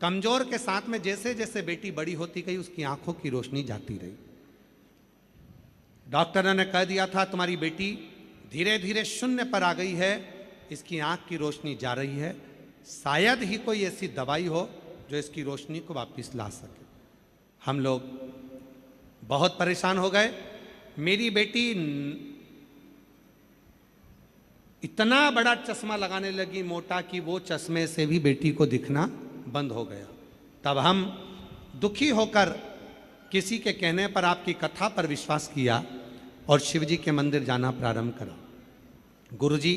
कमज़ोर के साथ में जैसे जैसे बेटी बड़ी होती गई उसकी आँखों की रोशनी जाती रही। डॉक्टर ने कह दिया था तुम्हारी बेटी धीरे धीरे शून्य पर आ गई है, इसकी आँख की रोशनी जा रही है, शायद ही कोई ऐसी दवाई हो जो इसकी रोशनी को वापस ला सके। हम लोग बहुत परेशान हो गए। मेरी बेटी इतना बड़ा चश्मा लगाने लगी मोटा कि वो चश्मे से भी बेटी को दिखना बंद हो गया। तब हम दुखी होकर किसी के कहने पर आपकी कथा पर विश्वास किया और शिव जी के मंदिर जाना प्रारंभ करा। गुरुजी,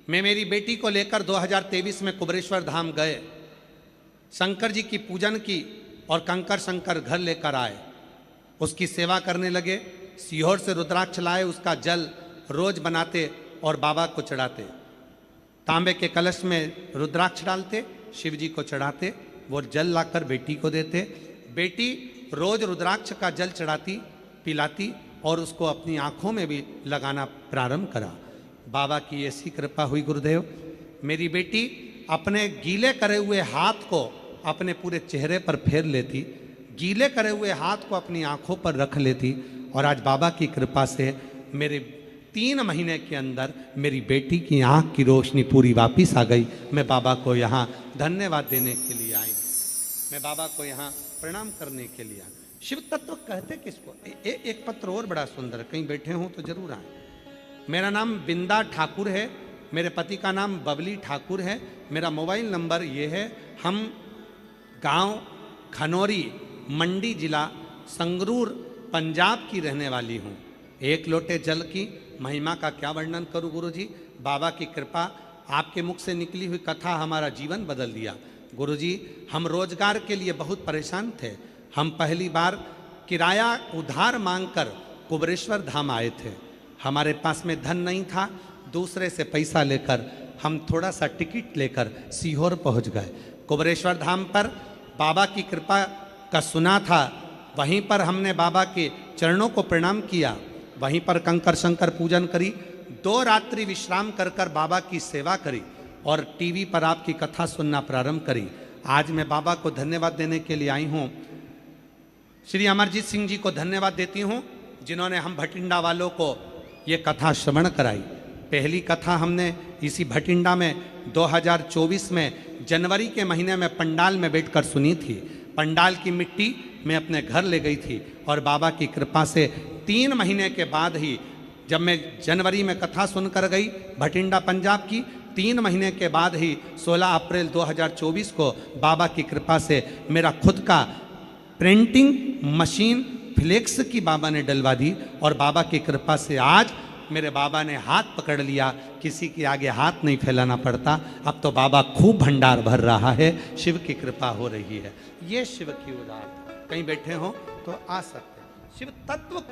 मैं मेरी बेटी को लेकर 2023 में कुबरेश्वर धाम गए, शंकर जी की पूजन की और कंकर शंकर घर लेकर आए, उसकी सेवा करने लगे। सीहोर से रुद्राक्ष लाए, उसका जल रोज बनाते और बाबा को चढ़ाते। तांबे के कलश में रुद्राक्ष डालते, शिव जी को चढ़ाते, वो जल लाकर बेटी को देते। बेटी रोज रुद्राक्ष का जल चढ़ाती, पिलाती और उसको अपनी आँखों में भी लगाना प्रारंभ करा। बाबा की ऐसी कृपा हुई गुरुदेव, मेरी बेटी अपने गीले करे हुए हाथ को अपने पूरे चेहरे पर फेर लेती, गीले करे हुए हाथ को अपनी आँखों पर रख लेती, और आज बाबा की कृपा से मेरे 3 महीने के अंदर मेरी बेटी की आँख की रोशनी पूरी वापस आ गई। मैं बाबा को यहाँ धन्यवाद देने के लिए आई, मैं बाबा को यहाँ प्रणाम करने के लिए आई। शिव तत्व कहते किसको? एक पत्र और बड़ा सुंदर, कहीं बैठे हों तो जरूर आए। मेरा नाम बिंदा ठाकुर है, मेरे पति का नाम बबली ठाकुर है। मेरा मोबाइल नंबर ये है। हम गांव खनौरी, मंडी जिला, संगरूर, पंजाब की रहने वाली हूँ। एक लोटे जल की महिमा का क्या वर्णन करूं गुरुजी। बाबा की कृपा, आपके मुख से निकली हुई कथा हमारा जीवन बदल दिया। गुरुजी, हम रोजगार के लिए बहुत परेशान थे। हम पहली बार किराया उधार मांगकर कुबरेश्वर धाम आए थे। हमारे पास में धन नहीं था, दूसरे से पैसा लेकर हम थोड़ा सा टिकट लेकर सीहोर पहुंच गए। कुबरेश्वर धाम पर बाबा की कृपा का सुना था, वहीं पर हमने बाबा के चरणों को प्रणाम किया, वहीं पर कंकर शंकर पूजन करी, 2 रात्रि विश्राम कर कर बाबा की सेवा करी और टीवी पर आपकी कथा सुनना प्रारंभ करी। आज मैं बाबा को धन्यवाद देने के लिए आई हूँ। श्री अमरजीत सिंह जी को धन्यवाद देती हूँ, जिन्होंने हम भटिंडा वालों को ये कथा श्रवण कराई। पहली कथा हमने इसी भटिंडा में 2024 में जनवरी के महीने में पंडाल में बैठकर सुनी थी। पंडाल की मिट्टी मैं अपने घर ले गई थी और बाबा की कृपा से 3 महीने के बाद ही जब मैं जनवरी में कथा सुनकर गई भटिंडा पंजाब की, 3 महीने के बाद ही 16 अप्रैल 2024 को बाबा की कृपा से मेरा खुद का प्रिंटिंग मशीन फ्लेक्स की बाबा ने डलवा दी, और बाबा की कृपा से आज मेरे बाबा ने हाथ पकड़ लिया, किसी के आगे हाथ नहीं फैलाना पड़ता। अब तो बाबा खूब भंडार भर रहा है, शिव की कृपा हो रही है। ये शिव की उदारता। कहीं बैठे हो तो आ सकते हैं। शिव तत्व,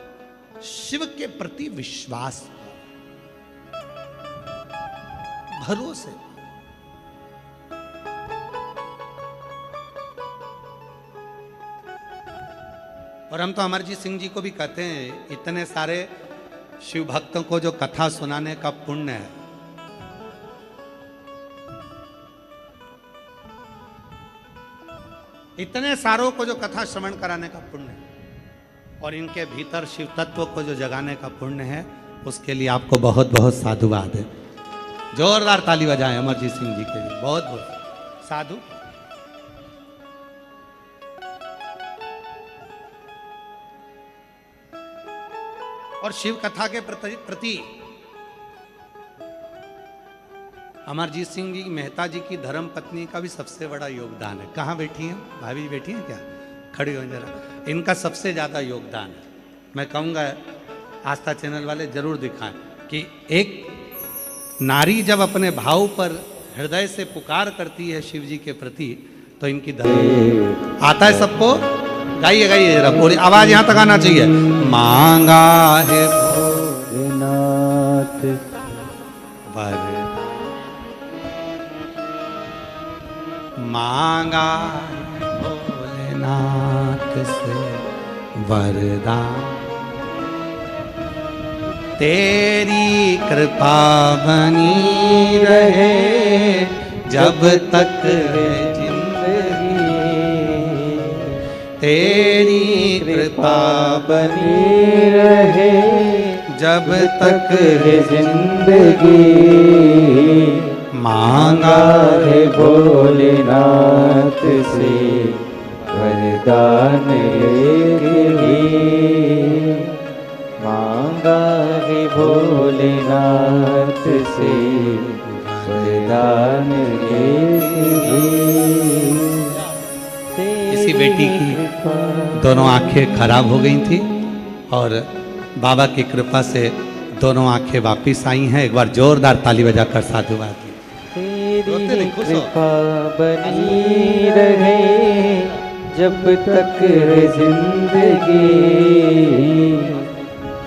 शिव के प्रति विश्वास, भरोसे। और हम तो अमरजीत सिंह जी को भी कहते हैं, इतने सारे शिव भक्तों को जो कथा सुनाने का पुण्य है, इतने सारों को जो कथा श्रवण कराने का पुण्य है, और इनके भीतर शिव तत्व को जो जगाने का पुण्य है, उसके लिए आपको बहुत बहुत साधुवाद है। जोरदार ताली बजाएं अमरजीत सिंह जी के लिए। बहुत बहुत साधु। और शिव कथा के प्रति अमरजीत सिंह जी मेहता जी की धर्म पत्नी का भी सबसे बड़ा योगदान है। कहाँ बैठी हैं भाभी? बैठी हैं क्या? खड़ी हो जरा। इनका सबसे ज़्यादा योगदान है। मैं कहूँगा आस्था चैनल वाले जरूर दिखाएं कि एक नारी जब अपने भाव पर हृदय से पुकार करती है शिव जी के प्रति, तो इनकी धर्म आता है सबको। गाइए गाइए जरा, पूरी आवाज यहाँ तक आना चाहिए। मांगा है भोलेनाथ वर, मांगा भोलेनाथ से वरदान, तेरी कृपा बनी रहे जब तक है जिंदगी, तेरी कृपा बनी रहे जब तक है जिंदगी। मांगा है भोलेनाथ से वरदान लेके, मांगा है भोलेनाथ से वरदान लेके। किसी बेटी की दोनों आंखें खराब हो गई थी, और बाबा की कृपा से दोनों आंखें वापिस आई हैं। एक बार जोरदार ताली बजाकर साधुवाद दी। तेरी कृपा बनी रहे जब तक है जिंदगी,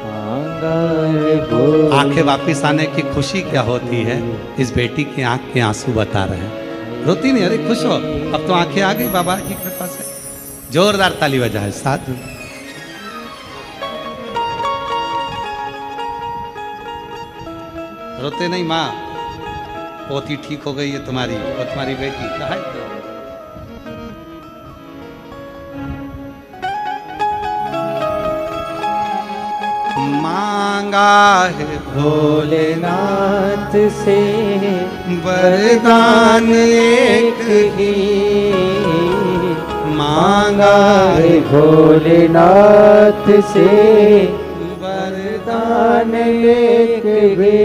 मांगा है भोलेनाथ। आंखें वापिस आने की खुशी क्या होती है, इस बेटी की आंख के आंसू बता रहे हैं। रोती नहीं, अरे खुश हो, अब तो आंखें आ गई बाबा की कृपा से। जोरदार ताली बजाए साधु। रोते नहीं माँ, पोती ठीक हो गई है तुम्हारी, वो तुम्हारी बेटी कहा है तो? मांगा है भोलेनाथ से वरदान एक ही, मांगा है भोलेनाथ से वरदान लेके वे,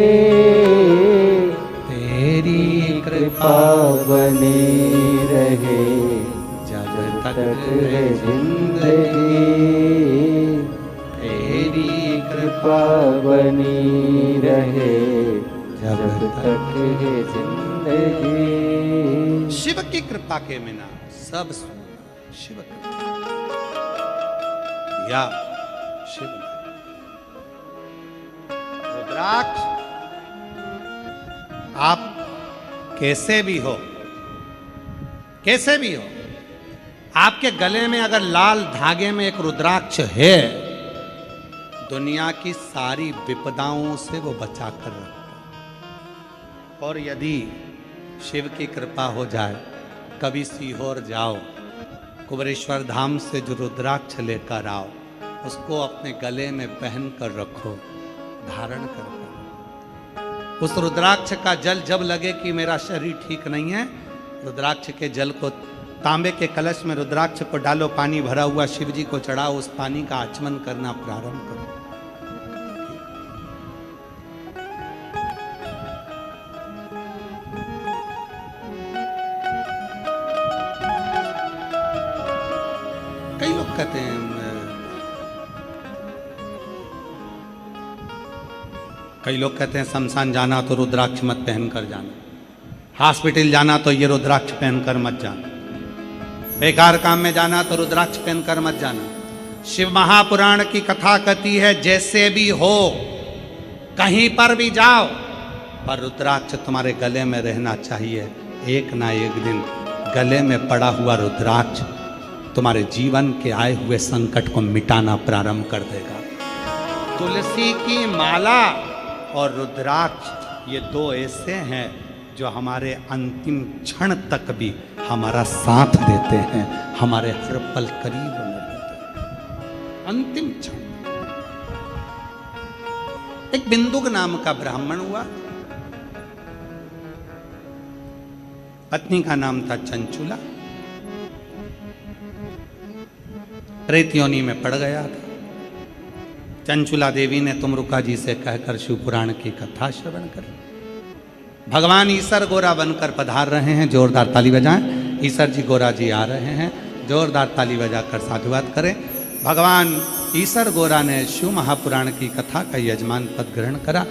तेरी कृपा बनी रहे जब तक तक है जिंदगी, तेरी कृपा बनी रहे जब तक है जिंदगी। शिव की कृपा के बिना सब शिव या शिव। रुद्राक्ष आप कैसे भी हो, कैसे भी हो, आपके गले में अगर लाल धागे में एक रुद्राक्ष है, दुनिया की सारी विपदाओं से वो बचा कर रखता। और यदि शिव की कृपा हो जाए, कभी सीहोर जाओ, कुबरेश्वर धाम से जो रुद्राक्ष लेकर आओ, उसको अपने गले में पहन कर रखो, धारण कर रखो। उस रुद्राक्ष का जल जब लगे कि मेरा शरीर ठीक नहीं है, रुद्राक्ष के जल को तांबे के कलश में रुद्राक्ष को डालो, पानी भरा हुआ शिव जी को चढ़ाओ, उस पानी का आचमन करना प्रारंभ करो। लोग कहते हैं कई लोग कहते हैं शमशान जाना तो रुद्राक्ष मत पहनकर जाना, हॉस्पिटल जाना तो ये रुद्राक्ष पहनकर मत जाना, बेकार काम में जाना तो रुद्राक्ष पहनकर मत जाना। शिव महापुराण की कथा कहती है जैसे भी हो कहीं पर भी जाओ पर रुद्राक्ष तुम्हारे गले में रहना चाहिए। एक ना एक दिन गले में पड़ा हुआ रुद्राक्ष तुम्हारे जीवन के आए हुए संकट को मिटाना प्रारंभ कर देगा। तुलसी की माला और रुद्राक्ष ये दो ऐसे हैं जो हमारे अंतिम क्षण तक भी हमारा साथ देते हैं, हमारे हर पल करीब में रहते हैं। अंतिम क्षण। एक बिंदुक नाम का ब्राह्मण हुआ, पत्नी का नाम था चंचुला, प्रेत योनि में पड़ गया था। चंचुला देवी ने तुमरुका जी से कहकर शिव पुराण की कथा श्रवण करी। भगवान ईसर गोरा बनकर पधार रहे हैं, जोरदार ताली बजाएं। ईसर जी गोरा जी आ रहे हैं, जोरदार ताली बजाकर साधुवाद करें। भगवान ईसर गोरा ने शिव महापुराण की कथा का यजमान पद ग्रहण करा।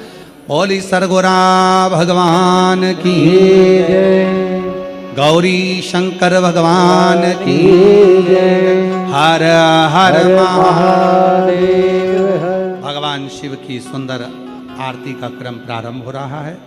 बोल ईसर गोरा भगवान की जय, गौरी शंकर भगवान की जय, हर हर महादेव। भगवान शिव की सुंदर आरती का क्रम प्रारंभ हो रहा है।